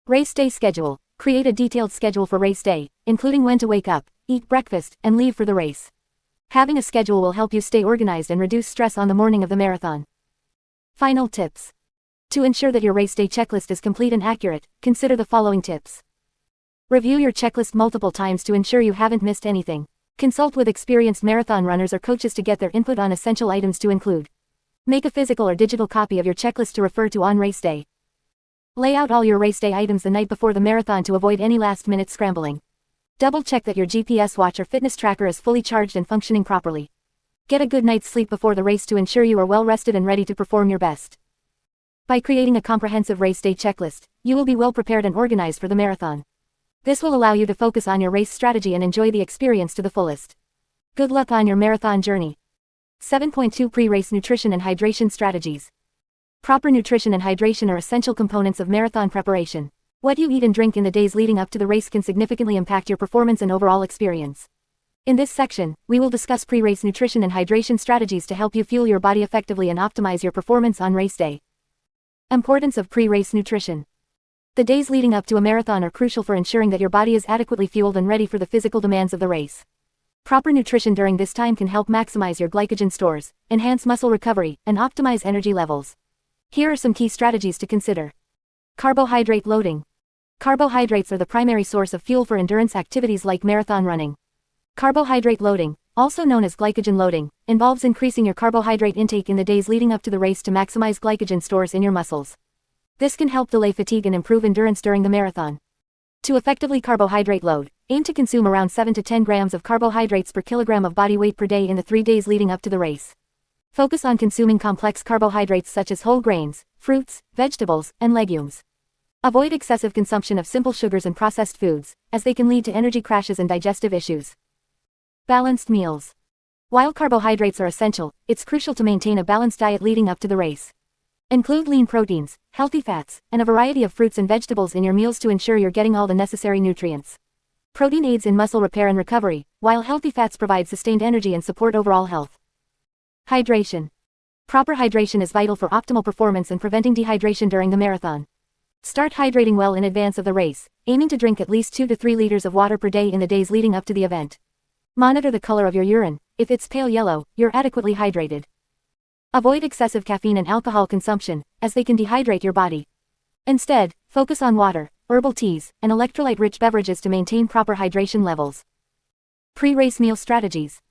Race day schedule. Create a detailed schedule for race day, including when to wake up, eat breakfast, and leave for the race. Having a schedule will help you stay organized and reduce stress on the morning of the marathon. Final tips. To ensure that your race day checklist is complete and accurate, consider the following tips. Review your checklist multiple times to ensure you haven't missed anything. Consult with experienced marathon runners or coaches to get their input on essential items to include. Make a physical or digital copy of your checklist to refer to on race day. Lay out all your race day items the night before the marathon to avoid any last-minute scrambling. Double-check that your GPS watch or fitness tracker is fully charged and functioning properly. Get a good night's sleep before the race to ensure you are well rested and ready to perform your best. By creating a comprehensive race day checklist, you will be well prepared and organized for the marathon. This will allow you to focus on your race strategy and enjoy the experience to the fullest. Good luck on your marathon journey. 7.2 Pre-race nutrition and hydration strategies. Proper nutrition and hydration are essential components of marathon preparation. What you eat and drink in the days leading up to the race can significantly impact your performance and overall experience. In this section, we will discuss pre-race nutrition and hydration strategies to help you fuel your body effectively and optimize your performance on race day. Importance of pre-race nutrition. The days leading up to a marathon are crucial for ensuring that your body is adequately fueled and ready for the physical demands of the race. Proper nutrition during this time can help maximize your glycogen stores, enhance muscle recovery, and optimize energy levels. Here are some key strategies to consider. Carbohydrate loading. Carbohydrates are the primary source of fuel for endurance activities like marathon running. Carbohydrate loading, also known as glycogen loading, involves increasing your carbohydrate intake in the days leading up to the race to maximize glycogen stores in your muscles. This can help delay fatigue and improve endurance during the marathon. To effectively carbohydrate load, aim to consume around 7 to 10 grams of carbohydrates per kilogram of body weight per day in the 3 days leading up to the race. Focus on consuming complex carbohydrates such as whole grains, fruits, vegetables, and legumes. Avoid excessive consumption of simple sugars and processed foods, as they can lead to energy crashes and digestive issues. Balanced meals. While carbohydrates are essential, it's crucial to maintain a balanced diet leading up to the race. Include lean proteins, healthy fats, and a variety of fruits and vegetables in your meals to ensure you're getting all the necessary nutrients. Protein aids in muscle repair and recovery, while healthy fats provide sustained energy and support overall health. Hydration. Proper hydration is vital for optimal performance and preventing dehydration during the marathon. Start hydrating well in advance of the race, aiming to drink at least 2 to 3 liters of water per day in the days leading up to the event. Monitor the color of your urine. If it's pale yellow, you're adequately hydrated. Avoid excessive caffeine and alcohol consumption, as they can dehydrate your body. Instead, focus on water, herbal teas, and electrolyte-rich beverages to maintain proper hydration levels. Pre-race meal strategies.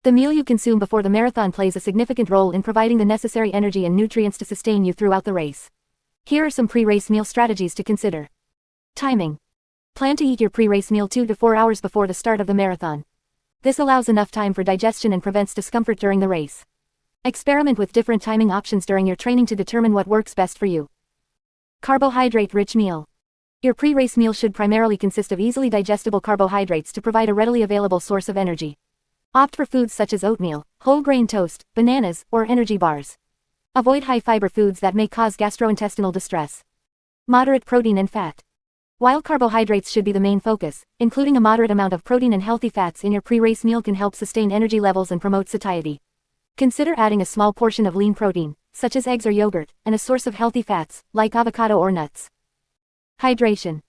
The meal you consume before the marathon plays a significant role in providing the necessary energy and nutrients to sustain you throughout the race. Here are some pre-race meal strategies to consider. Timing. Plan to eat your pre-race meal 2 to 4 hours before the start of the marathon. This allows enough time for digestion and prevents discomfort during the race. Experiment with different timing options during your training to determine what works best for you. Carbohydrate-rich meal. Your pre-race meal should primarily consist of easily digestible carbohydrates to provide a readily available source of energy. Opt for foods such as oatmeal, whole grain toast, bananas, or energy bars. Avoid high-fiber foods that may cause gastrointestinal distress. Moderate protein and fat. While carbohydrates should be the main focus, including a moderate amount of protein and healthy fats in your pre-race meal can help sustain energy levels and promote satiety. Consider adding a small portion of lean protein, such as eggs or yogurt, and a source of healthy fats, like avocado or nuts. Hydration.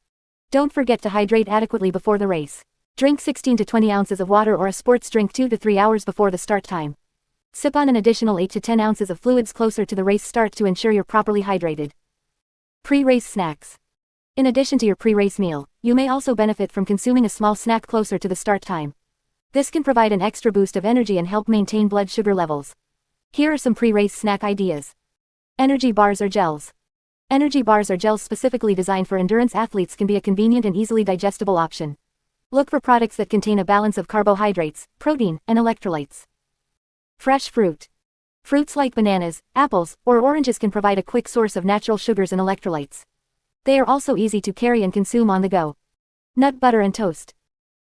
Don't forget to hydrate adequately before the race. Drink 16 to 20 ounces of water or a sports drink 2 to 3 hours before the start time. Sip on an additional 8 to 10 ounces of fluids closer to the race start to ensure you're properly hydrated. Pre-race snacks. In addition to your pre-race meal, you may also benefit from consuming a small snack closer to the start time. This can provide an extra boost of energy and help maintain blood sugar levels. Here are some pre-race snack ideas. Energy bars or gels. Energy bars or gels specifically designed for endurance athletes can be a convenient and easily digestible option. Look for products that contain a balance of carbohydrates, protein, and electrolytes. Fresh fruit. Fruits like bananas, apples, or oranges can provide a quick source of natural sugars and electrolytes. They are also easy to carry and consume on the go. Nut butter and toast.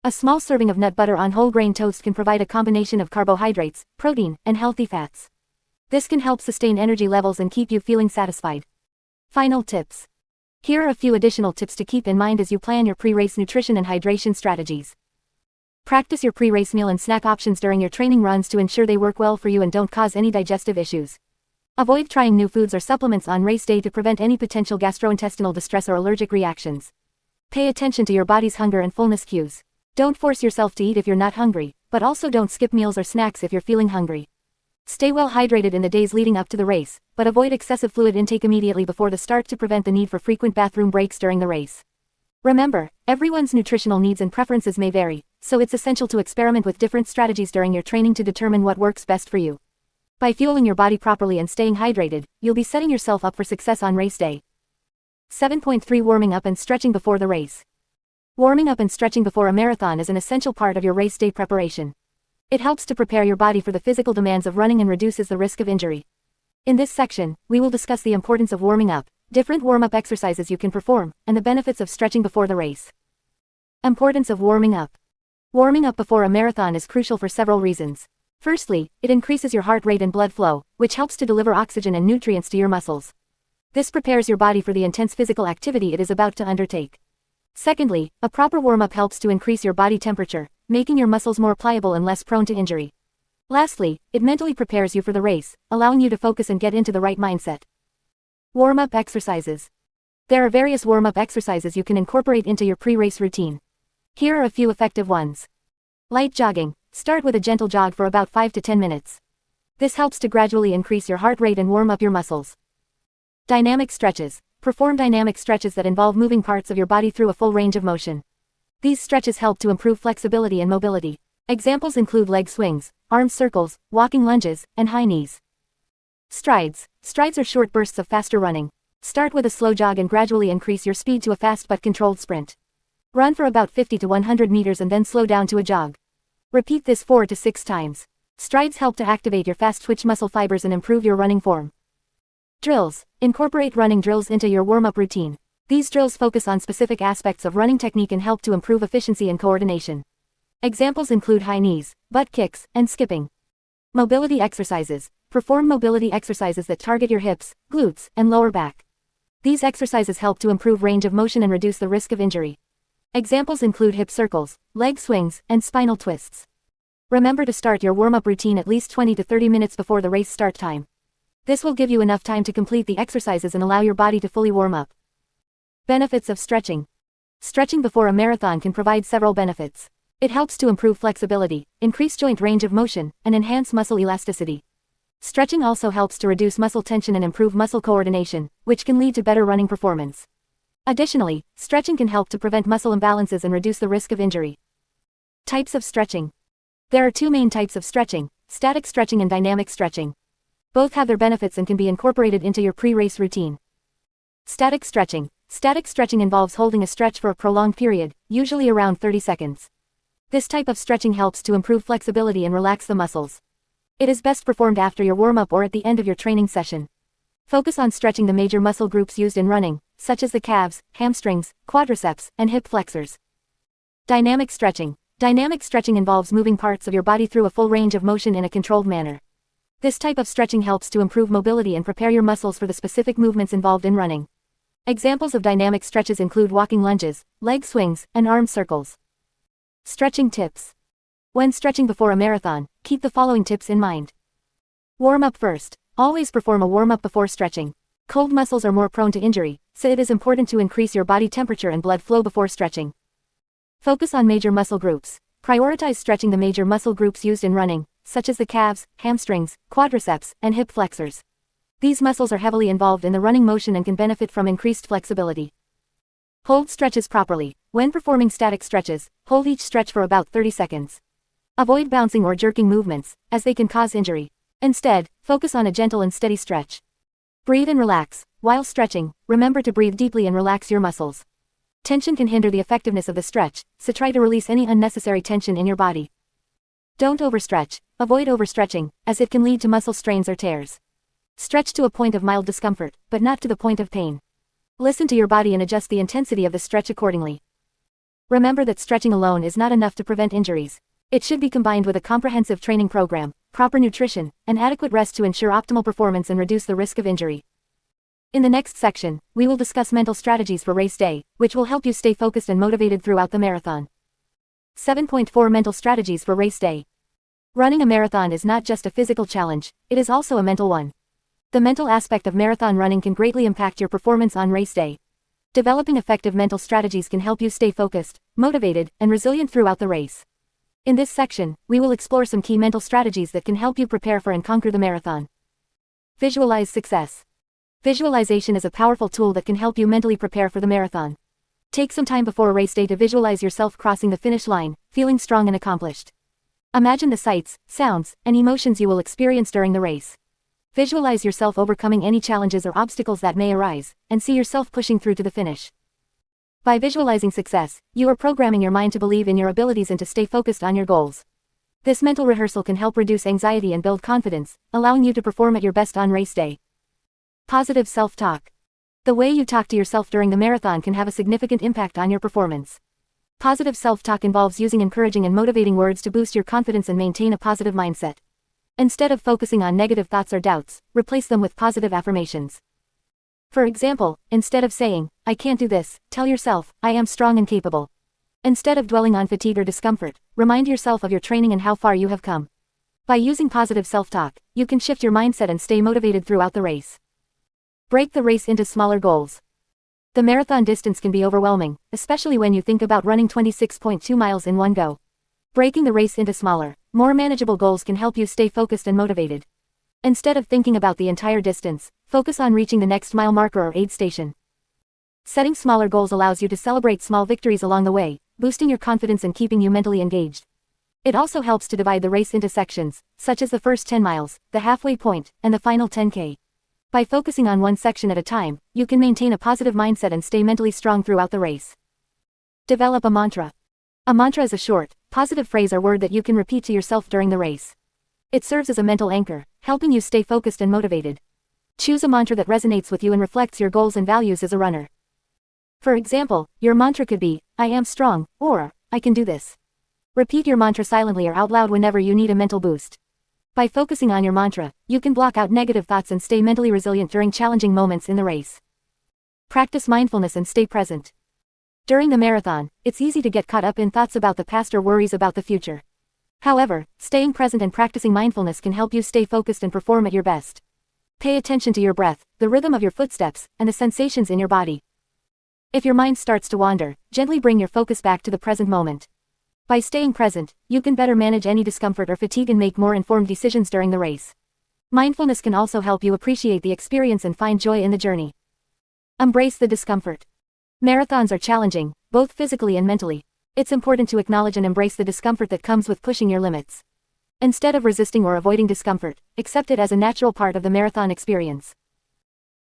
A small serving of nut butter on whole grain toast can provide a combination of carbohydrates, protein, and healthy fats. This can help sustain energy levels and keep you feeling satisfied. Final tips. Here are a few additional tips to keep in mind as you plan your pre-race nutrition and hydration strategies. Practice your pre-race meal and snack options during your training runs to ensure they work well for you and don't cause any digestive issues. Avoid trying new foods or supplements on race day to prevent any potential gastrointestinal distress or allergic reactions. Pay attention to your body's hunger and fullness cues. Don't force yourself to eat if you're not hungry, but also don't skip meals or snacks if you're feeling hungry. Stay well hydrated in the days leading up to the race, but avoid excessive fluid intake immediately before the start to prevent the need for frequent bathroom breaks during the race. Remember, everyone's nutritional needs and preferences may vary, so it's essential to experiment with different strategies during your training to determine what works best for you. By fueling your body properly and staying hydrated, you'll be setting yourself up for success on race day. 7.3 Warming up and stretching before the race. Warming up and stretching before a marathon is an essential part of your race day preparation. It helps to prepare your body for the physical demands of running and reduces the risk of injury. In this section, we will discuss the importance of warming up, different warm-up exercises you can perform, and the benefits of stretching before the race. Importance of warming up. Warming up before a marathon is crucial for several reasons. Firstly, it increases your heart rate and blood flow, which helps to deliver oxygen and nutrients to your muscles. This prepares your body for the intense physical activity it is about to undertake. Secondly, a proper warm-up helps to increase your body temperature, making your muscles more pliable and less prone to injury. Lastly, it mentally prepares you for the race, allowing you to focus and get into the right mindset. Warm-up exercises. There are various warm-up exercises you can incorporate into your pre-race routine. Here are a few effective ones. Light jogging. Start with a gentle jog for about 5 to 10 minutes. This helps to gradually increase your heart rate and warm up your muscles. Dynamic stretches. Perform dynamic stretches that involve moving parts of your body through a full range of motion. These stretches help to improve flexibility and mobility. Examples include leg swings, arm circles, walking lunges, and high knees. Strides. Strides are short bursts of faster running. Start with a slow jog and gradually increase your speed to a fast but controlled sprint. Run for about 50 to 100 meters and then slow down to a jog. Repeat this 4 to 6 times. Strides help to activate your fast-twitch muscle fibers and improve your running form. Drills. Incorporate running drills into your warm-up routine. These drills focus on specific aspects of running technique and help to improve efficiency and coordination. Examples include high knees, butt kicks, and skipping. Mobility exercises. Perform mobility exercises that target your hips, glutes, and lower back. These exercises help to improve range of motion and reduce the risk of injury. Examples include hip circles, leg swings, and spinal twists. Remember to start your warm-up routine at least 20 to 30 minutes before the race start time. This will give you enough time to complete the exercises and allow your body to fully warm up. Benefits of stretching. Stretching before a marathon can provide several benefits. It helps to improve flexibility, increase joint range of motion, and enhance muscle elasticity. Stretching also helps to reduce muscle tension and improve muscle coordination, which can lead to better running performance. Additionally, stretching can help to prevent muscle imbalances and reduce the risk of injury. Types of stretching. There are two main types of stretching, static stretching and dynamic stretching. Both have their benefits and can be incorporated into your pre-race routine. Static stretching. Static stretching involves holding a stretch for a prolonged period, usually around 30 seconds. This type of stretching helps to improve flexibility and relax the muscles. It is best performed after your warm-up or at the end of your training session. Focus on stretching the major muscle groups used in running, such as the calves, hamstrings, quadriceps, and hip flexors. Dynamic stretching. Dynamic stretching involves moving parts of your body through a full range of motion in a controlled manner. This type of stretching helps to improve mobility and prepare your muscles for the specific movements involved in running. Examples of dynamic stretches include walking lunges, leg swings, and arm circles. Stretching tips. When stretching before a marathon, keep the following tips in mind. Warm up first. Always perform a warm-up before stretching. Cold muscles are more prone to injury, so it is important to increase your body temperature and blood flow before stretching. Focus on major muscle groups. Prioritize stretching the major muscle groups used in running, such as the calves, hamstrings, quadriceps, and hip flexors. These muscles are heavily involved in the running motion and can benefit from increased flexibility. Hold stretches properly. When performing static stretches, hold each stretch for about 30 seconds. Avoid bouncing or jerking movements, as they can cause injury. Instead, focus on a gentle and steady stretch. Breathe and relax. While stretching, remember to breathe deeply and relax your muscles. Tension can hinder the effectiveness of the stretch, so try to release any unnecessary tension in your body. Don't overstretch. Avoid overstretching, as it can lead to muscle strains or tears. Stretch to a point of mild discomfort, but not to the point of pain. Listen to your body and adjust the intensity of the stretch accordingly. Remember that stretching alone is not enough to prevent injuries. It should be combined with a comprehensive training program, proper nutrition, and adequate rest to ensure optimal performance and reduce the risk of injury. In the next section, we will discuss mental strategies for race day, which will help you stay focused and motivated throughout the marathon. 7.4 Mental Strategies for Race Day. Running a marathon is not just a physical challenge, it is also a mental one. The mental aspect of marathon running can greatly impact your performance on race day. Developing effective mental strategies can help you stay focused, motivated, and resilient throughout the race. In this section, we will explore some key mental strategies that can help you prepare for and conquer the marathon. Visualize success. Visualization is a powerful tool that can help you mentally prepare for the marathon. Take some time before race day to visualize yourself crossing the finish line, feeling strong and accomplished. Imagine the sights, sounds, and emotions you will experience during the race. Visualize yourself overcoming any challenges or obstacles that may arise, and see yourself pushing through to the finish. By visualizing success, you are programming your mind to believe in your abilities and to stay focused on your goals. This mental rehearsal can help reduce anxiety and build confidence, allowing you to perform at your best on race day. Positive self-talk. The way you talk to yourself during the marathon can have a significant impact on your performance. Positive self-talk involves using encouraging and motivating words to boost your confidence and maintain a positive mindset. Instead of focusing on negative thoughts or doubts, replace them with positive affirmations. For example, instead of saying, "I can't do this," tell yourself, "I am strong and capable." Instead of dwelling on fatigue or discomfort, remind yourself of your training and how far you have come. By using positive self-talk, you can shift your mindset and stay motivated throughout the race. Break the race into smaller goals. The marathon distance can be overwhelming, especially when you think about running 26.2 miles in one go. Breaking the race into smaller, more manageable goals can help you stay focused and motivated. Instead of thinking about the entire distance, focus on reaching the next mile marker or aid station. Setting smaller goals allows you to celebrate small victories along the way, boosting your confidence and keeping you mentally engaged. It also helps to divide the race into sections, such as the first 10 miles, the halfway point, and the final 10K. By focusing on one section at a time, you can maintain a positive mindset and stay mentally strong throughout the race. Develop a mantra. A mantra is a short, positive phrase or word that you can repeat to yourself during the race. It serves as a mental anchor, helping you stay focused and motivated. Choose a mantra that resonates with you and reflects your goals and values as a runner. For example, your mantra could be, "I am strong," or "I can do this." Repeat your mantra silently or out loud whenever you need a mental boost. By focusing on your mantra, you can block out negative thoughts and stay mentally resilient during challenging moments in the race. Practice mindfulness and stay present. During the marathon, it's easy to get caught up in thoughts about the past or worries about the future. However, staying present and practicing mindfulness can help you stay focused and perform at your best. Pay attention to your breath, the rhythm of your footsteps, and the sensations in your body. If your mind starts to wander, gently bring your focus back to the present moment. By staying present, you can better manage any discomfort or fatigue and make more informed decisions during the race. Mindfulness can also help you appreciate the experience and find joy in the journey. Embrace the discomfort. Marathons are challenging, both physically and mentally. It's important to acknowledge and embrace the discomfort that comes with pushing your limits. Instead of resisting or avoiding discomfort, accept it as a natural part of the marathon experience.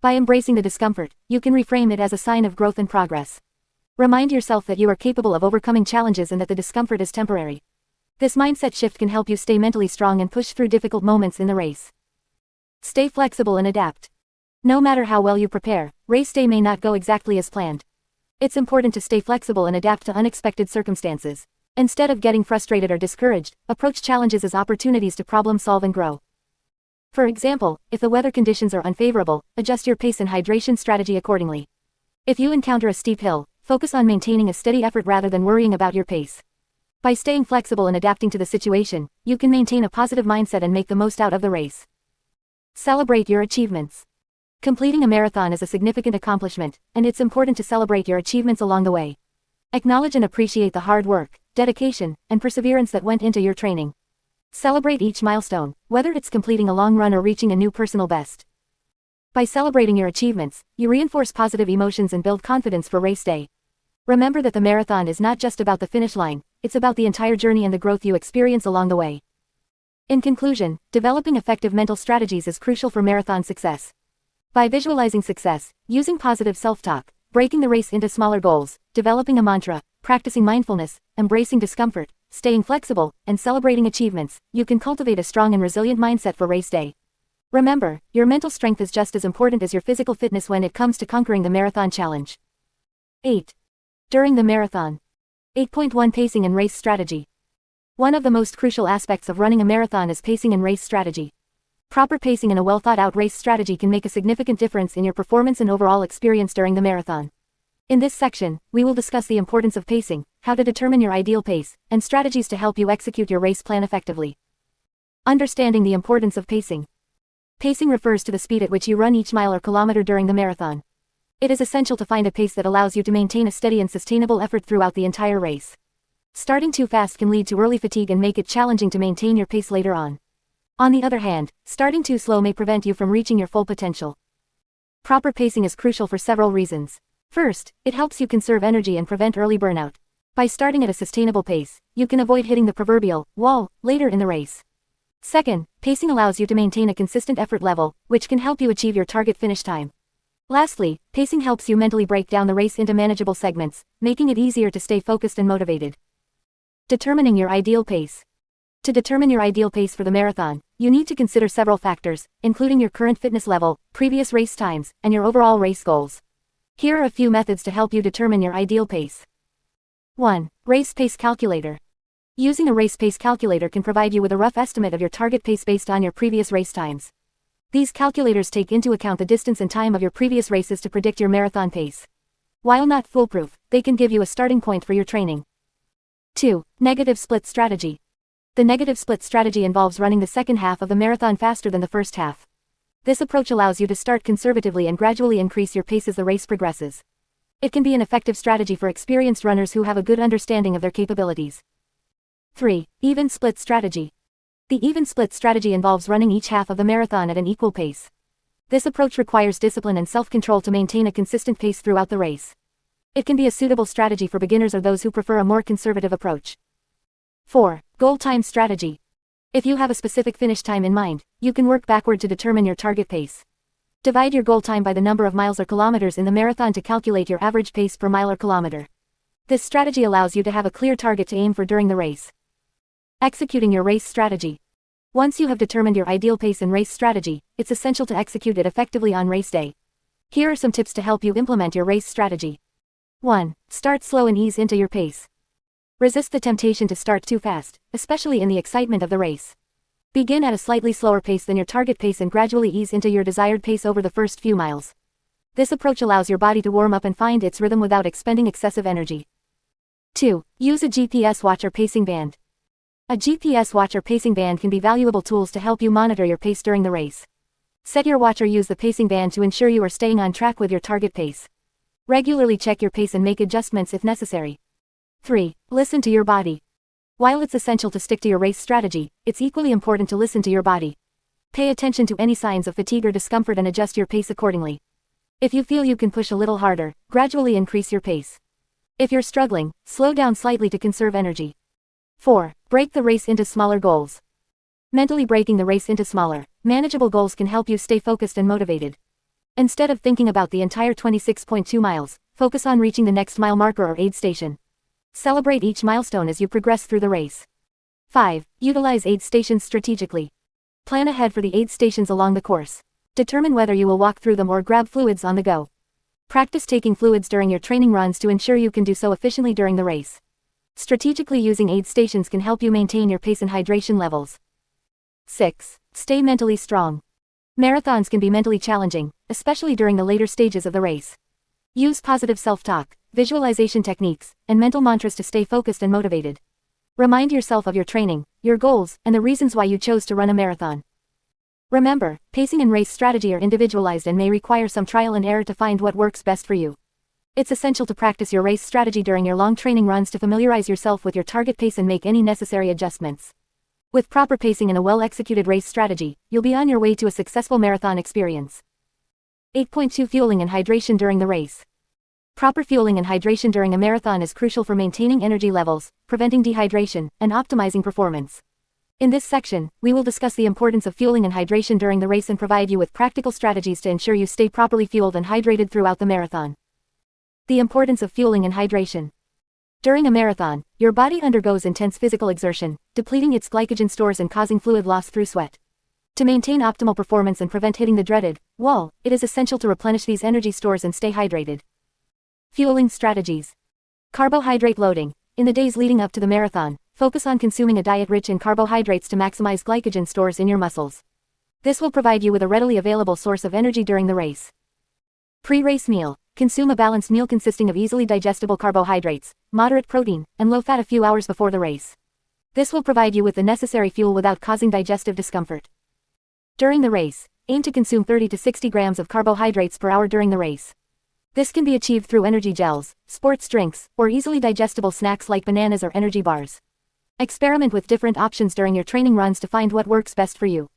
By embracing the discomfort, you can reframe it as a sign of growth and progress. Remind yourself that you are capable of overcoming challenges and that the discomfort is temporary. This mindset shift can help you stay mentally strong and push through difficult moments in the race. Stay flexible and adapt. No matter how well you prepare, race day may not go exactly as planned. It's important to stay flexible and adapt to unexpected circumstances. Instead of getting frustrated or discouraged, approach challenges as opportunities to problem solve and grow. For example, if the weather conditions are unfavorable, adjust your pace and hydration strategy accordingly. If you encounter a steep hill, focus on maintaining a steady effort rather than worrying about your pace. By staying flexible and adapting to the situation, you can maintain a positive mindset and make the most out of the race. Celebrate your achievements. Completing a marathon is a significant accomplishment, and it's important to celebrate your achievements along the way. Acknowledge and appreciate the hard work, dedication, and perseverance that went into your training. Celebrate each milestone, whether it's completing a long run or reaching a new personal best. By celebrating your achievements, you reinforce positive emotions and build confidence for race day. Remember that the marathon is not just about the finish line, it's about the entire journey and the growth you experience along the way. In conclusion, developing effective mental strategies is crucial for marathon success. By visualizing success, using positive self-talk, breaking the race into smaller goals, developing a mantra, practicing mindfulness, embracing discomfort, staying flexible, and celebrating achievements, you can cultivate a strong and resilient mindset for race day. Remember, your mental strength is just as important as your physical fitness when it comes to conquering the marathon challenge. 8. During the marathon. 8.1 Pacing and Race Strategy. One of the most crucial aspects of running a marathon is pacing and race strategy. Proper pacing and a well-thought-out race strategy can make a significant difference in your performance and overall experience during the marathon. In this section, we will discuss the importance of pacing, how to determine your ideal pace, and strategies to help you execute your race plan effectively. Understanding the importance of pacing. Pacing refers to the speed at which you run each mile or kilometer during the marathon. It is essential to find a pace that allows you to maintain a steady and sustainable effort throughout the entire race. Starting too fast can lead to early fatigue and make it challenging to maintain your pace later on. On the other hand, starting too slow may prevent you from reaching your full potential. Proper pacing is crucial for several reasons. First, it helps you conserve energy and prevent early burnout. By starting at a sustainable pace, you can avoid hitting the proverbial wall later in the race. Second, pacing allows you to maintain a consistent effort level, which can help you achieve your target finish time. Lastly, pacing helps you mentally break down the race into manageable segments, making it easier to stay focused and motivated. Determining your ideal pace. To determine your ideal pace for the marathon, you need to consider several factors, including your current fitness level, previous race times, and your overall race goals. Here are a few methods to help you determine your ideal pace. 1. Race Pace Calculator. Using a race pace calculator can provide you with a rough estimate of your target pace based on your previous race times. These calculators take into account the distance and time of your previous races to predict your marathon pace. While not foolproof, they can give you a starting point for your training. 2. Negative Split Strategy. The negative split strategy involves running the second half of the marathon faster than the first half. This approach allows you to start conservatively and gradually increase your pace as the race progresses. It can be an effective strategy for experienced runners who have a good understanding of their capabilities. 3. Even Split Strategy. The even split strategy involves running each half of the marathon at an equal pace. This approach requires discipline and self-control to maintain a consistent pace throughout the race. It can be a suitable strategy for beginners or those who prefer a more conservative approach. 4. Goal Time Strategy. If you have a specific finish time in mind, you can work backward to determine your target pace. Divide your goal time by the number of miles or kilometers in the marathon to calculate your average pace per mile or kilometer. This strategy allows you to have a clear target to aim for during the race. Executing your race strategy. Once you have determined your ideal pace and race strategy, it's essential to execute it effectively on race day. Here are some tips to help you implement your race strategy. 1. Start slow and ease into your pace. Resist the temptation to start too fast, especially in the excitement of the race. Begin at a slightly slower pace than your target pace and gradually ease into your desired pace over the first few miles. This approach allows your body to warm up and find its rhythm without expending excessive energy. 2. Use a GPS watch or pacing band. A GPS watch or pacing band can be valuable tools to help you monitor your pace during the race. Set your watch or use the pacing band to ensure you are staying on track with your target pace. Regularly check your pace and make adjustments if necessary. 3. Listen to your body. While it's essential to stick to your race strategy, it's equally important to listen to your body. Pay attention to any signs of fatigue or discomfort and adjust your pace accordingly. If you feel you can push a little harder, gradually increase your pace. If you're struggling, slow down slightly to conserve energy. 4. Break the race into smaller goals. Mentally breaking the race into smaller, manageable goals can help you stay focused and motivated. Instead of thinking about the entire 26.2 miles, focus on reaching the next mile marker or aid station. Celebrate each milestone as you progress through the race. 5. Utilize aid stations strategically. Plan ahead for the aid stations along the course. Determine whether you will walk through them or grab fluids on the go. Practice taking fluids during your training runs to ensure you can do so efficiently during the race. Strategically using aid stations can help you maintain your pace and hydration levels. 6. Stay mentally strong. Marathons can be mentally challenging, especially during the later stages of the race. Use positive self-talk, visualization techniques, and mental mantras to stay focused and motivated. Remind yourself of your training, your goals, and the reasons why you chose to run a marathon. Remember, pacing and race strategy are individualized and may require some trial and error to find what works best for you. It's essential to practice your race strategy during your long training runs to familiarize yourself with your target pace and make any necessary adjustments. With proper pacing and a well-executed race strategy, you'll be on your way to a successful marathon experience. 8.2 Fueling and hydration during the race. Proper fueling and hydration during a marathon is crucial for maintaining energy levels, preventing dehydration, and optimizing performance. In this section, we will discuss the importance of fueling and hydration during the race and provide you with practical strategies to ensure you stay properly fueled and hydrated throughout the marathon. The importance of fueling and hydration. During a marathon, your body undergoes intense physical exertion, depleting its glycogen stores and causing fluid loss through sweat. To maintain optimal performance and prevent hitting the dreaded wall, it is essential to replenish these energy stores and stay hydrated. Fueling strategies. Carbohydrate loading. In the days leading up to the marathon, focus on consuming a diet rich in carbohydrates to maximize glycogen stores in your muscles. This will provide you with a readily available source of energy during the race. Pre-race meal. Consume a balanced meal consisting of easily digestible carbohydrates, moderate protein, and low fat a few hours before the race. This will provide you with the necessary fuel without causing digestive discomfort. During the race, aim to consume 30 to 60 grams of carbohydrates per hour during the race. This can be achieved through energy gels, sports drinks, or easily digestible snacks like bananas or energy bars. Experiment with different options during your training runs to find what works best for you.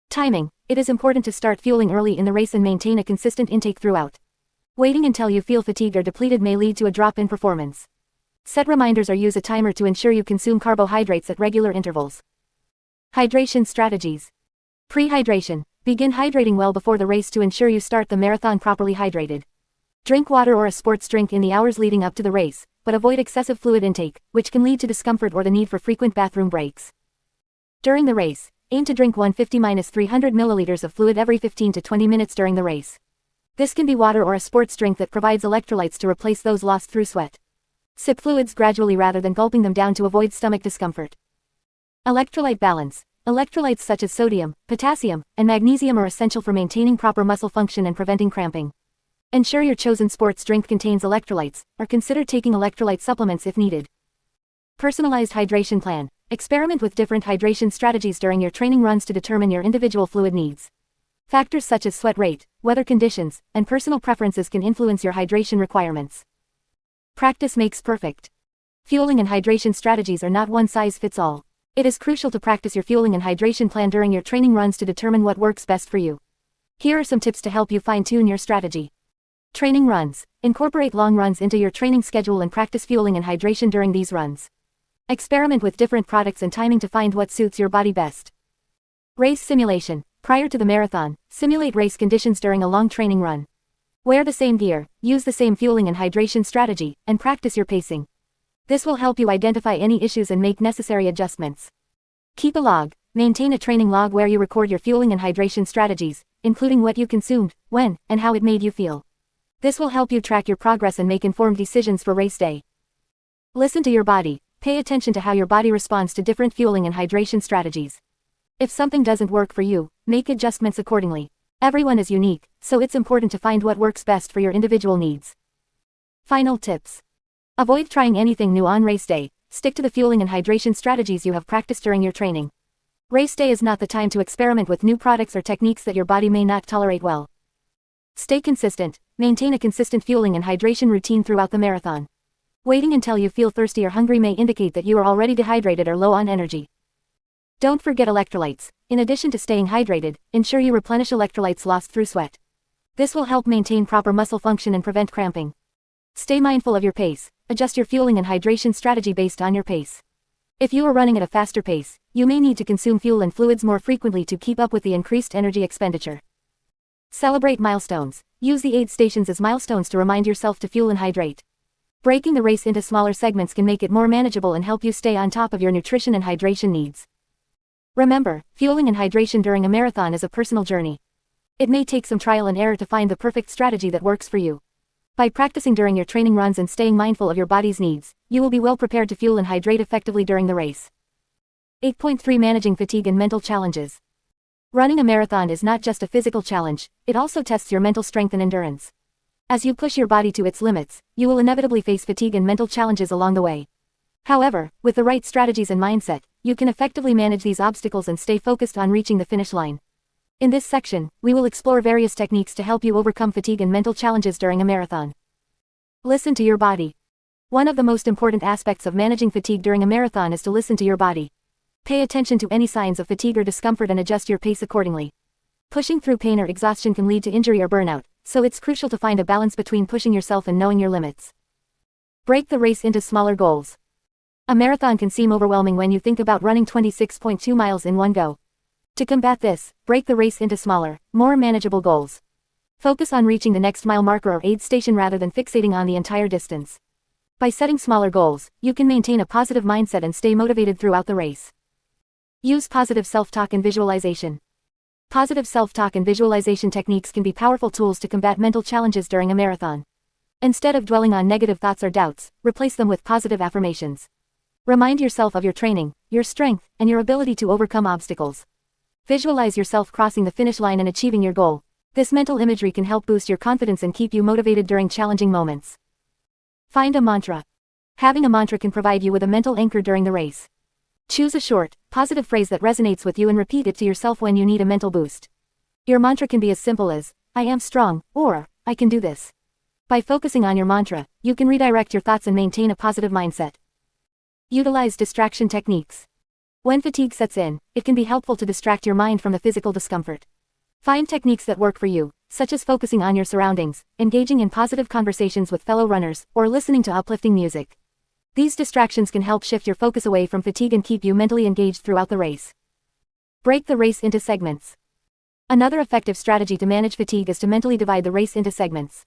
Timing. It is important to start fueling early in the race and maintain a consistent intake throughout. Waiting until you feel fatigued or depleted may lead to a drop in performance. Set reminders or use a timer to ensure you consume carbohydrates at regular intervals. Hydration strategies. Pre-hydration. Begin hydrating well before the race to ensure you start the marathon properly hydrated. Drink water or a sports drink in the hours leading up to the race, but avoid excessive fluid intake, which can lead to discomfort or the need for frequent bathroom breaks. During the race, aim to drink 150-300 milliliters of fluid every 15 to 20 minutes during the race. This can be water or a sports drink that provides electrolytes to replace those lost through sweat. Sip fluids gradually rather than gulping them down to avoid stomach discomfort. Electrolyte balance. Electrolytes such as sodium, potassium, and magnesium are essential for maintaining proper muscle function and preventing cramping. Ensure your chosen sports drink contains electrolytes, or consider taking electrolyte supplements if needed. Personalized hydration plan. Experiment with different hydration strategies during your training runs to determine your individual fluid needs. Factors such as sweat rate, weather conditions, and personal preferences can influence your hydration requirements. Practice makes perfect. Fueling and hydration strategies are not one size fits all. It is crucial to practice your fueling and hydration plan during your training runs to determine what works best for you. Here are some tips to help you fine-tune your strategy. Training runs. Incorporate long runs into your training schedule and practice fueling and hydration during these runs. Experiment with different products and timing to find what suits your body best. Race simulation. Prior to the marathon, simulate race conditions during a long training run. Wear the same gear, use the same fueling and hydration strategy, and practice your pacing. This will help you identify any issues and make necessary adjustments. Keep a log. Maintain a training log where you record your fueling and hydration strategies, including what you consumed, when, and how it made you feel. This will help you track your progress and make informed decisions for race day. Listen to your body. Pay attention to how your body responds to different fueling and hydration strategies. If something doesn't work for you, make adjustments accordingly. Everyone is unique, so it's important to find what works best for your individual needs. Final tips. Avoid trying anything new on race day. Stick to the fueling and hydration strategies you have practiced during your training. Race day is not the time to experiment with new products or techniques that your body may not tolerate well. Stay consistent. Maintain a consistent fueling and hydration routine throughout the marathon. Waiting until you feel thirsty or hungry may indicate that you are already dehydrated or low on energy. Don't forget electrolytes. In addition to staying hydrated, ensure you replenish electrolytes lost through sweat. This will help maintain proper muscle function and prevent cramping. Stay mindful of your pace. Adjust your fueling and hydration strategy based on your pace. If you are running at a faster pace, you may need to consume fuel and fluids more frequently to keep up with the increased energy expenditure. Celebrate milestones. Use the aid stations as milestones to remind yourself to fuel and hydrate. Breaking the race into smaller segments can make it more manageable and help you stay on top of your nutrition and hydration needs. Remember, fueling and hydration during a marathon is a personal journey. It may take some trial and error to find the perfect strategy that works for you. By practicing during your training runs and staying mindful of your body's needs, you will be well prepared to fuel and hydrate effectively during the race. 8.3 Managing fatigue and mental challenges. Running a marathon is not just a physical challenge, it also tests your mental strength and endurance. As you push your body to its limits, you will inevitably face fatigue and mental challenges along the way. However, with the right strategies and mindset, you can effectively manage these obstacles and stay focused on reaching the finish line. In this section, we will explore various techniques to help you overcome fatigue and mental challenges during a marathon. Listen to your body. One of the most important aspects of managing fatigue during a marathon is to listen to your body. Pay attention to any signs of fatigue or discomfort and adjust your pace accordingly. Pushing through pain or exhaustion can lead to injury or burnout, so it's crucial to find a balance between pushing yourself and knowing your limits. Break the race into smaller goals. A marathon can seem overwhelming when you think about running 26.2 miles in one go. To combat this, break the race into smaller, more manageable goals. Focus on reaching the next mile marker or aid station rather than fixating on the entire distance. By setting smaller goals, you can maintain a positive mindset and stay motivated throughout the race. Use positive self-talk and visualization. Positive self-talk and visualization techniques can be powerful tools to combat mental challenges during a marathon. Instead of dwelling on negative thoughts or doubts, replace them with positive affirmations. Remind yourself of your training, your strength, and your ability to overcome obstacles. Visualize yourself crossing the finish line and achieving your goal. This mental imagery can help boost your confidence and keep you motivated during challenging moments. Find a mantra. Having a mantra can provide you with a mental anchor during the race. Choose a short, positive phrase that resonates with you and repeat it to yourself when you need a mental boost. Your mantra can be as simple as, "I am strong," or, "I can do this." By focusing on your mantra, you can redirect your thoughts and maintain a positive mindset. Utilize distraction techniques. When fatigue sets in, it can be helpful to distract your mind from the physical discomfort. Find techniques that work for you, such as focusing on your surroundings, engaging in positive conversations with fellow runners, or listening to uplifting music. These distractions can help shift your focus away from fatigue and keep you mentally engaged throughout the race. Break the race into segments. Another effective strategy to manage fatigue is to mentally divide the race into segments.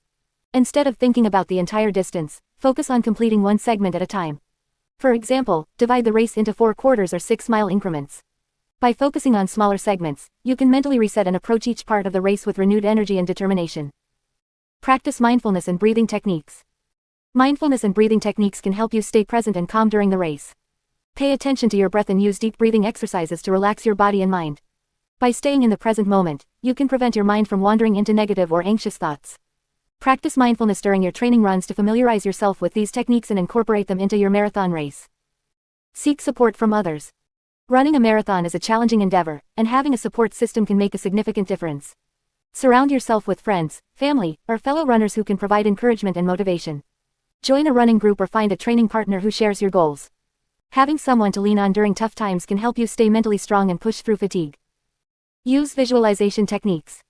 Instead of thinking about the entire distance, focus on completing one segment at a time. For example, divide the race into 4 quarters or 6-mile increments. By focusing on smaller segments, you can mentally reset and approach each part of the race with renewed energy and determination. Practice mindfulness and breathing techniques. Mindfulness and breathing techniques can help you stay present and calm during the race. Pay attention to your breath and use deep breathing exercises to relax your body and mind. By staying in the present moment, you can prevent your mind from wandering into negative or anxious thoughts. Practice mindfulness during your training runs to familiarize yourself with these techniques and incorporate them into your marathon race. Seek support from others. Running a marathon is a challenging endeavor, and having a support system can make a significant difference. Surround yourself with friends, family, or fellow runners who can provide encouragement and motivation. Join a running group or find a training partner who shares your goals. Having someone to lean on during tough times can help you stay mentally strong and push through fatigue. Use visualization techniques.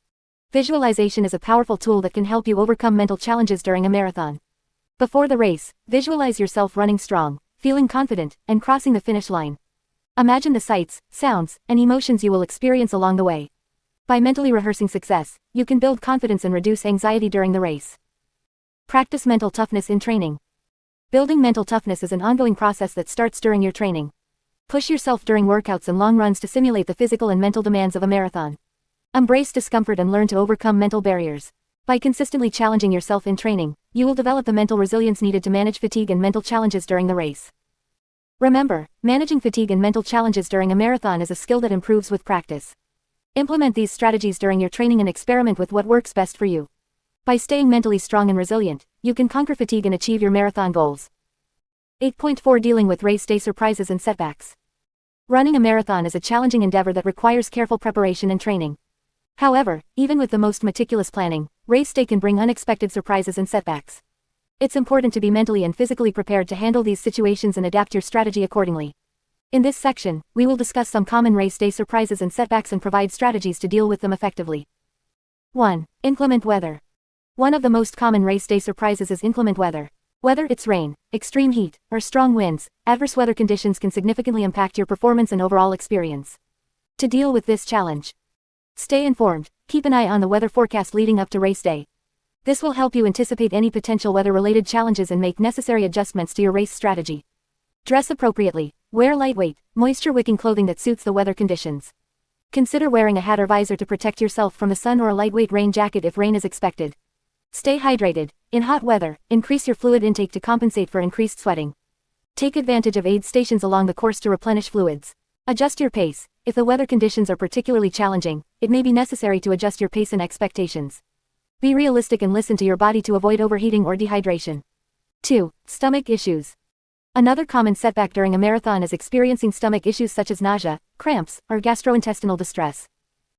Visualization is a powerful tool that can help you overcome mental challenges during a marathon. Before the race, visualize yourself running strong, feeling confident, and crossing the finish line. Imagine the sights, sounds, and emotions you will experience along the way. By mentally rehearsing success, you can build confidence and reduce anxiety during the race. Practice mental toughness in training. Building mental toughness is an ongoing process that starts during your training. Push yourself during workouts and long runs to simulate the physical and mental demands of a marathon. Embrace discomfort and learn to overcome mental barriers. By consistently challenging yourself in training, you will develop the mental resilience needed to manage fatigue and mental challenges during the race. Remember, managing fatigue and mental challenges during a marathon is a skill that improves with practice. Implement these strategies during your training and experiment with what works best for you. By staying mentally strong and resilient, you can conquer fatigue and achieve your marathon goals. 8.4 Dealing with race day surprises and setbacks. Running a marathon is a challenging endeavor that requires careful preparation and training. However, even with the most meticulous planning, race day can bring unexpected surprises and setbacks. It's important to be mentally and physically prepared to handle these situations and adapt your strategy accordingly. In this section, we will discuss some common race day surprises and setbacks and provide strategies to deal with them effectively. 1. Inclement weather. One of the most common race day surprises is inclement weather. Whether it's rain, extreme heat, or strong winds, adverse weather conditions can significantly impact your performance and overall experience. To deal with this challenge, stay informed. Keep an eye on the weather forecast leading up to race day. This will help you anticipate any potential weather-related challenges and make necessary adjustments to your race strategy. Dress appropriately. Wear lightweight, moisture-wicking clothing that suits the weather conditions. Consider wearing a hat or visor to protect yourself from the sun or a lightweight rain jacket if rain is expected. Stay hydrated. In hot weather, increase your fluid intake to compensate for increased sweating. Take advantage of aid stations along the course to replenish fluids. Adjust your pace. If the weather conditions are particularly challenging, it may be necessary to adjust your pace and expectations. Be realistic and listen to your body to avoid overheating or dehydration. 2. Stomach issues. Another common setback during a marathon is experiencing stomach issues such as nausea, cramps, or gastrointestinal distress.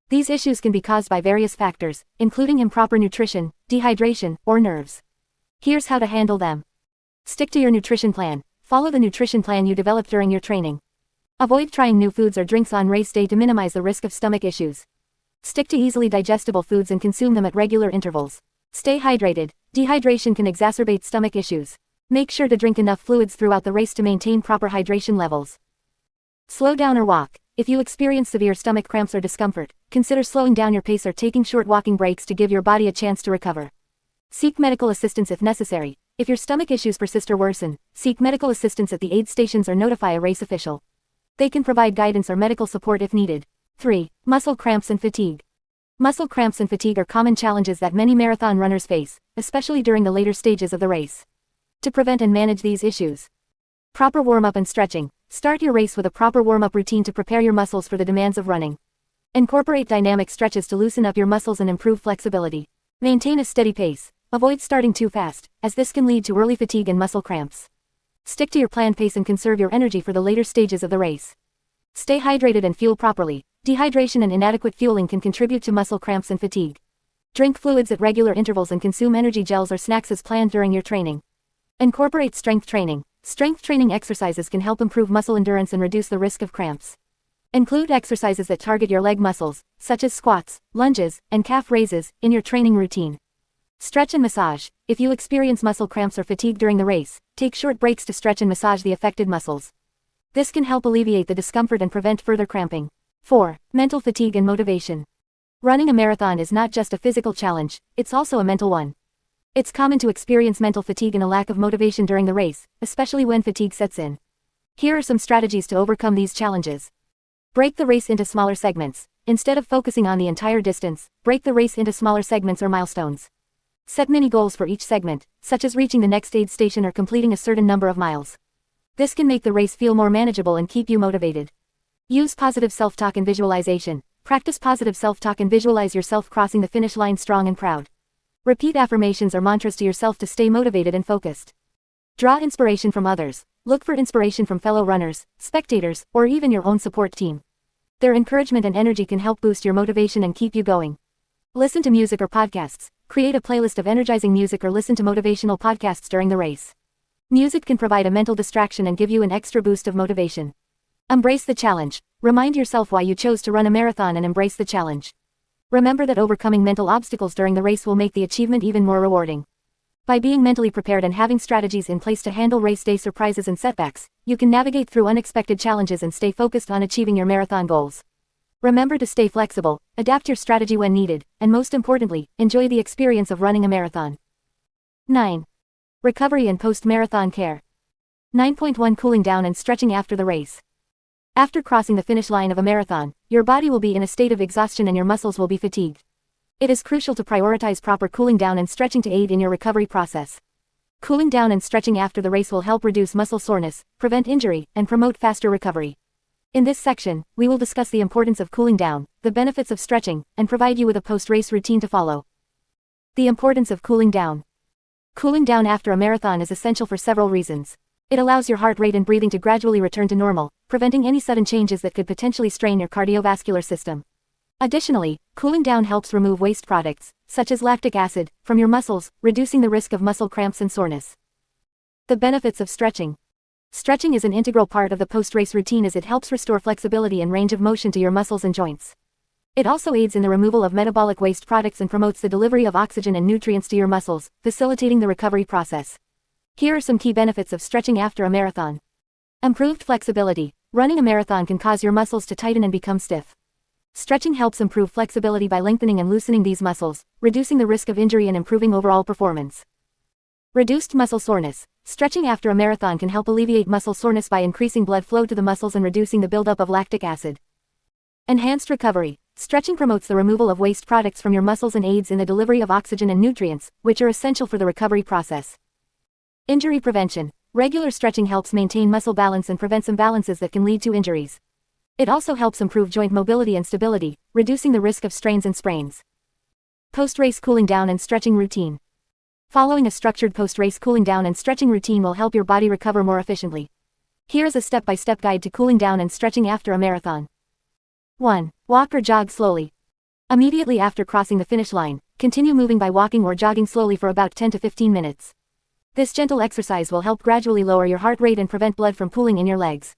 These issues can be caused by various factors, including improper nutrition, dehydration, or nerves. Here's how to handle them. Stick to your nutrition plan. Follow the nutrition plan you developed during your training. Avoid trying new foods or drinks on race day to minimize the risk of stomach issues. Stick to easily digestible foods and consume them at regular intervals. Stay hydrated. Dehydration can exacerbate stomach issues. Make sure to drink enough fluids throughout the race to maintain proper hydration levels. Slow down or walk. If you experience severe stomach cramps or discomfort, consider slowing down your pace or taking short walking breaks to give your body a chance to recover. Seek medical assistance if necessary. If your stomach issues persist or worsen, seek medical assistance at the aid stations or notify a race official. They can provide guidance or medical support if needed. 3. Muscle cramps and fatigue. Muscle cramps and fatigue are common challenges that many marathon runners face, especially during the later stages of the race. To prevent and manage these issues, proper warm-up and stretching. Start your race with a proper warm-up routine to prepare your muscles for the demands of running. Incorporate dynamic stretches to loosen up your muscles and improve flexibility. Maintain a steady pace. Avoid starting too fast, as this can lead to early fatigue and muscle cramps. Stick to your planned pace and conserve your energy for the later stages of the race. Stay hydrated and fuel properly. Dehydration and inadequate fueling can contribute to muscle cramps and fatigue. Drink fluids at regular intervals and consume energy gels or snacks as planned during your training. Incorporate strength training. Strength training exercises can help improve muscle endurance and reduce the risk of cramps. Include exercises that target your leg muscles, such as squats, lunges, and calf raises, in your training routine. Stretch and massage. If you experience muscle cramps or fatigue during the race, take short breaks to stretch and massage the affected muscles. This can help alleviate the discomfort and prevent further cramping. 4. Mental fatigue and motivation. Running a marathon is not just a physical challenge, it's also a mental one. It's common to experience mental fatigue and a lack of motivation during the race, especially when fatigue sets in. Here are some strategies to overcome these challenges. Break the race into smaller segments. Instead of focusing on the entire distance, break the race into smaller segments or milestones. Set mini goals for each segment, such as reaching the next aid station or completing a certain number of miles. This can make the race feel more manageable and keep you motivated. Use positive self-talk and visualization. Practice positive self-talk and visualize yourself crossing the finish line strong and proud. Repeat affirmations or mantras to yourself to stay motivated and focused. Draw inspiration from others. Look for inspiration from fellow runners, spectators, or even your own support team. Their encouragement and energy can help boost your motivation and keep you going. Listen to music or podcasts. Create a playlist of energizing music or listen to motivational podcasts during the race. Music can provide a mental distraction and give you an extra boost of motivation. Embrace the challenge. Remind yourself why you chose to run a marathon and embrace the challenge. Remember that overcoming mental obstacles during the race will make the achievement even more rewarding. By being mentally prepared and having strategies in place to handle race day surprises and setbacks, you can navigate through unexpected challenges and stay focused on achieving your marathon goals. Remember to stay flexible, adapt your strategy when needed, and most importantly, enjoy the experience of running a marathon. 9. Recovery and post-marathon care. 9.1 Cooling down and stretching after the race. After crossing the finish line of a marathon, your body will be in a state of exhaustion and your muscles will be fatigued. It is crucial to prioritize proper cooling down and stretching to aid in your recovery process. Cooling down and stretching after the race will help reduce muscle soreness, prevent injury, and promote faster recovery. In this section, we will discuss the importance of cooling down, the benefits of stretching, and provide you with a post-race routine to follow. The importance of cooling down. Cooling down after a marathon is essential for several reasons. It allows your heart rate and breathing to gradually return to normal, preventing any sudden changes that could potentially strain your cardiovascular system. Additionally, cooling down helps remove waste products, such as lactic acid, from your muscles, reducing the risk of muscle cramps and soreness. The benefits of stretching. Stretching is an integral part of the post-race routine as it helps restore flexibility and range of motion to your muscles and joints. It also aids in the removal of metabolic waste products and promotes the delivery of oxygen and nutrients to your muscles, facilitating the recovery process. Here are some key benefits of stretching after a marathon. Improved flexibility. Running a marathon can cause your muscles to tighten and become stiff. Stretching helps improve flexibility by lengthening and loosening these muscles, reducing the risk of injury and improving overall performance. Reduced muscle soreness. Stretching after a marathon can help alleviate muscle soreness by increasing blood flow to the muscles and reducing the buildup of lactic acid. Enhanced recovery. Stretching promotes the removal of waste products from your muscles and aids in the delivery of oxygen and nutrients, which are essential for the recovery process. Injury prevention. Regular stretching helps maintain muscle balance and prevents imbalances that can lead to injuries. It also helps improve joint mobility and stability, reducing the risk of strains and sprains. Post-race cooling down and stretching routine. Following a structured post-race cooling down and stretching routine will help your body recover more efficiently. Here is a step-by-step guide to cooling down and stretching after a marathon. 1. Walk or jog slowly. Immediately after crossing the finish line, continue moving by walking or jogging slowly for about 10 to 15 minutes. This gentle exercise will help gradually lower your heart rate and prevent blood from pooling in your legs.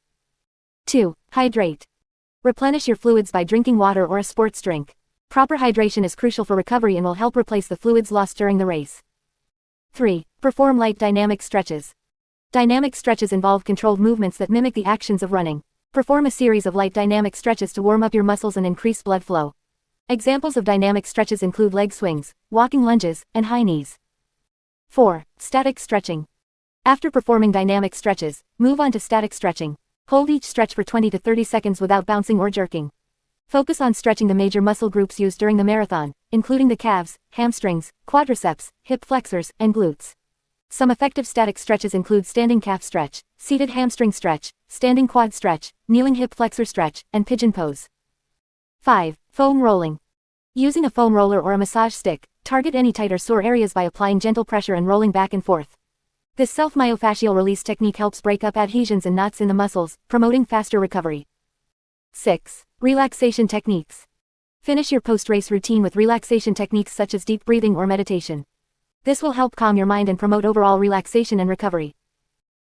2. Hydrate. Replenish your fluids by drinking water or a sports drink. Proper hydration is crucial for recovery and will help replace the fluids lost during the race. 3. Perform light dynamic stretches. Dynamic stretches involve controlled movements that mimic the actions of running. Perform a series of light dynamic stretches to warm up your muscles and increase blood flow. Examples of dynamic stretches include leg swings, walking lunges, and high knees. 4. Static stretching. After performing dynamic stretches, move on to static stretching. Hold each stretch for 20 to 30 seconds without bouncing or jerking. Focus on stretching the major muscle groups used during the marathon, including the calves, hamstrings, quadriceps, hip flexors, and glutes. Some effective static stretches include standing calf stretch, seated hamstring stretch, standing quad stretch, kneeling hip flexor stretch, and pigeon pose. 5. Foam rolling. Using a foam roller or a massage stick, target any tight or sore areas by applying gentle pressure and rolling back and forth. This self-myofascial release technique helps break up adhesions and knots in the muscles, promoting faster recovery. 6. Relaxation techniques. Finish your post-race routine with relaxation techniques such as deep breathing or meditation. This will help calm your mind and promote overall relaxation and recovery.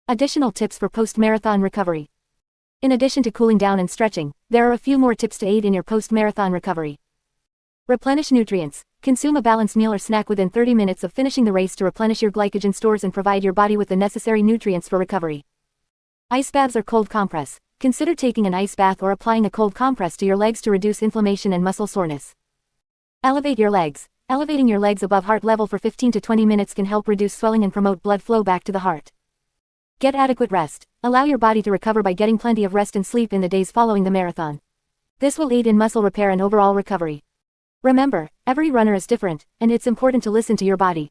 Additional tips for post-marathon recovery. In addition to cooling down and stretching, there are a few more tips to aid in your post-marathon recovery. Replenish nutrients. Consume a balanced meal or snack within 30 minutes of finishing the race to replenish your glycogen stores and provide your body with the necessary nutrients for recovery. Ice baths or cold compress. Consider taking an ice bath or applying a cold compress to your legs to reduce inflammation and muscle soreness. Elevate your legs. Elevating your legs above heart level for 15 to 20 minutes can help reduce swelling and promote blood flow back to the heart. Get adequate rest. Allow your body to recover by getting plenty of rest and sleep in the days following the marathon. This will aid in muscle repair and overall recovery. Remember, every runner is different, and it's important to listen to your body.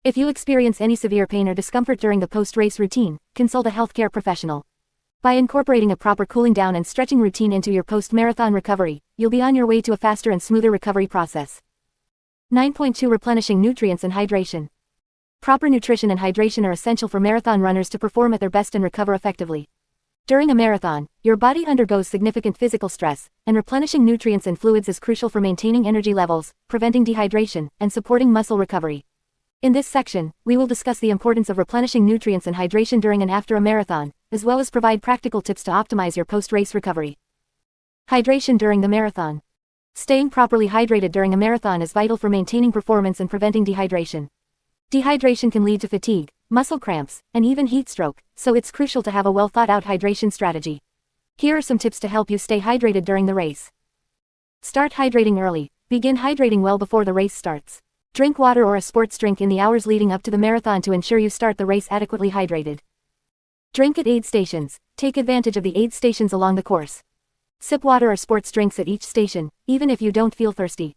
If you experience any severe pain or discomfort during the post-race routine, consult a healthcare professional. By incorporating a proper cooling down and stretching routine into your post-marathon recovery, you'll be on your way to a faster and smoother recovery process. 9.2 Replenishing nutrients and hydration. Proper nutrition and hydration are essential for marathon runners to perform at their best and recover effectively. During a marathon, your body undergoes significant physical stress, and replenishing nutrients and fluids is crucial for maintaining energy levels, preventing dehydration, and supporting muscle recovery. In this section, we will discuss the importance of replenishing nutrients and hydration during and after a marathon, as well as provide practical tips to optimize your post-race recovery. Hydration during the marathon. Staying properly hydrated during a marathon is vital for maintaining performance and preventing dehydration. Dehydration can lead to fatigue, muscle cramps, and even heat stroke, so it's crucial to have a well-thought-out hydration strategy. Here are some tips to help you stay hydrated during the race. Start hydrating early. Begin hydrating well before the race starts. Drink water or a sports drink in the hours leading up to the marathon to ensure you start the race adequately hydrated. Drink at aid stations. Take advantage of the aid stations along the course. Sip water or sports drinks at each station, even if you don't feel thirsty.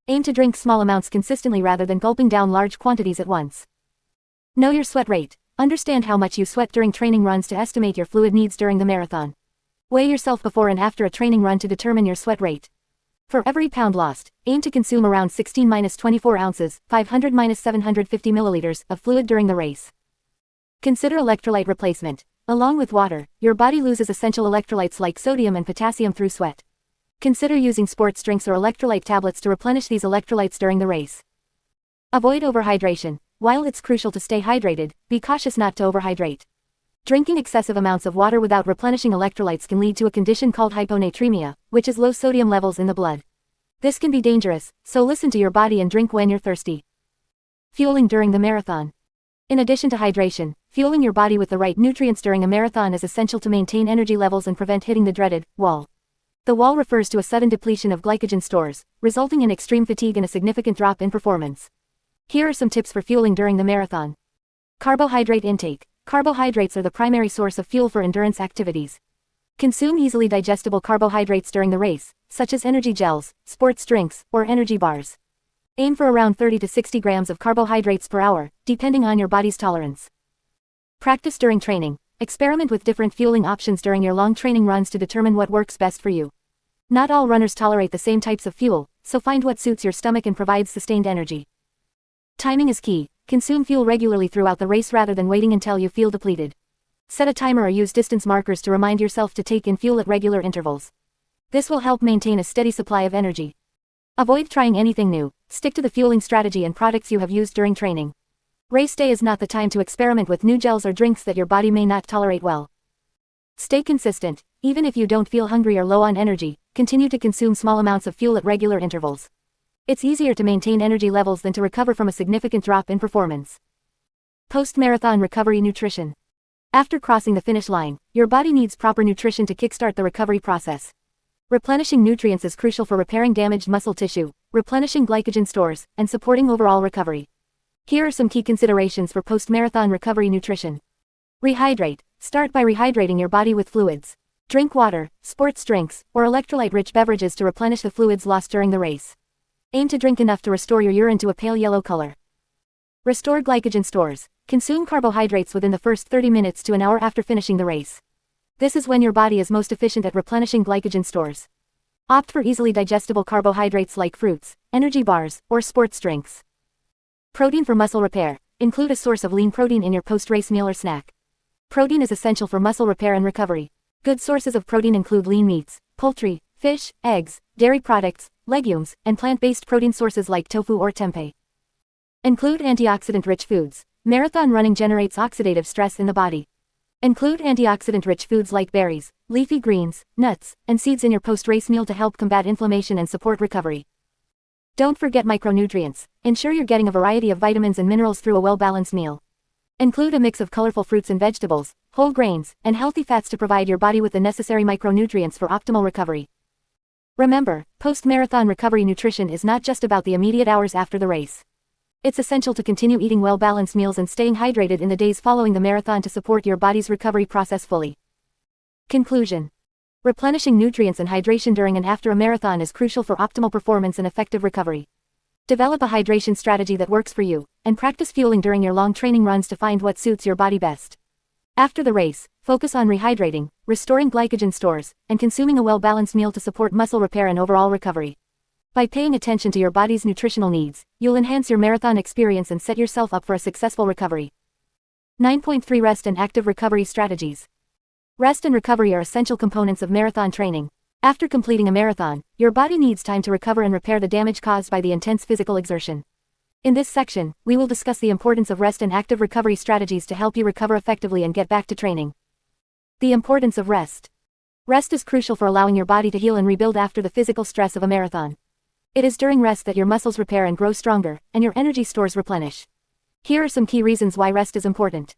Aim to drink small amounts consistently rather than gulping down large quantities at once. Know your sweat rate. Understand how much you sweat during training runs to estimate your fluid needs during the marathon. Weigh yourself before and after a training run to determine your sweat rate. For every pound lost, aim to consume around 16-24 ounces, 500-750 milliliters, of fluid during the race. Consider electrolyte replacement. Along with water, your body loses essential electrolytes like sodium and potassium through sweat. Consider using sports drinks or electrolyte tablets to replenish these electrolytes during the race. Avoid overhydration. While it's crucial to stay hydrated, be cautious not to overhydrate. Drinking excessive amounts of water without replenishing electrolytes can lead to a condition called hyponatremia, which is low sodium levels in the blood. This can be dangerous, so listen to your body and drink when you're thirsty. Fueling during the marathon. In addition to hydration, fueling your body with the right nutrients during a marathon is essential to maintain energy levels and prevent hitting the dreaded wall. The wall refers to a sudden depletion of glycogen stores, resulting in extreme fatigue and a significant drop in performance. Here are some tips for fueling during the marathon. Carbohydrate intake. Carbohydrates are the primary source of fuel for endurance activities. Consume easily digestible carbohydrates during the race, such as energy gels, sports drinks, or energy bars. Aim for around 30 to 60 grams of carbohydrates per hour, depending on your body's tolerance. Practice during training. Experiment with different fueling options during your long training runs to determine what works best for you. Not all runners tolerate the same types of fuel, so find what suits your stomach and provides sustained energy. Timing is key. Consume fuel regularly throughout the race rather than waiting until you feel depleted. Set a timer or use distance markers to remind yourself to take in fuel at regular intervals. This will help maintain a steady supply of energy. Avoid trying anything new. Stick to the fueling strategy and products you have used during training. Race day is not the time to experiment with new gels or drinks that your body may not tolerate well. Stay consistent. Even if you don't feel hungry or low on energy, continue to consume small amounts of fuel at regular intervals. It's easier to maintain energy levels than to recover from a significant drop in performance. Post-marathon recovery nutrition. After crossing the finish line, your body needs proper nutrition to kickstart the recovery process. Replenishing nutrients is crucial for repairing damaged muscle tissue, replenishing glycogen stores, and supporting overall recovery. Here are some key considerations for post-marathon recovery nutrition. Rehydrate. Start by rehydrating your body with fluids. Drink water, sports drinks, or electrolyte-rich beverages to replenish the fluids lost during the race. Aim to drink enough to restore your urine to a pale yellow color. Restore glycogen stores. Consume carbohydrates within the first 30 minutes to an hour after finishing the race. This is when your body is most efficient at replenishing glycogen stores. Opt for easily digestible carbohydrates like fruits, energy bars, or sports drinks. Protein for muscle repair. Include a source of lean protein in your post-race meal or snack. Protein is essential for muscle repair and recovery. Good sources of protein include lean meats, poultry, fish, eggs, dairy products, legumes, and plant-based protein sources like tofu or tempeh. Include antioxidant-rich foods. Marathon running generates oxidative stress in the body. Include antioxidant-rich foods like berries, leafy greens, nuts, and seeds in your post-race meal to help combat inflammation and support recovery. Don't forget micronutrients. Ensure you're getting a variety of vitamins and minerals through a well-balanced meal. Include a mix of colorful fruits and vegetables, whole grains, and healthy fats to provide your body with the necessary micronutrients for optimal recovery. Remember, post-marathon recovery nutrition is not just about the immediate hours after the race. It's essential to continue eating well-balanced meals and staying hydrated in the days following the marathon to support your body's recovery process fully. Conclusion. Replenishing nutrients and hydration during and after a marathon is crucial for optimal performance and effective recovery. Develop a hydration strategy that works for you, and practice fueling during your long training runs to find what suits your body best. After the race, focus on rehydrating, restoring glycogen stores, and consuming a well-balanced meal to support muscle repair and overall recovery. By paying attention to your body's nutritional needs, you'll enhance your marathon experience and set yourself up for a successful recovery. 9.3 Rest and active recovery strategies. Rest and recovery are essential components of marathon training. After completing a marathon, your body needs time to recover and repair the damage caused by the intense physical exertion. In this section, we will discuss the importance of rest and active recovery strategies to help you recover effectively and get back to training. The importance of rest. Rest is crucial for allowing your body to heal and rebuild after the physical stress of a marathon. It is during rest that your muscles repair and grow stronger, and your energy stores replenish. Here are some key reasons why rest is important.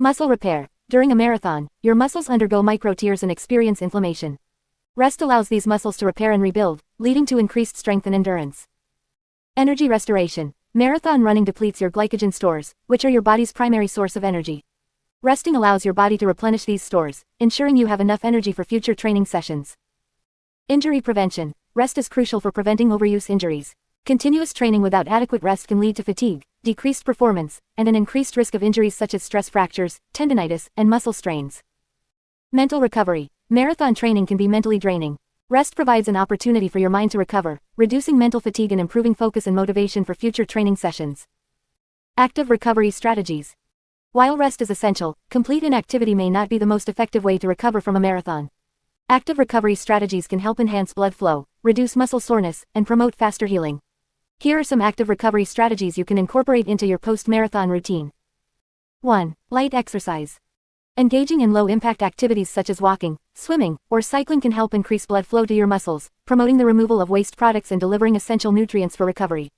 Muscle repair. During a marathon, your muscles undergo micro-tears and experience inflammation. Rest allows these muscles to repair and rebuild, leading to increased strength and endurance. Energy restoration. Marathon running depletes your glycogen stores, which are your body's primary source of energy. Resting allows your body to replenish these stores, ensuring you have enough energy for future training sessions. Injury prevention. Rest is crucial for preventing overuse injuries. Continuous training without adequate rest can lead to fatigue, decreased performance, and an increased risk of injuries such as stress fractures, tendinitis, and muscle strains. Mental recovery. Marathon training can be mentally draining. Rest provides an opportunity for your mind to recover, reducing mental fatigue and improving focus and motivation for future training sessions. Active recovery strategies. While rest is essential, complete inactivity may not be the most effective way to recover from a marathon. Active recovery strategies can help enhance blood flow, reduce muscle soreness, and promote faster healing. Here are some active recovery strategies you can incorporate into your post-marathon routine. 1. Light exercise. Engaging in low-impact activities such as walking, swimming, or cycling can help increase blood flow to your muscles, promoting the removal of waste products and delivering essential nutrients for recovery.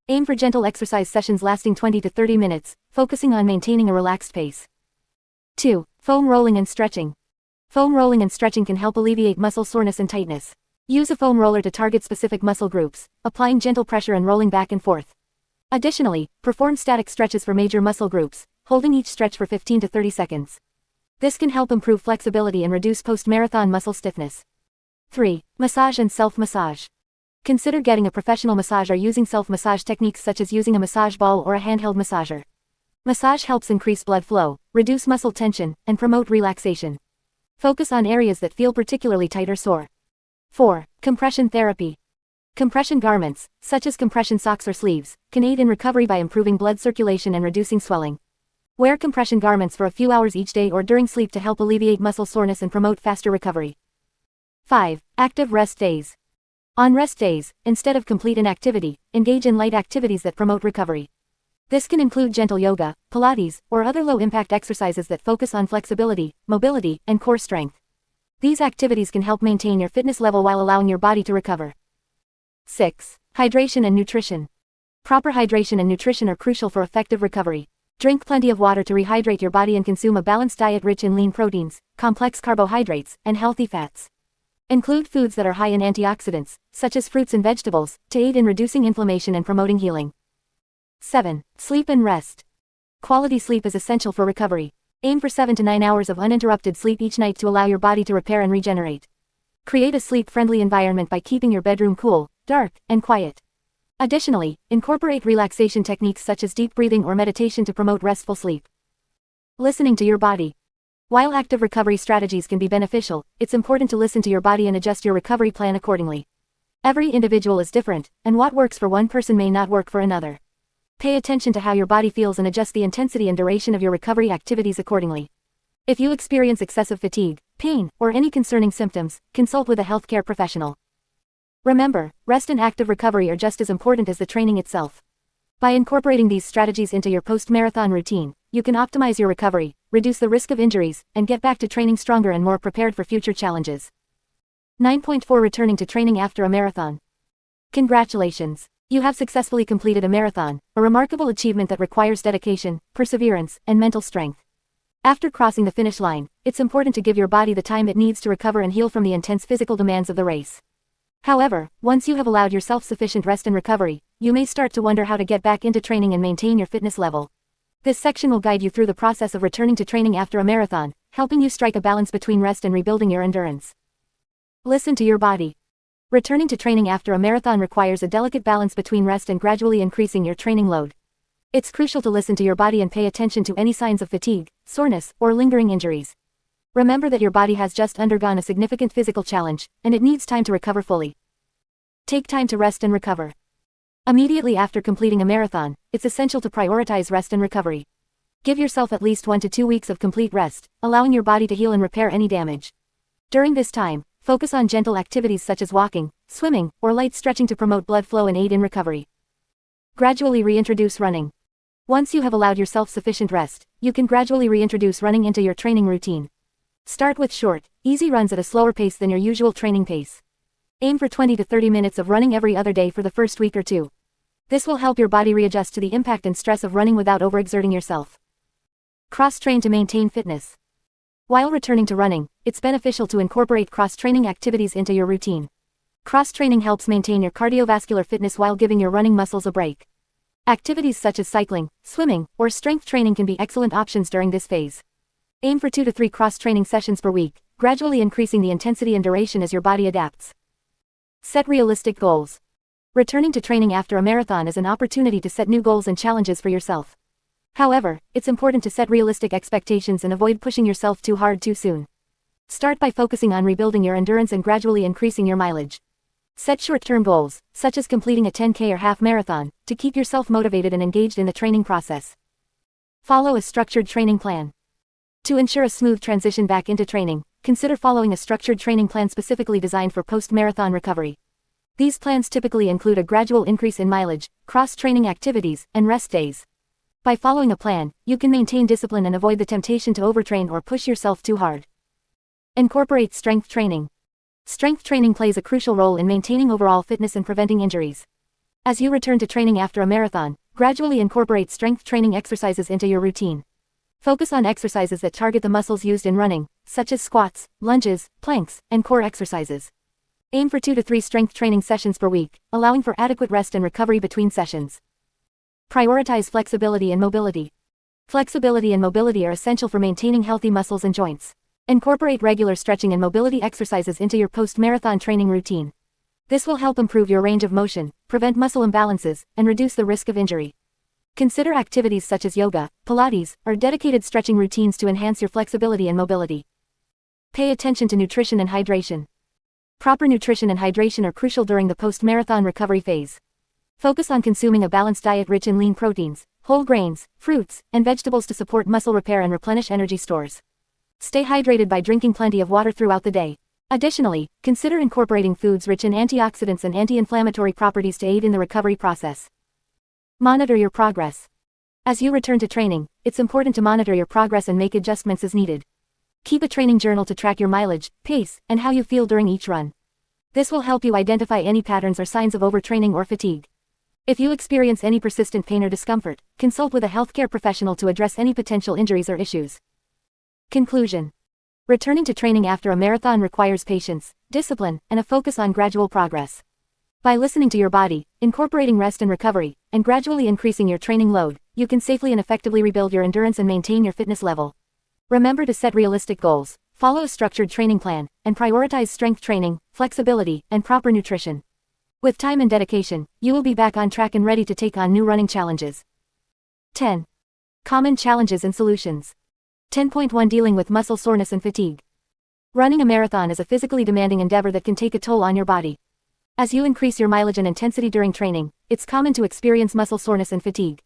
Aim for gentle exercise sessions lasting 20 to 30 minutes, focusing on maintaining a relaxed pace. 2. Foam rolling and stretching. Foam rolling and stretching can help alleviate muscle soreness and tightness. Use a foam roller to target specific muscle groups, applying gentle pressure and rolling back and forth. Additionally, perform static stretches for major muscle groups, holding each stretch for 15 to 30 seconds. This can help improve flexibility and reduce post-marathon muscle stiffness. 3. Massage and self-massage. Consider getting a professional massage or using self-massage techniques such as using a massage ball or a handheld massager. Massage helps increase blood flow, reduce muscle tension, and promote relaxation. Focus on areas that feel particularly tight or sore. 4. Compression therapy. Compression garments, such as compression socks or sleeves, can aid in recovery by improving blood circulation and reducing swelling. Wear compression garments for a few hours each day or during sleep to help alleviate muscle soreness and promote faster recovery. 5. Active rest days. On rest days, instead of complete inactivity, engage in light activities that promote recovery. This can include gentle yoga, Pilates, or other low-impact exercises that focus on flexibility, mobility, and core strength. These activities can help maintain your fitness level while allowing your body to recover. 6. Hydration and nutrition. Proper hydration and nutrition are crucial for effective recovery. Drink plenty of water to rehydrate your body and consume a balanced diet rich in lean proteins, complex carbohydrates, and healthy fats. Include foods that are high in antioxidants, such as fruits and vegetables, to aid in reducing inflammation and promoting healing. 7. Sleep and rest. Quality sleep is essential for recovery. Aim for 7 to 9 hours of uninterrupted sleep each night to allow your body to repair and regenerate. Create a sleep-friendly environment by keeping your bedroom cool, dark, and quiet. Additionally, incorporate relaxation techniques such as deep breathing or meditation to promote restful sleep. Listening to your body. While active recovery strategies can be beneficial, it's important to listen to your body and adjust your recovery plan accordingly. Every individual is different, and what works for one person may not work for another. Pay attention to how your body feels and adjust the intensity and duration of your recovery activities accordingly. If you experience excessive fatigue, pain, or any concerning symptoms, consult with a healthcare professional. Remember, rest and active recovery are just as important as the training itself. By incorporating these strategies into your post-marathon routine, you can optimize your recovery, reduce the risk of injuries, and get back to training stronger and more prepared for future challenges. 9.4 Returning to training after a marathon. Congratulations! You have successfully completed a marathon, a remarkable achievement that requires dedication, perseverance, and mental strength. After crossing the finish line, it's important to give your body the time it needs to recover and heal from the intense physical demands of the race. However, once you have allowed yourself sufficient rest and recovery, you may start to wonder how to get back into training and maintain your fitness level. This section will guide you through the process of returning to training after a marathon, helping you strike a balance between rest and rebuilding your endurance. Listen to your body. Returning to training after a marathon requires a delicate balance between rest and gradually increasing your training load. It's crucial to listen to your body and pay attention to any signs of fatigue, soreness, or lingering injuries. Remember that your body has just undergone a significant physical challenge, and it needs time to recover fully. Take time to rest and recover. Immediately after completing a marathon, it's essential to prioritize rest and recovery. Give yourself at least 1 to 2 weeks of complete rest, allowing your body to heal and repair any damage. During this time, focus on gentle activities such as walking, swimming, or light stretching to promote blood flow and aid in recovery. Gradually reintroduce running. Once you have allowed yourself sufficient rest, you can gradually reintroduce running into your training routine. Start with short, easy runs at a slower pace than your usual training pace. Aim for 20 to 30 minutes of running every other day for the first week or two. This will help your body readjust to the impact and stress of running without overexerting yourself. Cross-train to maintain fitness. While returning to running, it's beneficial to incorporate cross-training activities into your routine. Cross-training helps maintain your cardiovascular fitness while giving your running muscles a break. Activities such as cycling, swimming, or strength training can be excellent options during this phase. Aim for 2 to 3 cross-training sessions per week, gradually increasing the intensity and duration as your body adapts. Set realistic goals. Returning to training after a marathon is an opportunity to set new goals and challenges for yourself. However, it's important to set realistic expectations and avoid pushing yourself too hard too soon. Start by focusing on rebuilding your endurance and gradually increasing your mileage. Set short-term goals, such as completing a 10K or half marathon, to keep yourself motivated and engaged in the training process. Follow a structured training plan. To ensure a smooth transition back into training, consider following a structured training plan specifically designed for post-marathon recovery. These plans typically include a gradual increase in mileage, cross-training activities, and rest days. By following a plan, you can maintain discipline and avoid the temptation to overtrain or push yourself too hard. Incorporate strength training. Strength training plays a crucial role in maintaining overall fitness and preventing injuries. As you return to training after a marathon, gradually incorporate strength training exercises into your routine. Focus on exercises that target the muscles used in running, such as squats, lunges, planks, and core exercises. Aim for 2 to 3 strength training sessions per week, allowing for adequate rest and recovery between sessions. Prioritize flexibility and mobility. Flexibility and mobility are essential for maintaining healthy muscles and joints. Incorporate regular stretching and mobility exercises into your post-marathon training routine. This will help improve your range of motion, prevent muscle imbalances, and reduce the risk of injury. Consider activities such as yoga, Pilates, or dedicated stretching routines to enhance your flexibility and mobility. Pay attention to nutrition and hydration. Proper nutrition and hydration are crucial during the post-marathon recovery phase. Focus on consuming a balanced diet rich in lean proteins, whole grains, fruits, and vegetables to support muscle repair and replenish energy stores. Stay hydrated by drinking plenty of water throughout the day. Additionally, consider incorporating foods rich in antioxidants and anti-inflammatory properties to aid in the recovery process. Monitor your progress. As you return to training, it's important to monitor your progress and make adjustments as needed. Keep a training journal to track your mileage, pace, and how you feel during each run. This will help you identify any patterns or signs of overtraining or fatigue. If you experience any persistent pain or discomfort, consult with a healthcare professional to address any potential injuries or issues. Conclusion. Returning to training after a marathon requires patience, discipline, and a focus on gradual progress. By listening to your body, incorporating rest and recovery, and gradually increasing your training load, you can safely and effectively rebuild your endurance and maintain your fitness level. Remember to set realistic goals, follow a structured training plan, and prioritize strength training, flexibility, and proper nutrition. With time and dedication, you will be back on track and ready to take on new running challenges. 10. Common challenges and solutions. 10.1 Dealing with muscle soreness and fatigue. Running a marathon is a physically demanding endeavor that can take a toll on your body. As you increase your mileage and intensity during training, it's common to experience muscle soreness and fatigue.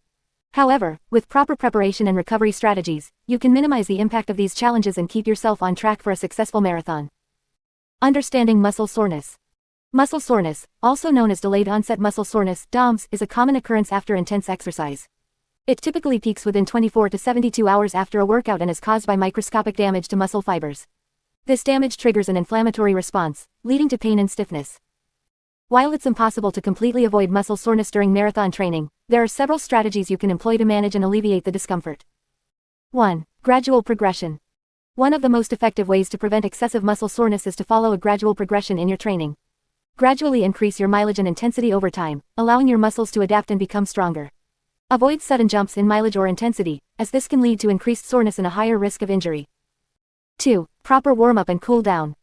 However, with proper preparation and recovery strategies, you can minimize the impact of these challenges and keep yourself on track for a successful marathon. Understanding muscle soreness. Muscle soreness, also known as delayed onset muscle soreness (DOMS), is a common occurrence after intense exercise. It typically peaks within 24 to 72 hours after a workout and is caused by microscopic damage to muscle fibers. This damage triggers an inflammatory response, leading to pain and stiffness. While it's impossible to completely avoid muscle soreness during marathon training, there are several strategies you can employ to manage and alleviate the discomfort. 1. Gradual progression. One of the most effective ways to prevent excessive muscle soreness is to follow a gradual progression in your training. Gradually increase your mileage and intensity over time, allowing your muscles to adapt and become stronger. Avoid sudden jumps in mileage or intensity, as this can lead to increased soreness and a higher risk of injury. 2. Proper warm-up and cool down.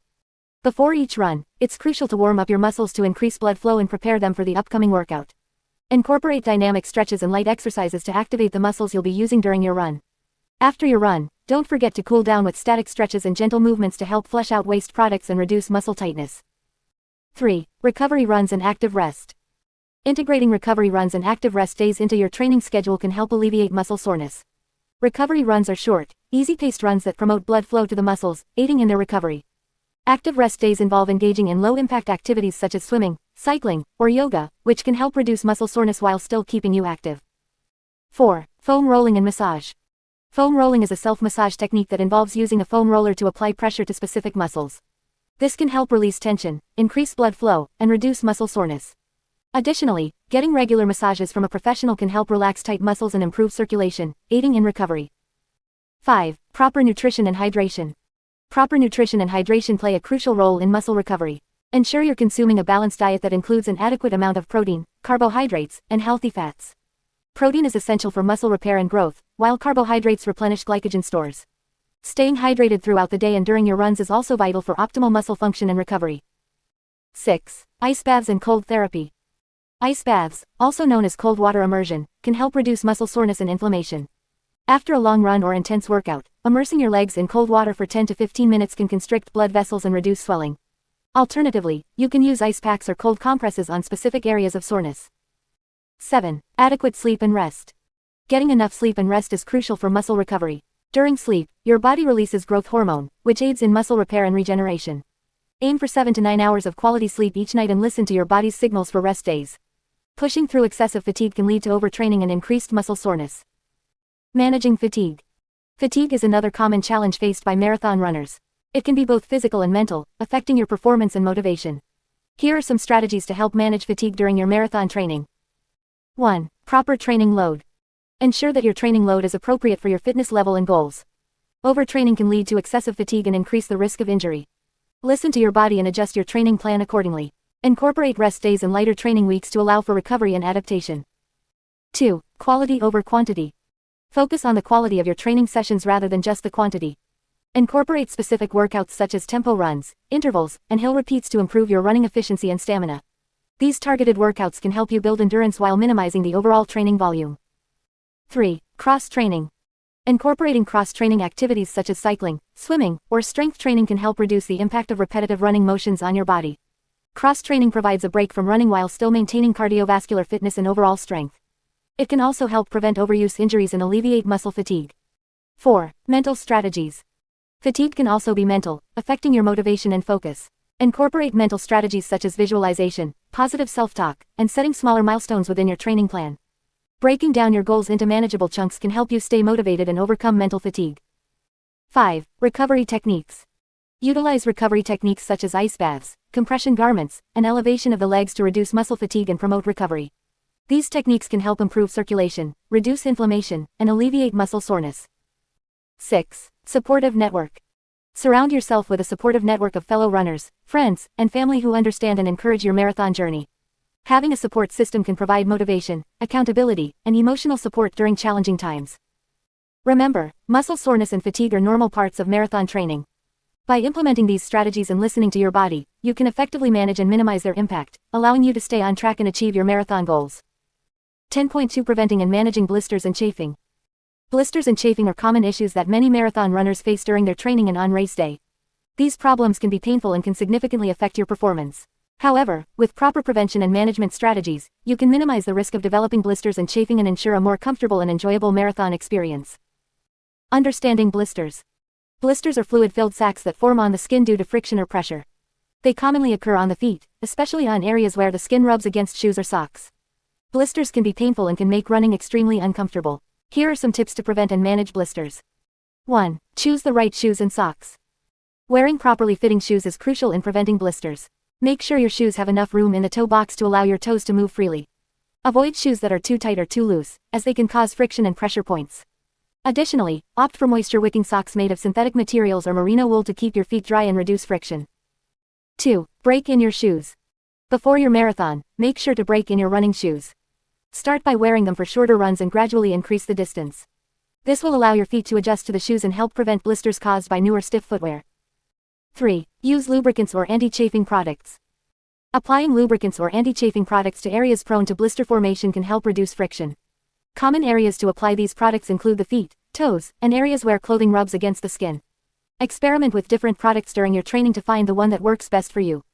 Before each run, it's crucial to warm up your muscles to increase blood flow and prepare them for the upcoming workout. Incorporate dynamic stretches and light exercises to activate the muscles you'll be using during your run. After your run, don't forget to cool down with static stretches and gentle movements to help flush out waste products and reduce muscle tightness. 3. Recovery runs and active rest. Integrating recovery runs and active rest days into your training schedule can help alleviate muscle soreness. Recovery runs are short, easy-paced runs that promote blood flow to the muscles, aiding in their recovery. Active rest days involve engaging in low-impact activities such as swimming, cycling, or yoga, which can help reduce muscle soreness while still keeping you active. 4. Foam rolling and massage. Foam rolling is a self-massage technique that involves using a foam roller to apply pressure to specific muscles. This can help release tension, increase blood flow, and reduce muscle soreness. Additionally, getting regular massages from a professional can help relax tight muscles and improve circulation, aiding in recovery. 5. Proper nutrition and hydration. Proper nutrition and hydration play a crucial role in muscle recovery. Ensure you're consuming a balanced diet that includes an adequate amount of protein, carbohydrates, and healthy fats. Protein is essential for muscle repair and growth, while carbohydrates replenish glycogen stores. Staying hydrated throughout the day and during your runs is also vital for optimal muscle function and recovery. 6. Ice baths and cold therapy. Ice baths, also known as cold water immersion, can help reduce muscle soreness and inflammation. After a long run or intense workout, immersing your legs in cold water for 10 to 15 minutes can constrict blood vessels and reduce swelling. Alternatively, you can use ice packs or cold compresses on specific areas of soreness. 7. Adequate sleep and rest. Getting enough sleep and rest is crucial for muscle recovery. During sleep, your body releases growth hormone, which aids in muscle repair and regeneration. Aim for 7 to 9 hours of quality sleep each night and listen to your body's signals for rest days. Pushing through excessive fatigue can lead to overtraining and increased muscle soreness. Managing fatigue. Fatigue is another common challenge faced by marathon runners. It can be both physical and mental, affecting your performance and motivation. Here are some strategies to help manage fatigue during your marathon training. 1. Proper training load. Ensure that your training load is appropriate for your fitness level and goals. Overtraining can lead to excessive fatigue and increase the risk of injury. Listen to your body and adjust your training plan accordingly. Incorporate rest days and lighter training weeks to allow for recovery and adaptation. 2. Quality over quantity. Focus on the quality of your training sessions rather than just the quantity. Incorporate specific workouts such as tempo runs, intervals, and hill repeats to improve your running efficiency and stamina. These targeted workouts can help you build endurance while minimizing the overall training volume. 3. Cross-training. Incorporating cross-training activities such as cycling, swimming, or strength training can help reduce the impact of repetitive running motions on your body. Cross-training provides a break from running while still maintaining cardiovascular fitness and overall strength. It can also help prevent overuse injuries and alleviate muscle fatigue. 4. Mental strategies. Fatigue can also be mental, affecting your motivation and focus. Incorporate mental strategies such as visualization, positive self-talk, and setting smaller milestones within your training plan. Breaking down your goals into manageable chunks can help you stay motivated and overcome mental fatigue. 5. Recovery techniques. Utilize recovery techniques such as ice baths, compression garments, and elevation of the legs to reduce muscle fatigue and promote recovery. These techniques can help improve circulation, reduce inflammation, and alleviate muscle soreness. 6. Supportive network. Surround yourself with a supportive network of fellow runners, friends, and family who understand and encourage your marathon journey. Having a support system can provide motivation, accountability, and emotional support during challenging times. Remember, muscle soreness and fatigue are normal parts of marathon training. By implementing these strategies and listening to your body, you can effectively manage and minimize their impact, allowing you to stay on track and achieve your marathon goals. 10.2 Preventing and managing blisters and chafing. Blisters and chafing are common issues that many marathon runners face during their training and on race day. These problems can be painful and can significantly affect your performance. However, with proper prevention and management strategies, you can minimize the risk of developing blisters and chafing and ensure a more comfortable and enjoyable marathon experience. Understanding blisters. Blisters are fluid-filled sacs that form on the skin due to friction or pressure. They commonly occur on the feet, especially on areas where the skin rubs against shoes or socks. Blisters can be painful and can make running extremely uncomfortable. Here are some tips to prevent and manage blisters. 1. Choose the right shoes and socks. Wearing properly fitting shoes is crucial in preventing blisters. Make sure your shoes have enough room in the toe box to allow your toes to move freely. Avoid shoes that are too tight or too loose, as they can cause friction and pressure points. Additionally, opt for moisture-wicking socks made of synthetic materials or merino wool to keep your feet dry and reduce friction. 2. Break in your shoes. Before your marathon, make sure to break in your running shoes. Start by wearing them for shorter runs and gradually increase the distance. This will allow your feet to adjust to the shoes and help prevent blisters caused by new or stiff footwear. 3. Use lubricants or anti-chafing products. Applying lubricants or anti-chafing products to areas prone to blister formation can help reduce friction. Common areas to apply these products include the feet, toes, and areas where clothing rubs against the skin. Experiment with different products during your training to find the one that works best for you.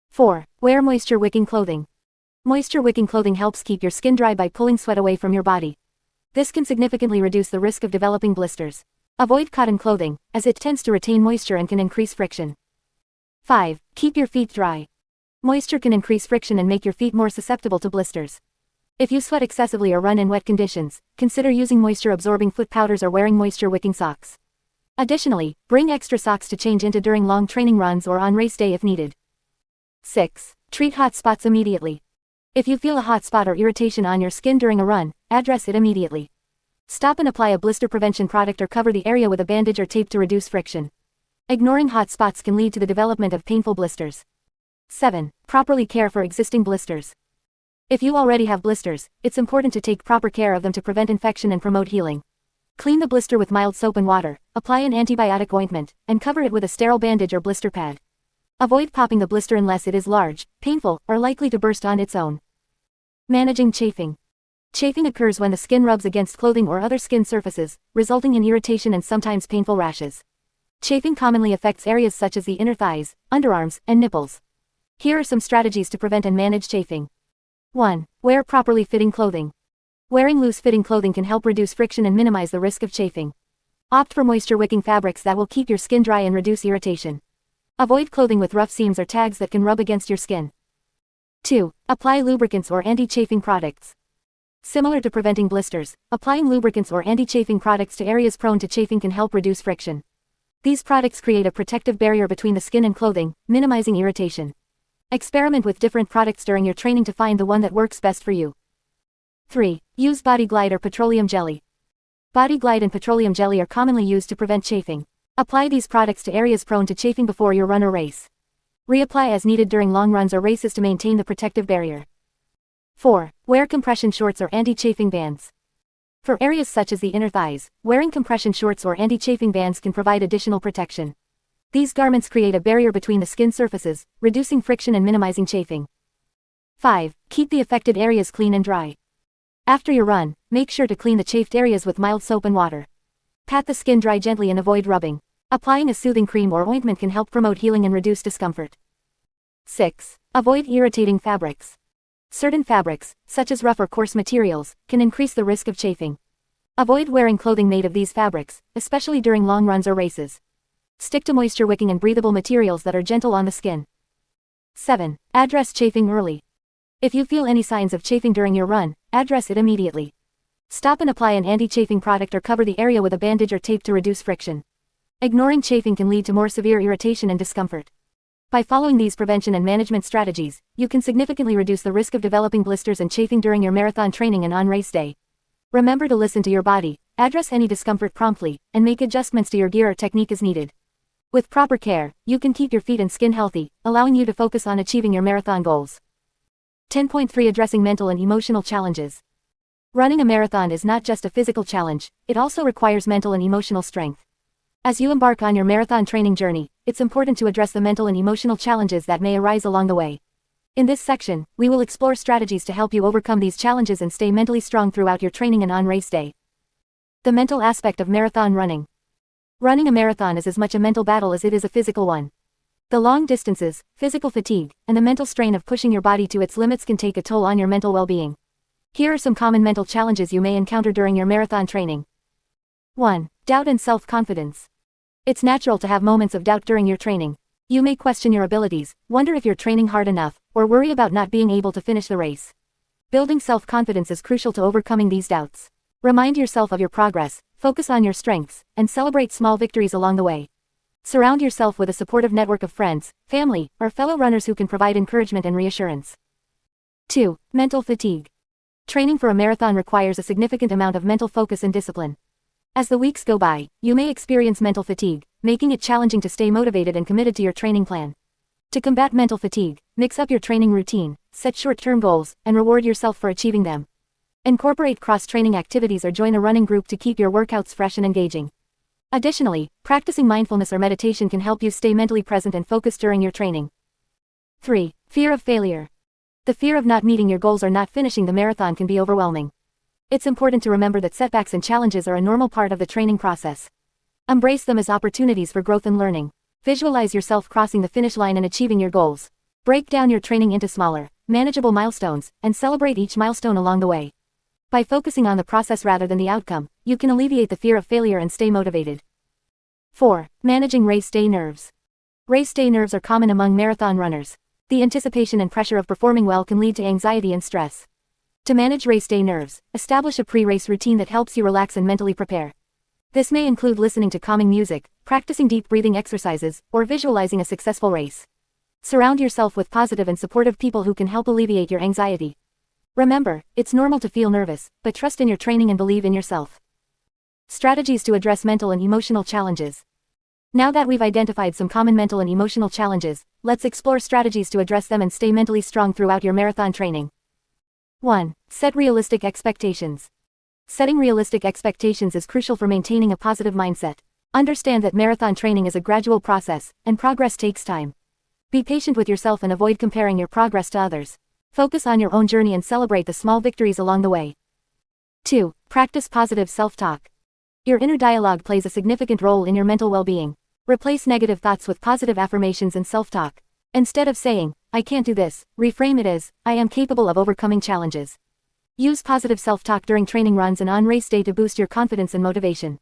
4. Wear moisture-wicking clothing. Moisture-wicking clothing helps keep your skin dry by pulling sweat away from your body. This can significantly reduce the risk of developing blisters. Avoid cotton clothing, as it tends to retain moisture and can increase friction. 5. Keep your feet dry. Moisture can increase friction and make your feet more susceptible to blisters. If you sweat excessively or run in wet conditions, consider using moisture-absorbing foot powders or wearing moisture-wicking socks. Additionally, bring extra socks to change into during long training runs or on race day if needed. 6. Treat hot spots immediately. If you feel a hot spot or irritation on your skin during a run, address it immediately. Stop and apply a blister prevention product or cover the area with a bandage or tape to reduce friction. Ignoring hot spots can lead to the development of painful blisters. 7. Properly care for existing blisters. If you already have blisters, it's important to take proper care of them to prevent infection and promote healing. Clean the blister with mild soap and water, apply an antibiotic ointment, and cover it with a sterile bandage or blister pad. Avoid popping the blister unless it is large, painful, or likely to burst on its own. Managing chafing. Chafing occurs when the skin rubs against clothing or other skin surfaces, resulting in irritation and sometimes painful rashes. Chafing commonly affects areas such as the inner thighs, underarms, and nipples. Here are some strategies to prevent and manage chafing. 1. Wear properly fitting clothing. Wearing loose-fitting clothing can help reduce friction and minimize the risk of chafing. Opt for moisture-wicking fabrics that will keep your skin dry and reduce irritation. Avoid clothing with rough seams or tags that can rub against your skin. 2. Apply lubricants or anti-chafing products. Similar to preventing blisters, applying lubricants or anti-chafing products to areas prone to chafing can help reduce friction. These products create a protective barrier between the skin and clothing, minimizing irritation. Experiment with different products during your training to find the one that works best for you. 3. Use Body Glide or petroleum jelly. Body Glide and petroleum jelly are commonly used to prevent chafing. Apply these products to areas prone to chafing before your run or race. Reapply as needed during long runs or races to maintain the protective barrier. 4. Wear compression shorts or anti-chafing bands. For areas such as the inner thighs, wearing compression shorts or anti-chafing bands can provide additional protection. These garments create a barrier between the skin surfaces, reducing friction and minimizing chafing. 5. Keep the affected areas clean and dry. After your run, make sure to clean the chafed areas with mild soap and water. Pat the skin dry gently and avoid rubbing. Applying a soothing cream or ointment can help promote healing and reduce discomfort. 6. Avoid irritating fabrics. Certain fabrics, such as rough or coarse materials, can increase the risk of chafing. Avoid wearing clothing made of these fabrics, especially during long runs or races. Stick to moisture-wicking and breathable materials that are gentle on the skin. 7. Address chafing early. If you feel any signs of chafing during your run, address it immediately. Stop and apply an anti-chafing product or cover the area with a bandage or tape to reduce friction. Ignoring chafing can lead to more severe irritation and discomfort. By following these prevention and management strategies, you can significantly reduce the risk of developing blisters and chafing during your marathon training and on race day. Remember to listen to your body, address any discomfort promptly, and make adjustments to your gear or technique as needed. With proper care, you can keep your feet and skin healthy, allowing you to focus on achieving your marathon goals. 10.3 Addressing mental and emotional challenges. Running a marathon is not just a physical challenge, it also requires mental and emotional strength. As you embark on your marathon training journey, it's important to address the mental and emotional challenges that may arise along the way. In this section, we will explore strategies to help you overcome these challenges and stay mentally strong throughout your training and on race day. The mental aspect of marathon running. Running a marathon is as much a mental battle as it is a physical one. The long distances, physical fatigue, and the mental strain of pushing your body to its limits can take a toll on your mental well-being. Here are some common mental challenges you may encounter during your marathon training. 1. Doubt and self-confidence. It's natural to have moments of doubt during your training. You may question your abilities, wonder if you're training hard enough, or worry about not being able to finish the race. Building self-confidence is crucial to overcoming these doubts. Remind yourself of your progress, focus on your strengths, and celebrate small victories along the way. Surround yourself with a supportive network of friends, family, or fellow runners who can provide encouragement and reassurance. 2. Mental fatigue. Training for a marathon requires a significant amount of mental focus and discipline. As the weeks go by, you may experience mental fatigue, making it challenging to stay motivated and committed to your training plan. To combat mental fatigue, mix up your training routine, set short-term goals, and reward yourself for achieving them. Incorporate cross-training activities or join a running group to keep your workouts fresh and engaging. Additionally, practicing mindfulness or meditation can help you stay mentally present and focused during your training. 3. Fear of failure. The fear of not meeting your goals or not finishing the marathon can be overwhelming. It's important to remember that setbacks and challenges are a normal part of the training process. Embrace them as opportunities for growth and learning. Visualize yourself crossing the finish line and achieving your goals. Break down your training into smaller, manageable milestones, and celebrate each milestone along the way. By focusing on the process rather than the outcome, you can alleviate the fear of failure and stay motivated. 4. Managing race day nerves. Race day nerves are common among marathon runners. The anticipation and pressure of performing well can lead to anxiety and stress. To manage race day nerves, establish a pre-race routine that helps you relax and mentally prepare. This may include listening to calming music, practicing deep breathing exercises, or visualizing a successful race. Surround yourself with positive and supportive people who can help alleviate your anxiety. Remember, it's normal to feel nervous, but trust in your training and believe in yourself. Strategies to address mental and emotional challenges. Now that we've identified some common mental and emotional challenges, let's explore strategies to address them and stay mentally strong throughout your marathon training. 1. Set realistic expectations. Setting realistic expectations is crucial for maintaining a positive mindset. Understand that marathon training is a gradual process, and progress takes time. Be patient with yourself and avoid comparing your progress to others. Focus on your own journey and celebrate the small victories along the way. 2. Practice positive self-talk. Your inner dialogue plays a significant role in your mental well-being. Replace negative thoughts with positive affirmations and self-talk. Instead of saying, "I can't do this," reframe it as, "I am capable of overcoming challenges." Use positive self-talk during training runs and on race day to boost your confidence and motivation.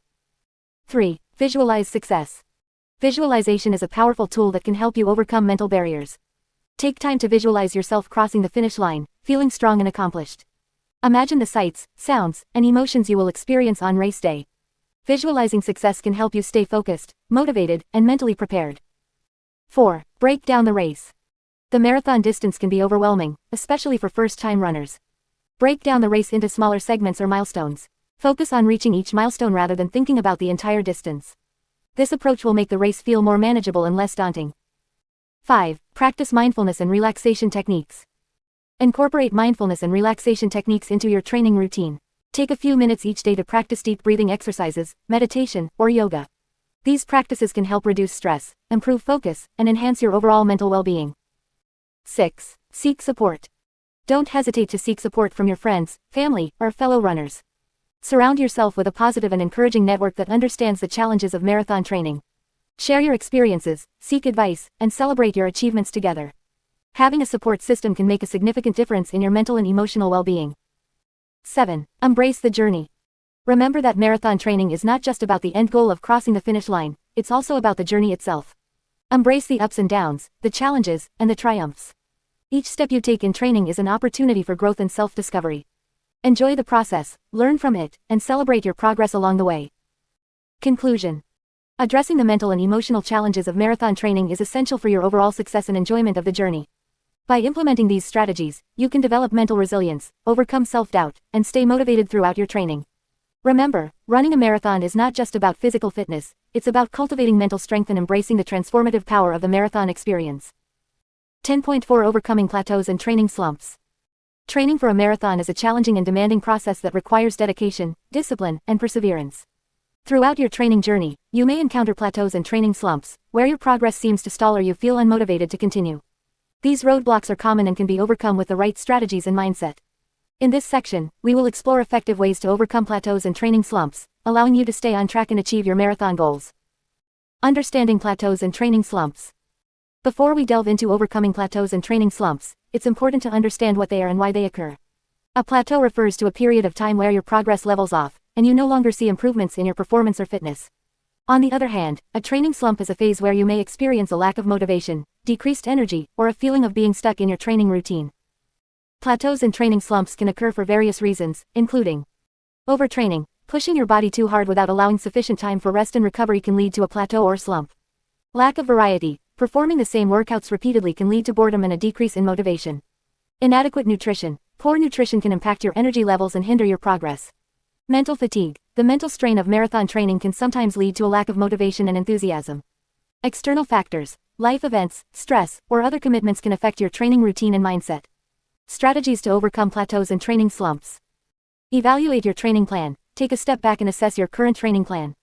3. Visualize success. Visualization is a powerful tool that can help you overcome mental barriers. Take time to visualize yourself crossing the finish line, feeling strong and accomplished. Imagine the sights, sounds, and emotions you will experience on race day. Visualizing success can help you stay focused, motivated, and mentally prepared. 4. Break down the race. The marathon distance can be overwhelming, especially for first-time runners. Break down the race into smaller segments or milestones. Focus on reaching each milestone rather than thinking about the entire distance. This approach will make the race feel more manageable and less daunting. 5. Practice mindfulness and relaxation techniques. Incorporate mindfulness and relaxation techniques into your training routine. Take a few minutes each day to practice deep breathing exercises, meditation, or yoga. These practices can help reduce stress, improve focus, and enhance your overall mental well-being. 6. Seek support. Don't hesitate to seek support from your friends, family, or fellow runners. Surround yourself with a positive and encouraging network that understands the challenges of marathon training. Share your experiences, seek advice, and celebrate your achievements together. Having a support system can make a significant difference in your mental and emotional well-being. 7. Embrace the journey. Remember that marathon training is not just about the end goal of crossing the finish line, it's also about the journey itself. Embrace the ups and downs, the challenges, and the triumphs. Each step you take in training is an opportunity for growth and self-discovery. Enjoy the process, learn from it, and celebrate your progress along the way. Conclusion. Addressing the mental and emotional challenges of marathon training is essential for your overall success and enjoyment of the journey. By implementing these strategies, you can develop mental resilience, overcome self-doubt, and stay motivated throughout your training. Remember, running a marathon is not just about physical fitness, it's about cultivating mental strength and embracing the transformative power of the marathon experience. 10.4 Overcoming plateaus and training slumps. Training for a marathon is a challenging and demanding process that requires dedication, discipline, and perseverance. Throughout your training journey, you may encounter plateaus and training slumps, where your progress seems to stall or you feel unmotivated to continue. These roadblocks are common and can be overcome with the right strategies and mindset. In this section, we will explore effective ways to overcome plateaus and training slumps, allowing you to stay on track and achieve your marathon goals. Understanding plateaus and training slumps. Before we delve into overcoming plateaus and training slumps, it's important to understand what they are and why they occur. A plateau refers to a period of time where your progress levels off, and you no longer see improvements in your performance or fitness. On the other hand, a training slump is a phase where you may experience a lack of motivation, decreased energy, or a feeling of being stuck in your training routine. Plateaus and training slumps can occur for various reasons, including overtraining. Pushing your body too hard without allowing sufficient time for rest and recovery can lead to a plateau or slump. Lack of variety. Performing the same workouts repeatedly can lead to boredom and a decrease in motivation. Inadequate nutrition. Poor nutrition can impact your energy levels and hinder your progress. Mental fatigue. The mental strain of marathon training can sometimes lead to a lack of motivation and enthusiasm. External factors. Life events, stress, or other commitments can affect your training routine and mindset. Strategies to overcome plateaus and training slumps. Evaluate your training plan. Take a step back and assess your current training plan.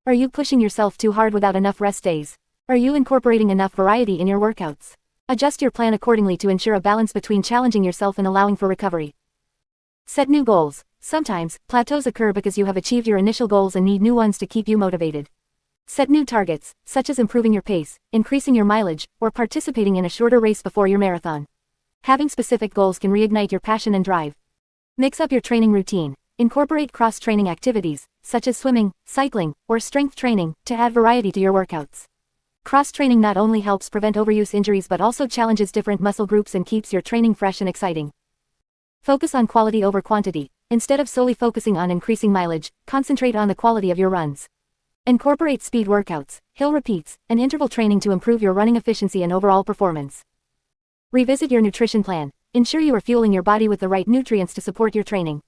Are you pushing yourself too hard without enough rest days? Are you incorporating enough variety in your workouts? Adjust your plan accordingly to ensure a balance between challenging yourself and allowing for recovery. Set new goals. Sometimes, plateaus occur because you have achieved your initial goals and need new ones to keep you motivated. Set new targets, such as improving your pace, increasing your mileage, or participating in a shorter race before your marathon. Having specific goals can reignite your passion and drive. Mix up your training routine. Incorporate cross-training activities, such as swimming, cycling, or strength training, to add variety to your workouts. Cross-training not only helps prevent overuse injuries but also challenges different muscle groups and keeps your training fresh and exciting. Focus on quality over quantity. Instead of solely focusing on increasing mileage, concentrate on the quality of your runs. Incorporate speed workouts, hill repeats, and interval training to improve your running efficiency and overall performance. Revisit your nutrition plan. Ensure you are fueling your body with the right nutrients to support your training.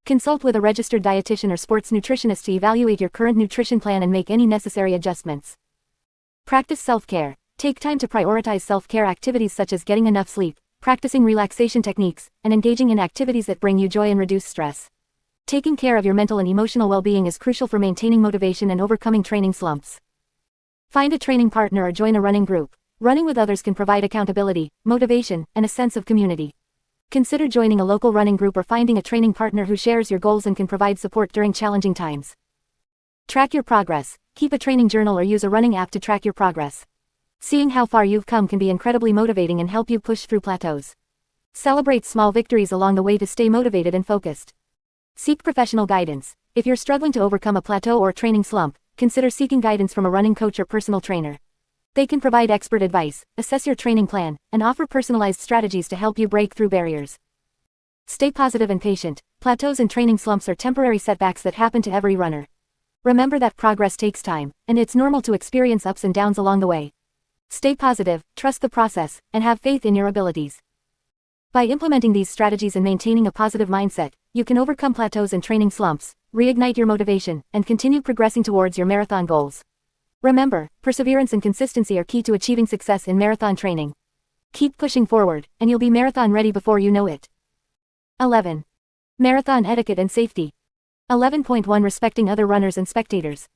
Consult with a registered dietitian or sports nutritionist to evaluate your current nutrition plan and make any necessary adjustments. Practice self-care. Take time to prioritize self-care activities such as getting enough sleep, practicing relaxation techniques, and engaging in activities that bring you joy and reduce stress. Taking care of your mental and emotional well-being is crucial for maintaining motivation and overcoming training slumps. Find a training partner or join a running group. Running with others can provide accountability, motivation, and a sense of community. Consider joining a local running group or finding a training partner who shares your goals and can provide support during challenging times. Track your progress. Keep a training journal or use a running app to track your progress. Seeing how far you've come can be incredibly motivating and help you push through plateaus. Celebrate small victories along the way to stay motivated and focused. Seek professional guidance. If you're struggling to overcome a plateau or training slump, consider seeking guidance from a running coach or personal trainer. They can provide expert advice, assess your training plan, and offer personalized strategies to help you break through barriers. Stay positive and patient. Plateaus and training slumps are temporary setbacks that happen to every runner. Remember that progress takes time, and it's normal to experience ups and downs along the way. Stay positive, trust the process, and have faith in your abilities. By implementing these strategies and maintaining a positive mindset, you can overcome plateaus and training slumps, reignite your motivation, and continue progressing towards your marathon goals. Remember, perseverance and consistency are key to achieving success in marathon training. Keep pushing forward, and you'll be marathon ready before you know it. 11. Marathon etiquette and safety. 11.1 Respecting other runners and spectators.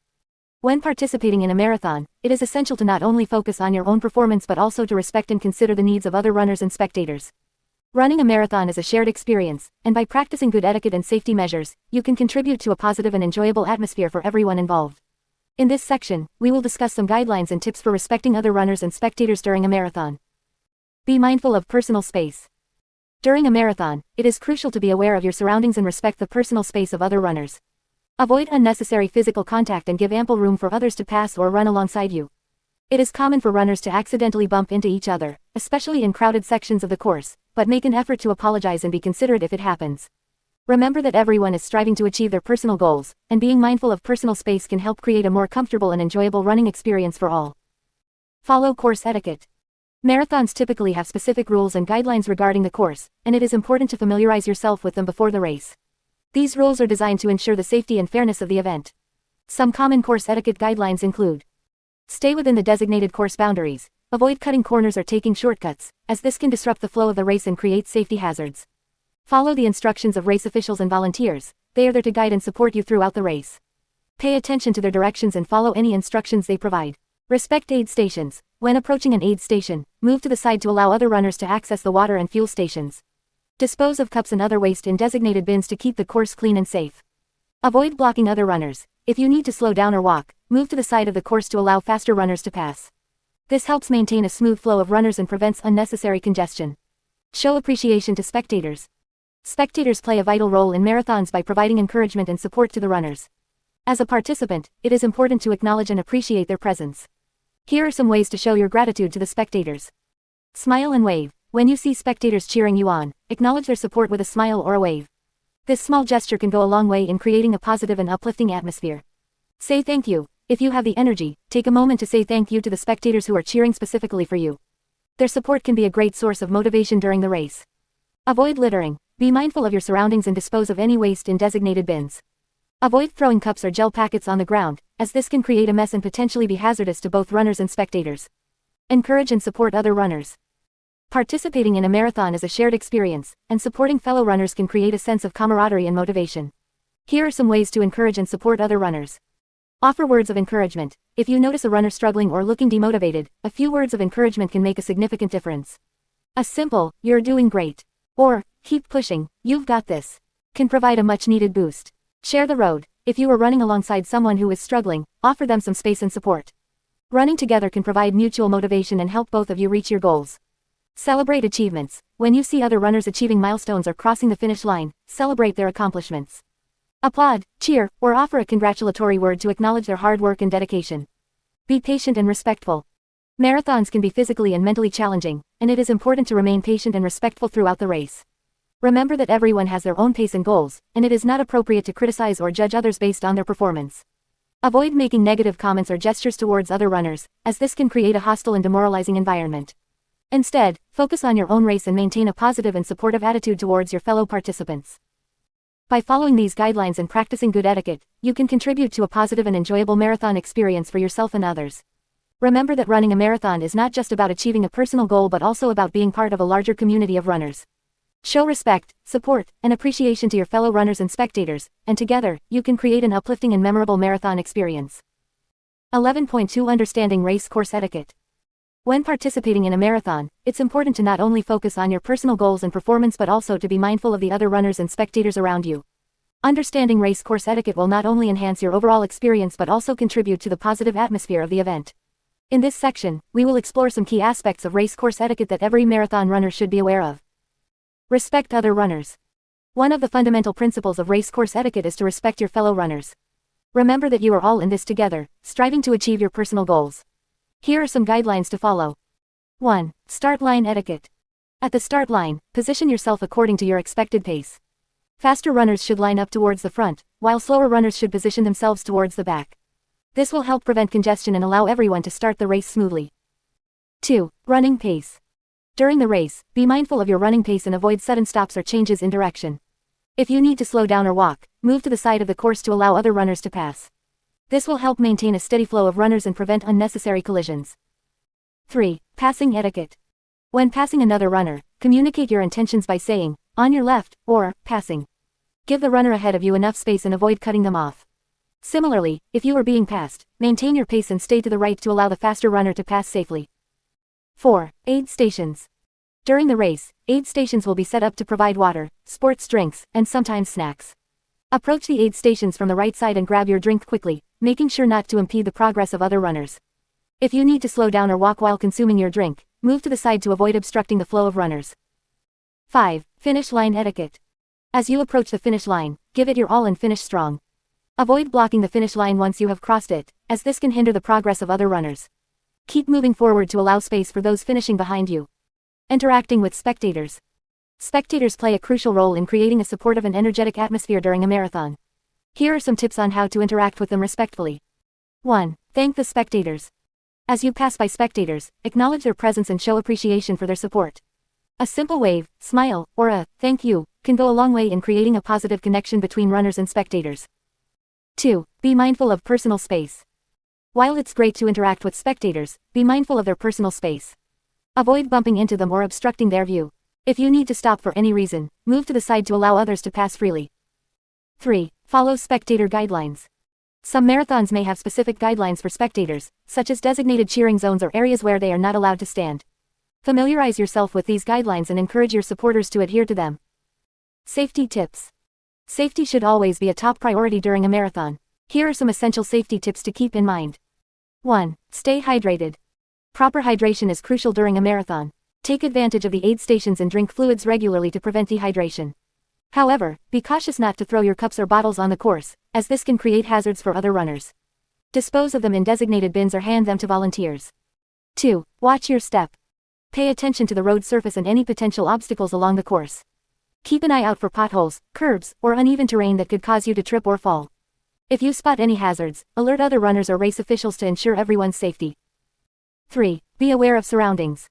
When participating in a marathon, it is essential to not only focus on your own performance but also to respect and consider the needs of other runners and spectators. Running a marathon is a shared experience, and by practicing good etiquette and safety measures, you can contribute to a positive and enjoyable atmosphere for everyone involved. In this section, we will discuss some guidelines and tips for respecting other runners and spectators during a marathon. Be mindful of personal space. During a marathon, it is crucial to be aware of your surroundings and respect the personal space of other runners. Avoid unnecessary physical contact and give ample room for others to pass or run alongside you. It is common for runners to accidentally bump into each other, especially in crowded sections of the course, but make an effort to apologize and be considerate if it happens. Remember that everyone is striving to achieve their personal goals, and being mindful of personal space can help create a more comfortable and enjoyable running experience for all. Follow course etiquette. Marathons typically have specific rules and guidelines regarding the course, and it is important to familiarize yourself with them before the race. These rules are designed to ensure the safety and fairness of the event. Some common course etiquette guidelines include: stay within the designated course boundaries. Avoid cutting corners or taking shortcuts, as this can disrupt the flow of the race and create safety hazards. Follow the instructions of race officials and volunteers. They are there to guide and support you throughout the race. Pay attention to their directions and follow any instructions they provide. Respect aid stations. When approaching an aid station, move to the side to allow other runners to access the water and fuel stations. Dispose of cups and other waste in designated bins to keep the course clean and safe. Avoid blocking other runners. If you need to slow down or walk, move to the side of the course to allow faster runners to pass. This helps maintain a smooth flow of runners and prevents unnecessary congestion. Show appreciation to spectators. Spectators play a vital role in marathons by providing encouragement and support to the runners. As a participant, it is important to acknowledge and appreciate their presence. Here are some ways to show your gratitude to the spectators. Smile and wave. When you see spectators cheering you on, acknowledge their support with a smile or a wave. This small gesture can go a long way in creating a positive and uplifting atmosphere. Say thank you. If you have the energy, take a moment to say thank you to the spectators who are cheering specifically for you. Their support can be a great source of motivation during the race. Avoid littering. Be mindful of your surroundings and dispose of any waste in designated bins. Avoid throwing cups or gel packets on the ground, as this can create a mess and potentially be hazardous to both runners and spectators. Encourage and support other runners. Participating in a marathon is a shared experience, and supporting fellow runners can create a sense of camaraderie and motivation. Here are some ways to encourage and support other runners. Offer words of encouragement. If you notice a runner struggling or looking demotivated, a few words of encouragement can make a significant difference. A simple, "You're doing great," or "Keep pushing, you've got this," can provide a much-needed boost. Share the road. If you are running alongside someone who is struggling, offer them some space and support. Running together can provide mutual motivation and help both of you reach your goals. Celebrate achievements. When you see other runners achieving milestones or crossing the finish line, celebrate their accomplishments. Applaud, cheer, or offer a congratulatory word to acknowledge their hard work and dedication. Be patient and respectful. Marathons can be physically and mentally challenging, and it is important to remain patient and respectful throughout the race. Remember that everyone has their own pace and goals, and it is not appropriate to criticize or judge others based on their performance. Avoid making negative comments or gestures towards other runners, as this can create a hostile and demoralizing environment. Instead, focus on your own race and maintain a positive and supportive attitude towards your fellow participants. By following these guidelines and practicing good etiquette, you can contribute to a positive and enjoyable marathon experience for yourself and others. Remember that running a marathon is not just about achieving a personal goal but also about being part of a larger community of runners. Show respect, support, and appreciation to your fellow runners and spectators, and together, you can create an uplifting and memorable marathon experience. 11.2 Understanding race course etiquette. When participating in a marathon, it's important to not only focus on your personal goals and performance but also to be mindful of the other runners and spectators around you. Understanding race course etiquette will not only enhance your overall experience but also contribute to the positive atmosphere of the event. In this section, we will explore some key aspects of race course etiquette that every marathon runner should be aware of. Respect other runners. One of the fundamental principles of race course etiquette is to respect your fellow runners. Remember that you are all in this together, striving to achieve your personal goals. Here are some guidelines to follow. 1. Start line etiquette. At the start line, position yourself according to your expected pace. Faster runners should line up towards the front, while slower runners should position themselves towards the back. This will help prevent congestion and allow everyone to start the race smoothly. 2. Running pace. During the race, be mindful of your running pace and avoid sudden stops or changes in direction. If you need to slow down or walk, move to the side of the course to allow other runners to pass. This will help maintain a steady flow of runners and prevent unnecessary collisions. 3. Passing etiquette. When passing another runner, communicate your intentions by saying, "on your left," or "passing." Give the runner ahead of you enough space and avoid cutting them off. Similarly, if you are being passed, maintain your pace and stay to the right to allow the faster runner to pass safely. 4. Aid stations. During the race, aid stations will be set up to provide water, sports drinks, and sometimes snacks. Approach the aid stations from the right side and grab your drink quickly, making sure not to impede the progress of other runners. If you need to slow down or walk while consuming your drink, move to the side to avoid obstructing the flow of runners. 5. Finish line etiquette. As you approach the finish line, give it your all and finish strong. Avoid blocking the finish line once you have crossed it, as this can hinder the progress of other runners. Keep moving forward to allow space for those finishing behind you. Interacting with spectators. Spectators play a crucial role in creating a supportive and energetic atmosphere during a marathon. Here are some tips on how to interact with them respectfully. 1. Thank the spectators. As you pass by spectators, acknowledge their presence and show appreciation for their support. A simple wave, smile, or a "thank you" can go a long way in creating a positive connection between runners and spectators. 2. Be mindful of personal space. While it's great to interact with spectators, be mindful of their personal space. Avoid bumping into them or obstructing their view. If you need to stop for any reason, move to the side to allow others to pass freely. 3. Follow spectator guidelines. Some marathons may have specific guidelines for spectators, such as designated cheering zones or areas where they are not allowed to stand. Familiarize yourself with these guidelines and encourage your supporters to adhere to them. Safety tips. Safety should always be a top priority during a marathon. Here are some essential safety tips to keep in mind. 1. Stay hydrated. Proper hydration is crucial during a marathon. Take advantage of the aid stations and drink fluids regularly to prevent dehydration. However, be cautious not to throw your cups or bottles on the course, as this can create hazards for other runners. Dispose of them in designated bins or hand them to volunteers. 2. Watch your step. Pay attention to the road surface and any potential obstacles along the course. Keep an eye out for potholes, curbs, or uneven terrain that could cause you to trip or fall. If you spot any hazards, alert other runners or race officials to ensure everyone's safety. 3. Be aware of surroundings.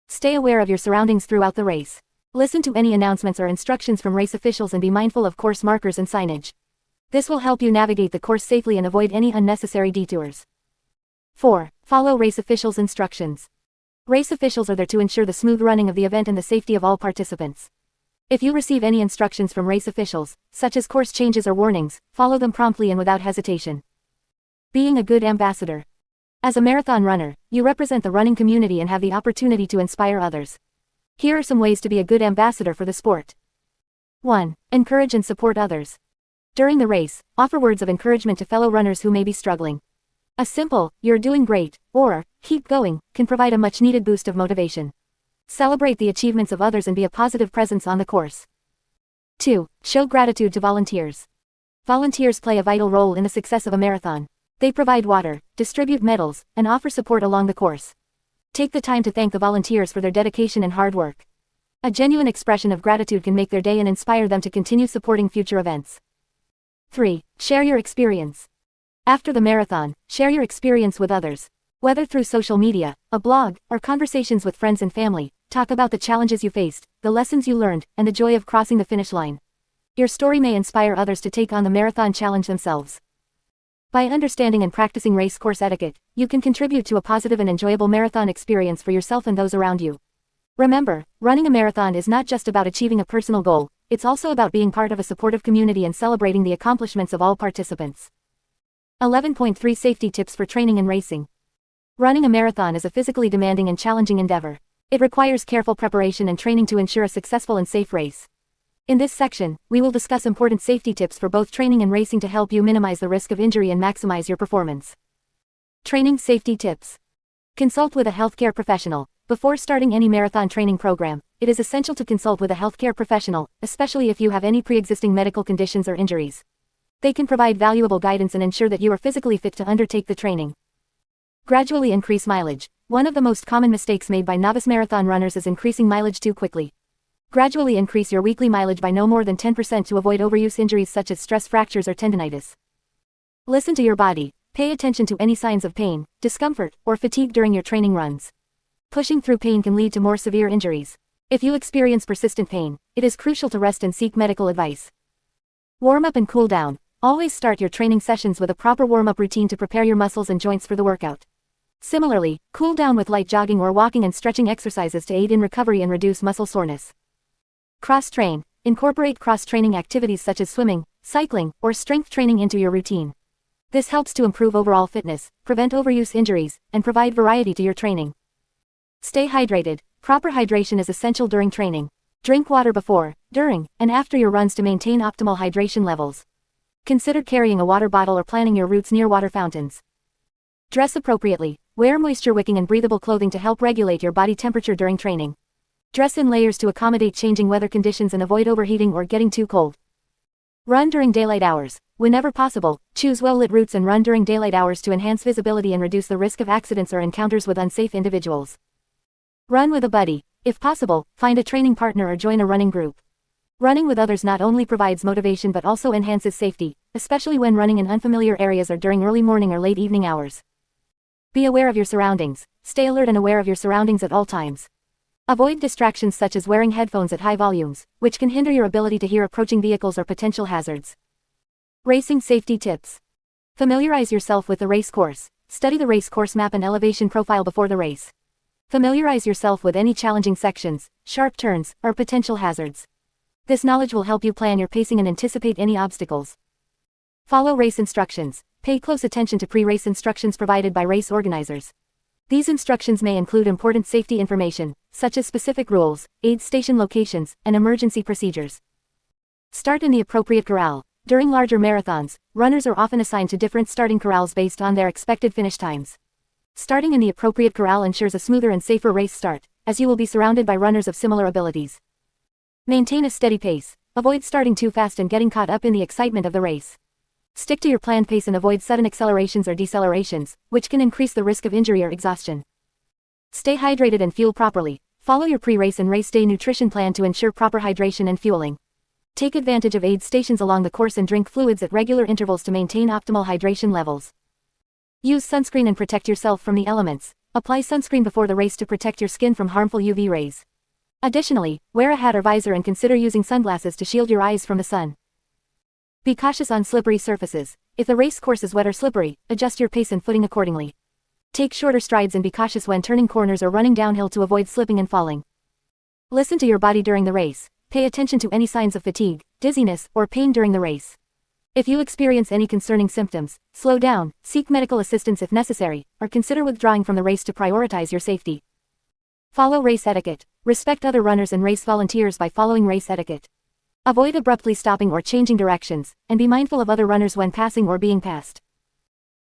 Stay aware of your surroundings throughout the race. Listen to any announcements or instructions from race officials and be mindful of course markers and signage. This will help you navigate the course safely and avoid any unnecessary detours. 4. Follow race officials' instructions. Race officials are there to ensure the smooth running of the event and the safety of all participants. If you receive any instructions from race officials, such as course changes or warnings, follow them promptly and without hesitation. Being a good ambassador. As a marathon runner, you represent the running community and have the opportunity to inspire others. Here are some ways to be a good ambassador for the sport. 1. Encourage and support others. During the race, offer words of encouragement to fellow runners who may be struggling. A simple, "you're doing great," or "keep going," can provide a much-needed boost of motivation. Celebrate the achievements of others and be a positive presence on the course. 2. Show gratitude to volunteers. Volunteers play a vital role in the success of a marathon. They provide water, distribute medals, and offer support along the course. Take the time to thank the volunteers for their dedication and hard work. A genuine expression of gratitude can make their day and inspire them to continue supporting future events. 3. Share your experience. After the marathon, share your experience with others. Whether through social media, a blog, or conversations with friends and family, talk about the challenges you faced, the lessons you learned, and the joy of crossing the finish line. Your story may inspire others to take on the marathon challenge themselves. By understanding and practicing race course etiquette, you can contribute to a positive and enjoyable marathon experience for yourself and those around you. Remember, running a marathon is not just about achieving a personal goal, it's also about being part of a supportive community and celebrating the accomplishments of all participants. 11.3 Safety Tips for Training and Racing. Running a marathon is a physically demanding and challenging endeavor. It requires careful preparation and training to ensure a successful and safe race. In this section, we will discuss important safety tips for both training and racing to help you minimize the risk of injury and maximize your performance. Training safety tips. Consult with a healthcare professional. Before starting any marathon training program, it is essential to consult with a healthcare professional, especially if you have any pre-existing medical conditions or injuries. They can provide valuable guidance and ensure that you are physically fit to undertake the training. Gradually increase mileage. One of the most common mistakes made by novice marathon runners is increasing mileage too quickly. Gradually increase your weekly mileage by no more than 10% to avoid overuse injuries such as stress fractures or tendinitis. Listen to your body. Pay attention to any signs of pain, discomfort, or fatigue during your training runs. Pushing through pain can lead to more severe injuries. If you experience persistent pain, it is crucial to rest and seek medical advice. Warm up and cool down. Always start your training sessions with a proper warm-up routine to prepare your muscles and joints for the workout. Similarly, cool down with light jogging or walking and stretching exercises to aid in recovery and reduce muscle soreness. Cross-train. Incorporate cross-training activities such as swimming, cycling, or strength training into your routine. This helps to improve overall fitness, prevent overuse injuries, and provide variety to your training. Stay hydrated. Proper hydration is essential during training. Drink water before, during, and after your runs to maintain optimal hydration levels. Consider carrying a water bottle or planting your routes near water fountains. Dress appropriately. Wear moisture-wicking and breathable clothing to help regulate your body temperature during training. Dress in layers to accommodate changing weather conditions and avoid overheating or getting too cold. Run during daylight hours. Whenever possible, choose well-lit routes and run during daylight hours to enhance visibility and reduce the risk of accidents or encounters with unsafe individuals. Run with a buddy. If possible, find a training partner or join a running group. Running with others not only provides motivation but also enhances safety, especially when running in unfamiliar areas or during early morning or late evening hours. Be aware of your surroundings. Stay alert and aware of your surroundings at all times. Avoid distractions such as wearing headphones at high volumes, which can hinder your ability to hear approaching vehicles or potential hazards. Racing safety tips. Familiarize yourself with the race course. Study the race course map and elevation profile before the race. Familiarize yourself with any challenging sections, sharp turns, or potential hazards. This knowledge will help you plan your pacing and anticipate any obstacles. Follow race instructions. Pay close attention to pre-race instructions provided by race organizers. These instructions may include important safety information, such as specific rules, aid station locations, and emergency procedures. Start in the appropriate corral. During larger marathons, runners are often assigned to different starting corrals based on their expected finish times. Starting in the appropriate corral ensures a smoother and safer race start, as you will be surrounded by runners of similar abilities. Maintain a steady pace. Avoid starting too fast and getting caught up in the excitement of the race. Stick to your planned pace and avoid sudden accelerations or decelerations, which can increase the risk of injury or exhaustion. Stay hydrated and fuel properly. Follow your pre-race and race day nutrition plan to ensure proper hydration and fueling. Take advantage of aid stations along the course and drink fluids at regular intervals to maintain optimal hydration levels. Use sunscreen and protect yourself from the elements. Apply sunscreen before the race to protect your skin from harmful UV rays. Additionally, wear a hat or visor and consider using sunglasses to shield your eyes from the sun. Be cautious on slippery surfaces. If the race course is wet or slippery, adjust your pace and footing accordingly. Take shorter strides and be cautious when turning corners or running downhill to avoid slipping and falling. Listen to your body during the race. Pay attention to any signs of fatigue, dizziness, or pain during the race. If you experience any concerning symptoms, slow down, seek medical assistance if necessary, or consider withdrawing from the race to prioritize your safety. Follow race etiquette. Respect other runners and race volunteers by following race etiquette. Avoid abruptly stopping or changing directions, and be mindful of other runners when passing or being passed.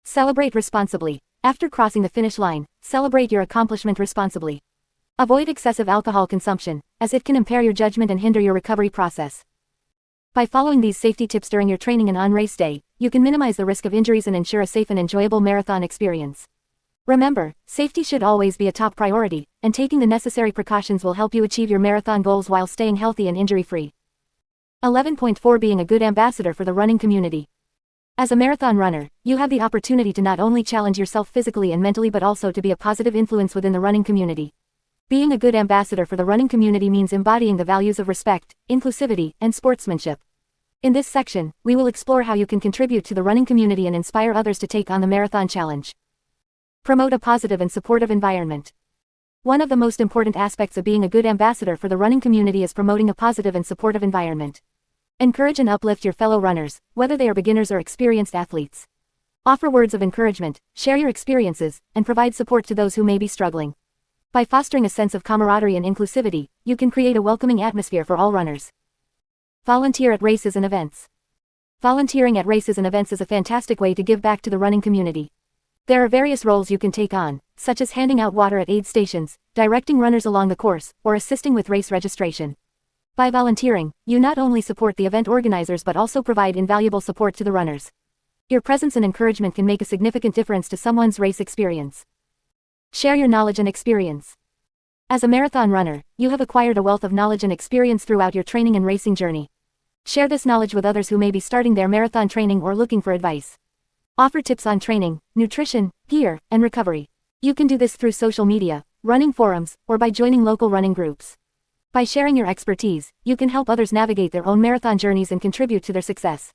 Celebrate responsibly. After crossing the finish line, celebrate your accomplishment responsibly. Avoid excessive alcohol consumption, as it can impair your judgment and hinder your recovery process. By following these safety tips during your training and on race day, you can minimize the risk of injuries and ensure a safe and enjoyable marathon experience. Remember, safety should always be a top priority, and taking the necessary precautions will help you achieve your marathon goals while staying healthy and injury-free. 11.4 Being a good ambassador for the running community. As a marathon runner, you have the opportunity to not only challenge yourself physically and mentally but also to be a positive influence within the running community. Being a good ambassador for the running community means embodying the values of respect, inclusivity, and sportsmanship. In this section, we will explore how you can contribute to the running community and inspire others to take on the marathon challenge. Promote a positive and supportive environment. One of the most important aspects of being a good ambassador for the running community is promoting a positive and supportive environment. Encourage and uplift your fellow runners, whether they are beginners or experienced athletes. Offer words of encouragement, share your experiences, and provide support to those who may be struggling. By fostering a sense of camaraderie and inclusivity, you can create a welcoming atmosphere for all runners. Volunteer at races and events. Volunteering at races and events is a fantastic way to give back to the running community. There are various roles you can take on, such as handing out water at aid stations, directing runners along the course, or assisting with race registration. By volunteering, you not only support the event organizers but also provide invaluable support to the runners. Your presence and encouragement can make a significant difference to someone's race experience. Share your knowledge and experience. As a marathon runner, you have acquired a wealth of knowledge and experience throughout your training and racing journey. Share this knowledge with others who may be starting their marathon training or looking for advice. Offer tips on training, nutrition, gear, and recovery. You can do this through social media, running forums, or by joining local running groups. By sharing your expertise, you can help others navigate their own marathon journeys and contribute to their success.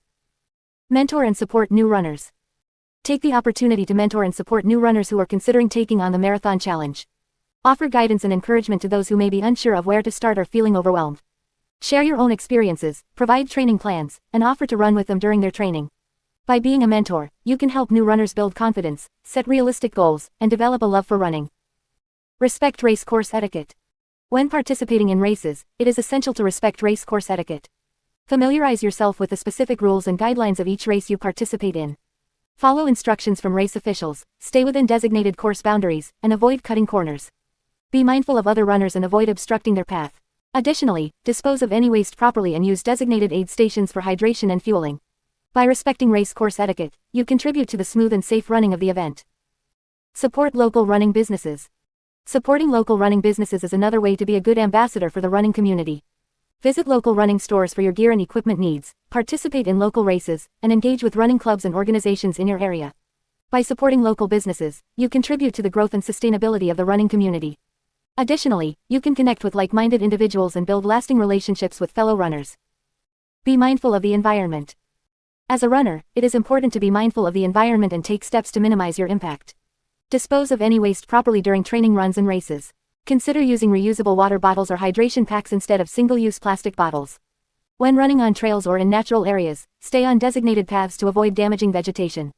Mentor and support new runners. Take the opportunity to mentor and support new runners who are considering taking on the marathon challenge. Offer guidance and encouragement to those who may be unsure of where to start or feeling overwhelmed. Share your own experiences, provide training plans, and offer to run with them during their training. By being a mentor, you can help new runners build confidence, set realistic goals, and develop a love for running. Respect race course etiquette. When participating in races, it is essential to respect race course etiquette. Familiarize yourself with the specific rules and guidelines of each race you participate in. Follow instructions from race officials, stay within designated course boundaries, and avoid cutting corners. Be mindful of other runners and avoid obstructing their path. Additionally, dispose of any waste properly and use designated aid stations for hydration and fueling. By respecting race course etiquette, you contribute to the smooth and safe running of the event. Support local running businesses. Supporting local running businesses is another way to be a good ambassador for the running community. Visit local running stores for your gear and equipment needs, participate in local races, and engage with running clubs and organizations in your area. By supporting local businesses, you contribute to the growth and sustainability of the running community. Additionally, you can connect with like-minded individuals and build lasting relationships with fellow runners. Be mindful of the environment. As a runner, it is important to be mindful of the environment and take steps to minimize your impact. Dispose of any waste properly during training runs and races. Consider using reusable water bottles or hydration packs instead of single-use plastic bottles. When running on trails or in natural areas, stay on designated paths to avoid damaging vegetation.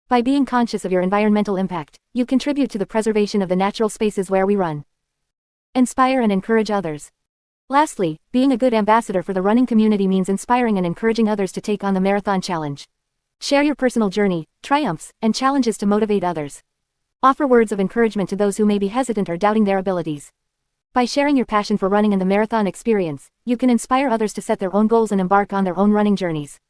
By being conscious of your environmental impact, you contribute to the preservation of the natural spaces where we run. Inspire and encourage others. Lastly, being a good ambassador for the running community means inspiring and encouraging others to take on the marathon challenge. Share your personal journey, triumphs, and challenges to motivate others. Offer words of encouragement to those who may be hesitant or doubting their abilities. By sharing your passion for running and the marathon experience, you can inspire others to set their own goals and embark on their own running journeys.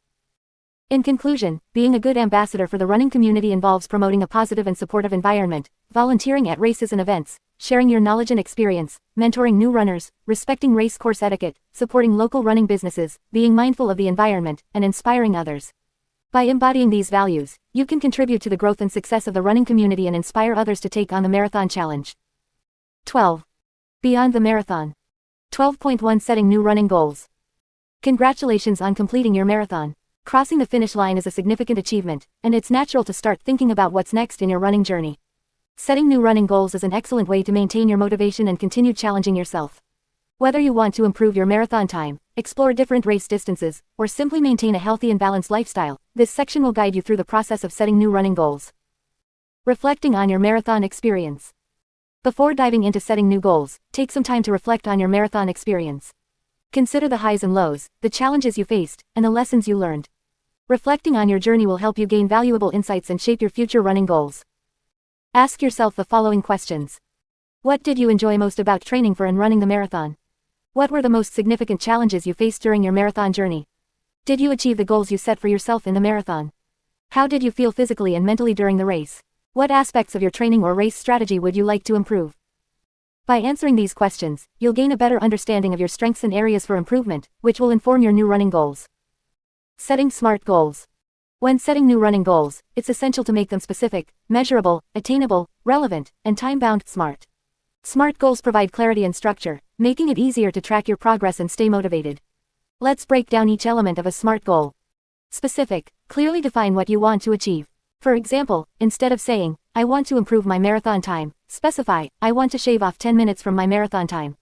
In conclusion, being a good ambassador for the running community involves promoting a positive and supportive environment, volunteering at races and events, sharing your knowledge and experience, mentoring new runners, respecting race course etiquette, supporting local running businesses, being mindful of the environment, and inspiring others. By embodying these values, you can contribute to the growth and success of the running community and inspire others to take on the marathon challenge. 12. Beyond the marathon. 12.1 Setting new running goals. Congratulations on completing your marathon. Crossing the finish line is a significant achievement, and it's natural to start thinking about what's next in your running journey. Setting new running goals is an excellent way to maintain your motivation and continue challenging yourself. Whether you want to improve your marathon time, explore different race distances, or simply maintain a healthy and balanced lifestyle, this section will guide you through the process of setting new running goals. Reflecting on your marathon experience. Before diving into setting new goals, take some time to reflect on your marathon experience. Consider the highs and lows, the challenges you faced, and the lessons you learned. Reflecting on your journey will help you gain valuable insights and shape your future running goals. Ask yourself the following questions. What did you enjoy most about training for and running the marathon? What were the most significant challenges you faced during your marathon journey? Did you achieve the goals you set for yourself in the marathon? How did you feel physically and mentally during the race? What aspects of your training or race strategy would you like to improve? By answering these questions, you'll gain a better understanding of your strengths and areas for improvement, which will inform your new running goals. Setting smart goals. When setting new running goals, it's essential to make them specific, measurable, attainable, relevant, and time-bound. Smart goals provide clarity and structure, making it easier to track your progress and stay motivated. Let's break down each element of a SMART goal. Specific, clearly define what you want to achieve. For example, instead of saying, I want to improve my marathon time, specify, I want to shave off 10 minutes from my marathon time.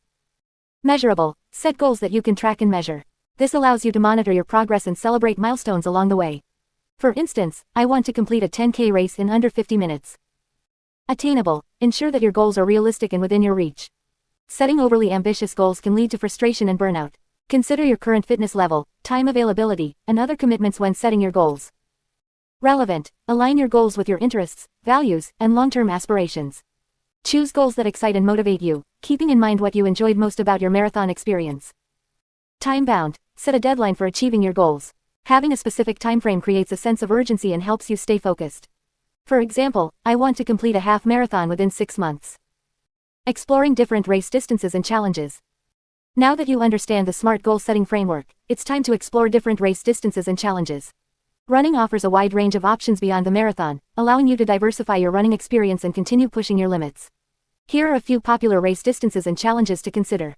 Measurable, set goals that you can track and measure. This allows you to monitor your progress and celebrate milestones along the way. For instance, I want to complete a 10K race in under 50 minutes. Attainable. Ensure that your goals are realistic and within your reach. Setting overly ambitious goals can lead to frustration and burnout. Consider your current fitness level, time availability, and other commitments when setting your goals. Relevant. Align your goals with your interests, values, and long-term aspirations. Choose goals that excite and motivate you, keeping in mind what you enjoyed most about your marathon experience. Time-bound. Set a deadline for achieving your goals. Having a specific time frame creates a sense of urgency and helps you stay focused. For example, I want to complete a half marathon within 6 months. Exploring different race distances and challenges. Now that you understand the SMART goal-setting framework, it's time to explore different race distances and challenges. Running offers a wide range of options beyond the marathon, allowing you to diversify your running experience and continue pushing your limits. Here are a few popular race distances and challenges to consider.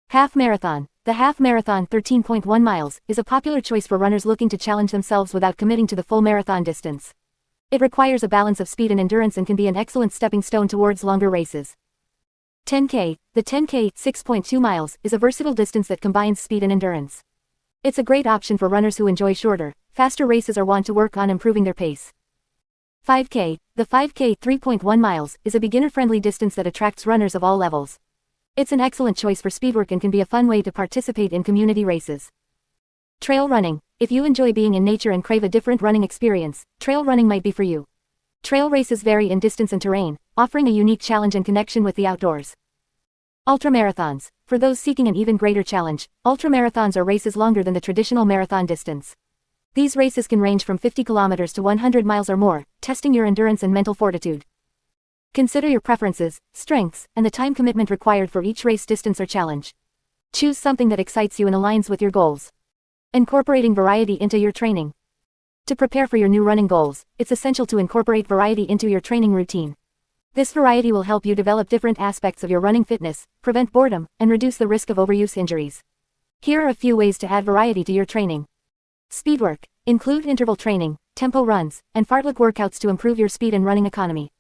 Half marathon. The half marathon, 13.1 miles, is a popular choice for runners looking to challenge themselves without committing to the full marathon distance. It requires a balance of speed and endurance and can be an excellent stepping stone towards longer races. 10K. The 10K, 6.2 miles, is a versatile distance that combines speed and endurance. It's a great option for runners who enjoy shorter, faster races or want to work on improving their pace. 5K. The 5K, 3.1 miles, is a beginner-friendly distance that attracts runners of all levels. It's an excellent choice for speedwork and can be a fun way to participate in community races. Trail running. If you enjoy being in nature and crave a different running experience, trail running might be for you. Trail races vary in distance and terrain, offering a unique challenge and connection with the outdoors. Ultramarathons. For those seeking an even greater challenge, ultramarathons are races longer than the traditional marathon distance. These races can range from 50 kilometers to 100 miles or more, testing your endurance and mental fortitude. Consider your preferences, strengths, and the time commitment required for each race distance or challenge. Choose something that excites you and aligns with your goals. Incorporating variety into your training. To prepare for your new running goals, it's essential to incorporate variety into your training routine. This variety will help you develop different aspects of your running fitness, prevent boredom, and reduce the risk of overuse injuries. Here are a few ways to add variety to your training. Speedwork. Include interval training, tempo runs, and fartlek workouts to improve your speed and running economy.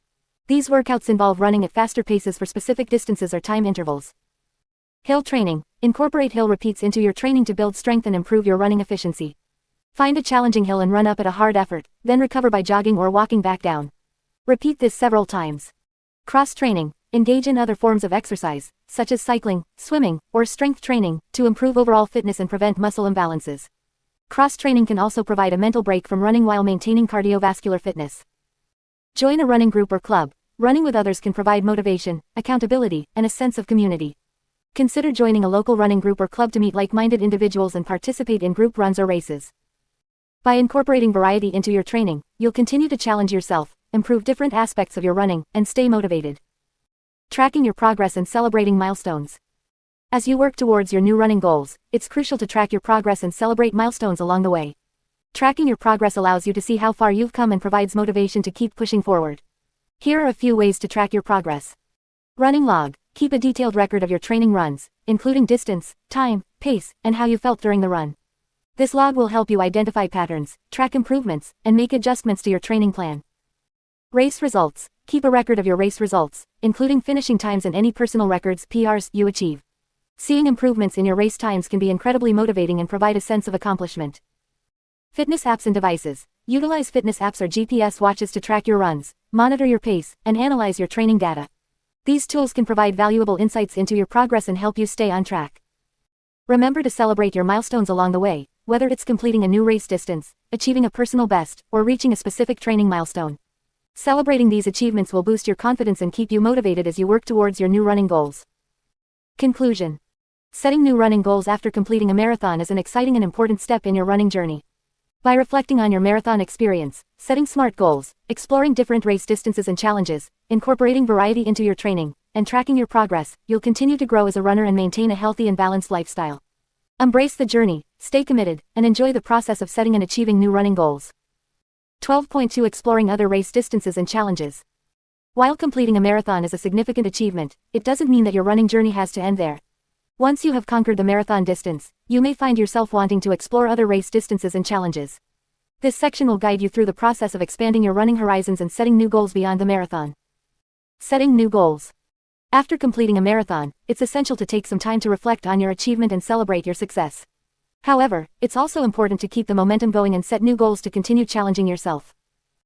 These workouts involve running at faster paces for specific distances or time intervals. Hill training. Incorporate hill repeats into your training to build strength and improve your running efficiency. Find a challenging hill and run up at a hard effort, then recover by jogging or walking back down. Repeat this several times. Cross training. Engage in other forms of exercise, such as cycling, swimming, or strength training, to improve overall fitness and prevent muscle imbalances. Cross training can also provide a mental break from running while maintaining cardiovascular fitness. Join a running group or club. Running with others can provide motivation, accountability, and a sense of community. Consider joining a local running group or club to meet like-minded individuals and participate in group runs or races. By incorporating variety into your training, you'll continue to challenge yourself, improve different aspects of your running, and stay motivated. Tracking your progress and celebrating milestones. As you work towards your new running goals, it's crucial to track your progress and celebrate milestones along the way. Tracking your progress allows you to see how far you've come and provides motivation to keep pushing forward. Here are a few ways to track your progress. Running log. Keep a detailed record of your training runs, including distance, time, pace, and how you felt during the run. This log will help you identify patterns, track improvements, and make adjustments to your training plan. Race results. Keep a record of your race results, including finishing times and any personal records (PRs) you achieve. Seeing improvements in your race times can be incredibly motivating and provide a sense of accomplishment. Fitness apps and devices. Utilize fitness apps or GPS watches to track your runs, monitor your pace, and analyze your training data. These tools can provide valuable insights into your progress and help you stay on track. Remember to celebrate your milestones along the way, whether it's completing a new race distance, achieving a personal best, or reaching a specific training milestone. Celebrating these achievements will boost your confidence and keep you motivated as you work towards your new running goals. Conclusion. Setting new running goals after completing a marathon is an exciting and important step in your running journey. By reflecting on your marathon experience, setting SMART goals, exploring different race distances and challenges, incorporating variety into your training, and tracking your progress, you'll continue to grow as a runner and maintain a healthy and balanced lifestyle. Embrace the journey, stay committed, and enjoy the process of setting and achieving new running goals. 12.2 Exploring other race distances and challenges. While completing a marathon is a significant achievement, it doesn't mean that your running journey has to end there. Once you have conquered the marathon distance, you may find yourself wanting to explore other race distances and challenges. This section will guide you through the process of expanding your running horizons and setting new goals beyond the marathon. Setting new goals. After completing a marathon, it's essential to take some time to reflect on your achievement and celebrate your success. However, it's also important to keep the momentum going and set new goals to continue challenging yourself.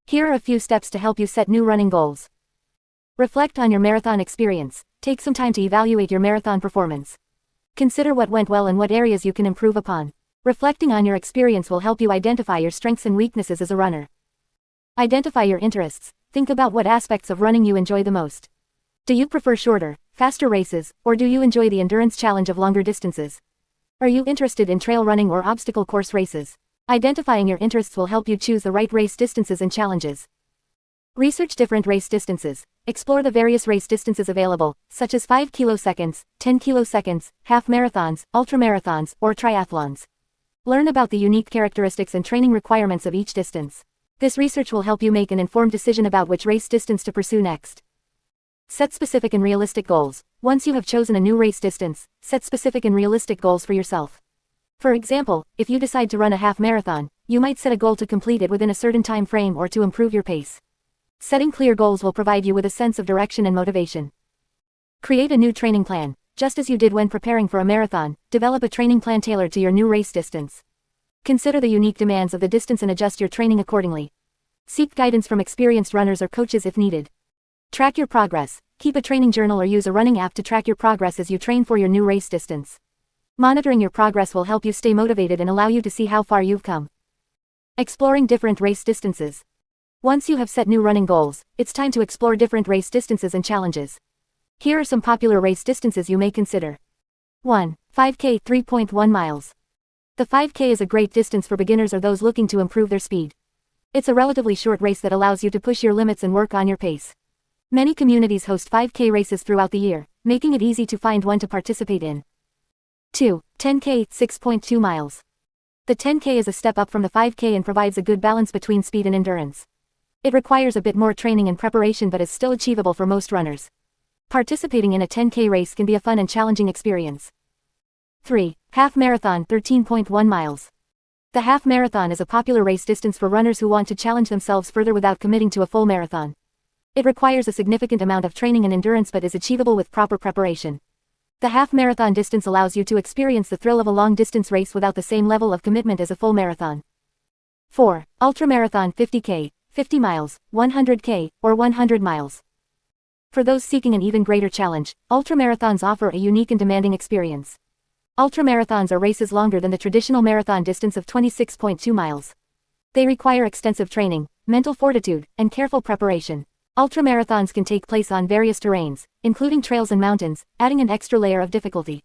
Here are a few steps to help you set new running goals. Reflect on your marathon experience. Take some time to evaluate your marathon performance. Consider what went well and what areas you can improve upon. Reflecting on your experience will help you identify your strengths and weaknesses as a runner. Identify your interests. Think about what aspects of running you enjoy the most. Do you prefer shorter, faster races, or do you enjoy the endurance challenge of longer distances? Are you interested in trail running or obstacle course races? Identifying your interests will help you choose the right race distances and challenges. Research different race distances. Explore the various race distances available, such as 5 kiloseconds, 10 kiloseconds, half marathons, ultramarathons, or triathlons. Learn about the unique characteristics and training requirements of each distance. This research will help you make an informed decision about which race distance to pursue next. Set specific and realistic goals. Once you have chosen a new race distance, set specific and realistic goals for yourself. For example, if you decide to run a half marathon, you might set a goal to complete it within a certain time frame or to improve your pace. Setting clear goals will provide you with a sense of direction and motivation. Create a new training plan. Just as you did when preparing for a marathon, develop a training plan tailored to your new race distance. Consider the unique demands of the distance and adjust your training accordingly. Seek guidance from experienced runners or coaches if needed. Track your progress. Keep a training journal or use a running app to track your progress as you train for your new race distance. Monitoring your progress will help you stay motivated and allow you to see how far you've come. Exploring different race distances. Once you have set new running goals, it's time to explore different race distances and challenges. Here are some popular race distances you may consider. 1. 5K 3.1 miles. The 5K is a great distance for beginners or those looking to improve their speed. It's a relatively short race that allows you to push your limits and work on your pace. Many communities host 5K races throughout the year, making it easy to find one to participate in. 2. 10K 6.2 miles. The 10K is a step up from the 5K and provides a good balance between speed and endurance. It requires a bit more training and preparation but is still achievable for most runners. Participating in a 10K race can be a fun and challenging experience. 3. Half marathon 13.1 miles. The half marathon is a popular race distance for runners who want to challenge themselves further without committing to a full marathon. It requires a significant amount of training and endurance but is achievable with proper preparation. The half marathon distance allows you to experience the thrill of a long distance race without the same level of commitment as a full marathon. 4. Ultramarathon 50K, 50 miles, 100K, or 100 miles. For those seeking an even greater challenge, ultramarathons offer a unique and demanding experience. Ultramarathons are races longer than the traditional marathon distance of 26.2 miles. They require extensive training, mental fortitude, and careful preparation. Ultramarathons can take place on various terrains, including trails and mountains, adding an extra layer of difficulty.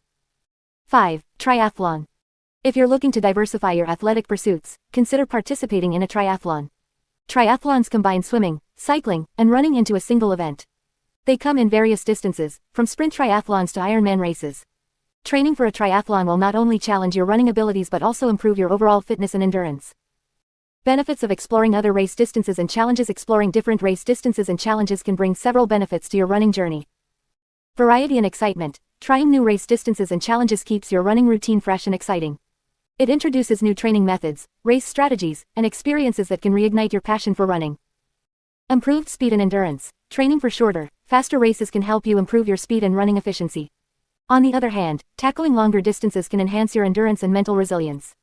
5. Triathlon. If you're looking to diversify your athletic pursuits, consider participating in a triathlon. Triathlons combine swimming, cycling, and running into a single event. They come in various distances, from sprint triathlons to Ironman races. Training for a triathlon will not only challenge your running abilities but also improve your overall fitness and endurance. Benefits of exploring other race distances and challenges. Exploring different race distances and challenges can bring several benefits to your running journey. Variety and excitement. Trying new race distances and challenges keeps your running routine fresh and exciting. It introduces new training methods, race strategies, and experiences that can reignite your passion for running. Improved speed and endurance. Training for shorter, faster races can help you improve your speed and running efficiency. On the other hand, tackling longer distances can enhance your endurance and mental resilience.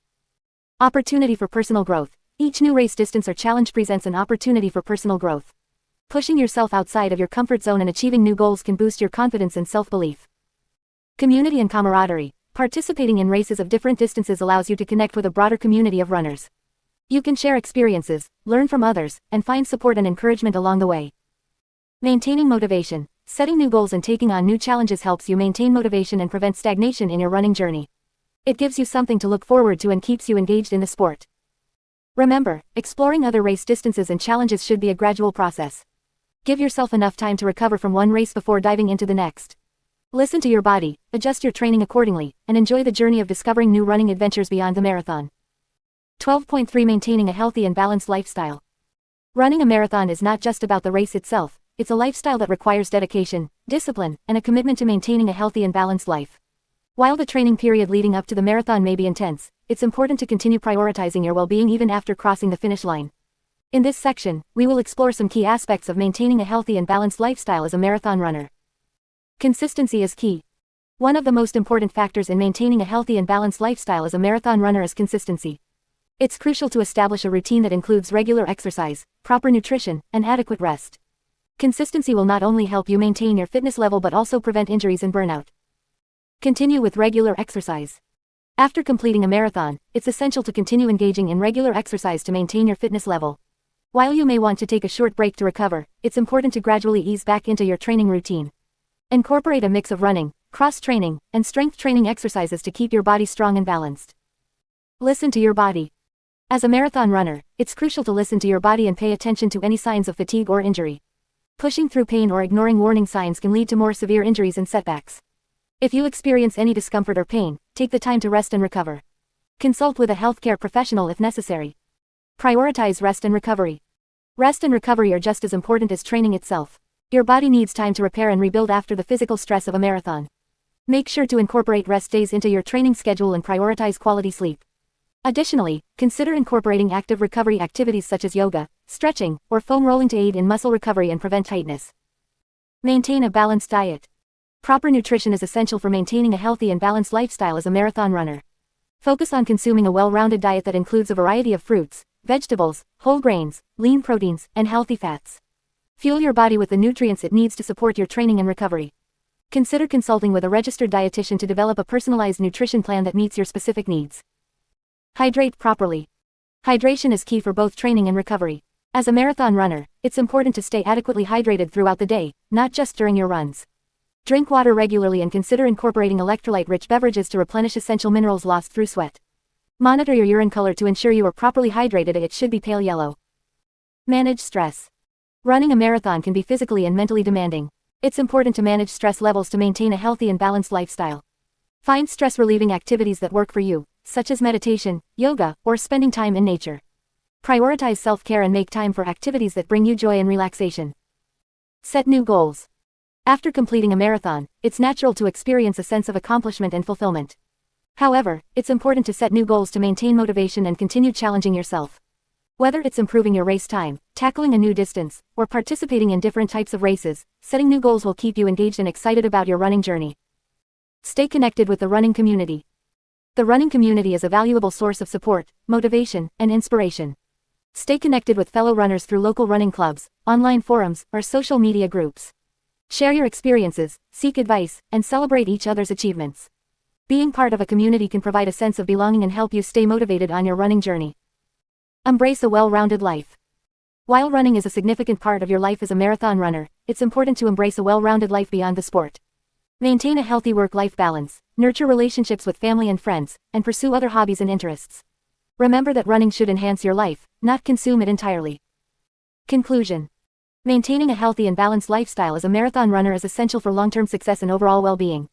Opportunity for personal growth. Each new race distance or challenge presents an opportunity for personal growth. Pushing yourself outside of your comfort zone and achieving new goals can boost your confidence and self-belief. Community and camaraderie. Participating in races of different distances allows you to connect with a broader community of runners. You can share experiences, learn from others, and find support and encouragement along the way. Maintaining motivation. Setting new goals and taking on new challenges helps you maintain motivation and prevent stagnation in your running journey. It gives you something to look forward to and keeps you engaged in the sport. Remember, exploring other race distances and challenges should be a gradual process. Give yourself enough time to recover from one race before diving into the next. Listen to your body, adjust your training accordingly, and enjoy the journey of discovering new running adventures beyond the marathon. 12.3 Maintaining a healthy and balanced lifestyle. Running a marathon is not just about the race itself, it's a lifestyle that requires dedication, discipline, and a commitment to maintaining a healthy and balanced life. While the training period leading up to the marathon may be intense, it's important to continue prioritizing your well-being even after crossing the finish line. In this section, we will explore some key aspects of maintaining a healthy and balanced lifestyle as a marathon runner. Consistency is key. One of the most important factors in maintaining a healthy and balanced lifestyle as a marathon runner is consistency. It's crucial to establish a routine that includes regular exercise, proper nutrition, and adequate rest. Consistency will not only help you maintain your fitness level but also prevent injuries and burnout. Continue with regular exercise. After completing a marathon, it's essential to continue engaging in regular exercise to maintain your fitness level. While you may want to take a short break to recover, it's important to gradually ease back into your training routine. Incorporate a mix of running, cross-training, and strength training exercises to keep your body strong and balanced. Listen to your body. As a marathon runner, it's crucial to listen to your body and pay attention to any signs of fatigue or injury. Pushing through pain or ignoring warning signs can lead to more severe injuries and setbacks. If you experience any discomfort or pain, take the time to rest and recover. Consult with a healthcare professional if necessary. Prioritize rest and recovery. Rest and recovery are just as important as training itself. Your body needs time to repair and rebuild after the physical stress of a marathon. Make sure to incorporate rest days into your training schedule and prioritize quality sleep. Additionally, consider incorporating active recovery activities such as yoga, stretching, or foam rolling to aid in muscle recovery and prevent tightness. Maintain a balanced diet. Proper nutrition is essential for maintaining a healthy and balanced lifestyle as a marathon runner. Focus on consuming a well-rounded diet that includes a variety of fruits, vegetables, whole grains, lean proteins, and healthy fats. Fuel your body with the nutrients it needs to support your training and recovery. Consider consulting with a registered dietitian to develop a personalized nutrition plan that meets your specific needs. Hydrate properly. Hydration is key for both training and recovery. As a marathon runner, it's important to stay adequately hydrated throughout the day, not just during your runs. Drink water regularly and consider incorporating electrolyte-rich beverages to replenish essential minerals lost through sweat. Monitor your urine color to ensure you are properly hydrated. It should be pale yellow. Manage stress. Running a marathon can be physically and mentally demanding. It's important to manage stress levels to maintain a healthy and balanced lifestyle. Find stress-relieving activities that work for you, such as meditation, yoga, or spending time in nature. Prioritize self-care and make time for activities that bring you joy and relaxation. Set new goals. After completing a marathon, it's natural to experience a sense of accomplishment and fulfillment. However, it's important to set new goals to maintain motivation and continue challenging yourself. Whether it's improving your race time, tackling a new distance, or participating in different types of races, setting new goals will keep you engaged and excited about your running journey. Stay connected with the running community. The running community is a valuable source of support, motivation, and inspiration. Stay connected with fellow runners through local running clubs, online forums, or social media groups. Share your experiences, seek advice, and celebrate each other's achievements. Being part of a community can provide a sense of belonging and help you stay motivated on your running journey. Embrace a well-rounded life. While running is a significant part of your life as a marathon runner, it's important to embrace a well-rounded life beyond the sport. Maintain a healthy work-life balance, nurture relationships with family and friends, and pursue other hobbies and interests. Remember that running should enhance your life, not consume it entirely. Conclusion. Maintaining a healthy and balanced lifestyle as a marathon runner is essential for long-term success and overall well-being.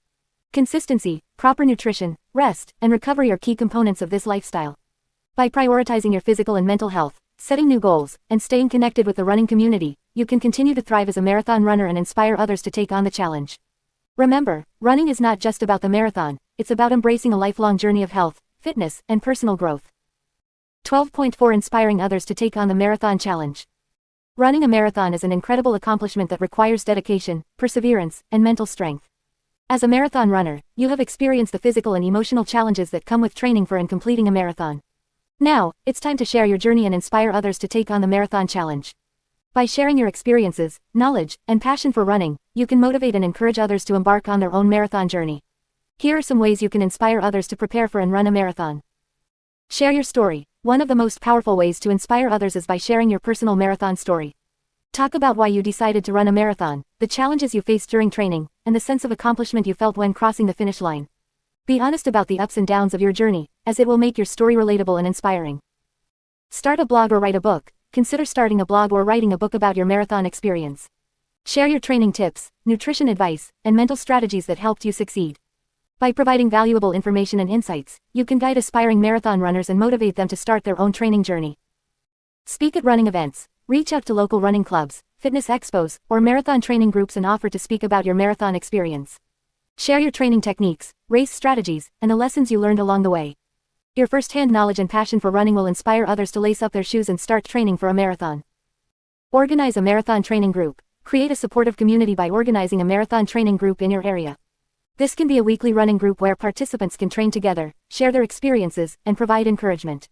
Consistency, proper nutrition, rest, and recovery are key components of this lifestyle. By prioritizing your physical and mental health, setting new goals, and staying connected with the running community, you can continue to thrive as a marathon runner and inspire others to take on the challenge. Remember, running is not just about the marathon, it's about embracing a lifelong journey of health, fitness, and personal growth. 12.4 Inspiring others to take on the marathon challenge. Running a marathon is an incredible accomplishment that requires dedication, perseverance, and mental strength. As a marathon runner, you have experienced the physical and emotional challenges that come with training for and completing a marathon. Now, it's time to share your journey and inspire others to take on the marathon challenge. By sharing your experiences, knowledge, and passion for running, you can motivate and encourage others to embark on their own marathon journey. Here are some ways you can inspire others to prepare for and run a marathon. Share your story. One of the most powerful ways to inspire others is by sharing your personal marathon story. Talk about why you decided to run a marathon, the challenges you faced during training, and the sense of accomplishment you felt when crossing the finish line. Be honest about the ups and downs of your journey, as it will make your story relatable and inspiring. Start a blog or write a book. Consider starting a blog or writing a book about your marathon experience. Share your training tips, nutrition advice, and mental strategies that helped you succeed. By providing valuable information and insights, you can guide aspiring marathon runners and motivate them to start their own training journey. Speak at running events. Reach out to local running clubs, fitness expos, or marathon training groups and offer to speak about your marathon experience. Share your training techniques, race strategies, and the lessons you learned along the way. Your first-hand knowledge and passion for running will inspire others to lace up their shoes and start training for a marathon. Organize a marathon training group. Create a supportive community by organizing a marathon training group in your area. This can be a weekly running group where participants can train together, share their experiences, and provide encouragement.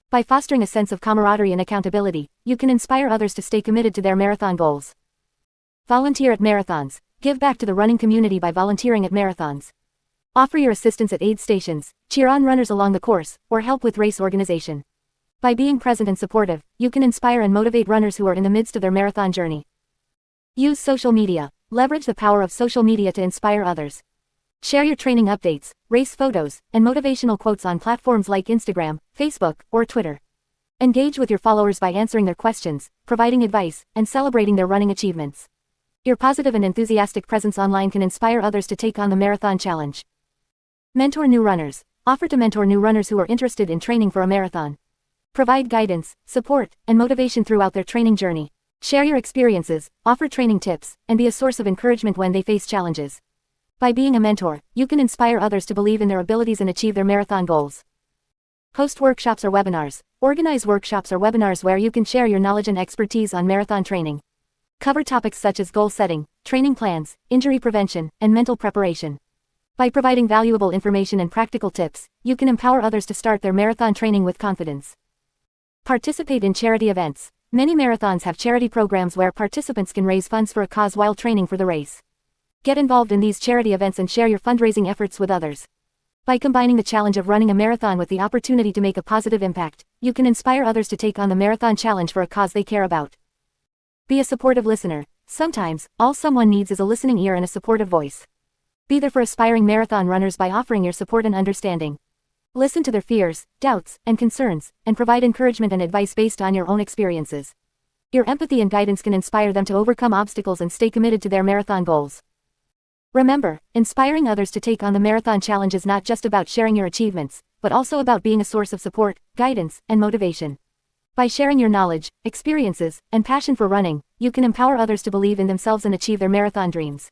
By fostering a sense of camaraderie and accountability, you can inspire others to stay committed to their marathon goals. Volunteer at marathons. Give back to the running community by volunteering at marathons. Offer your assistance at aid stations, cheer on runners along the course, or help with race organization. By being present and supportive, you can inspire and motivate runners who are in the midst of their marathon journey. Use social media. Leverage the power of social media to inspire others. Share your training updates, race photos, and motivational quotes on platforms like Instagram, Facebook, or Twitter. Engage with your followers by answering their questions, providing advice, and celebrating their running achievements. Your positive and enthusiastic presence online can inspire others to take on the marathon challenge. Mentor new runners. Offer to mentor new runners who are interested in training for a marathon. Provide guidance, support, and motivation throughout their training journey. Share your experiences, offer training tips, and be a source of encouragement when they face challenges. By being a mentor, you can inspire others to believe in their abilities and achieve their marathon goals. Host workshops or webinars. Organize workshops or webinars where you can share your knowledge and expertise on marathon training. Cover topics such as goal setting, training plans, injury prevention, and mental preparation. By providing valuable information and practical tips, you can empower others to start their marathon training with confidence. Participate in charity events. Many marathons have charity programs where participants can raise funds for a cause while training for the race. Get involved in these charity events and share your fundraising efforts with others. By combining the challenge of running a marathon with the opportunity to make a positive impact, you can inspire others to take on the marathon challenge for a cause they care about. Be a supportive listener. Sometimes, all someone needs is a listening ear and a supportive voice. Be there for aspiring marathon runners by offering your support and understanding. Listen to their fears, doubts, and concerns, and provide encouragement and advice based on your own experiences. Your empathy and guidance can inspire them to overcome obstacles and stay committed to their marathon goals. Remember, inspiring others to take on the marathon challenge is not just about sharing your achievements, but also about being a source of support, guidance, and motivation. By sharing your knowledge, experiences, and passion for running, you can empower others to believe in themselves and achieve their marathon dreams.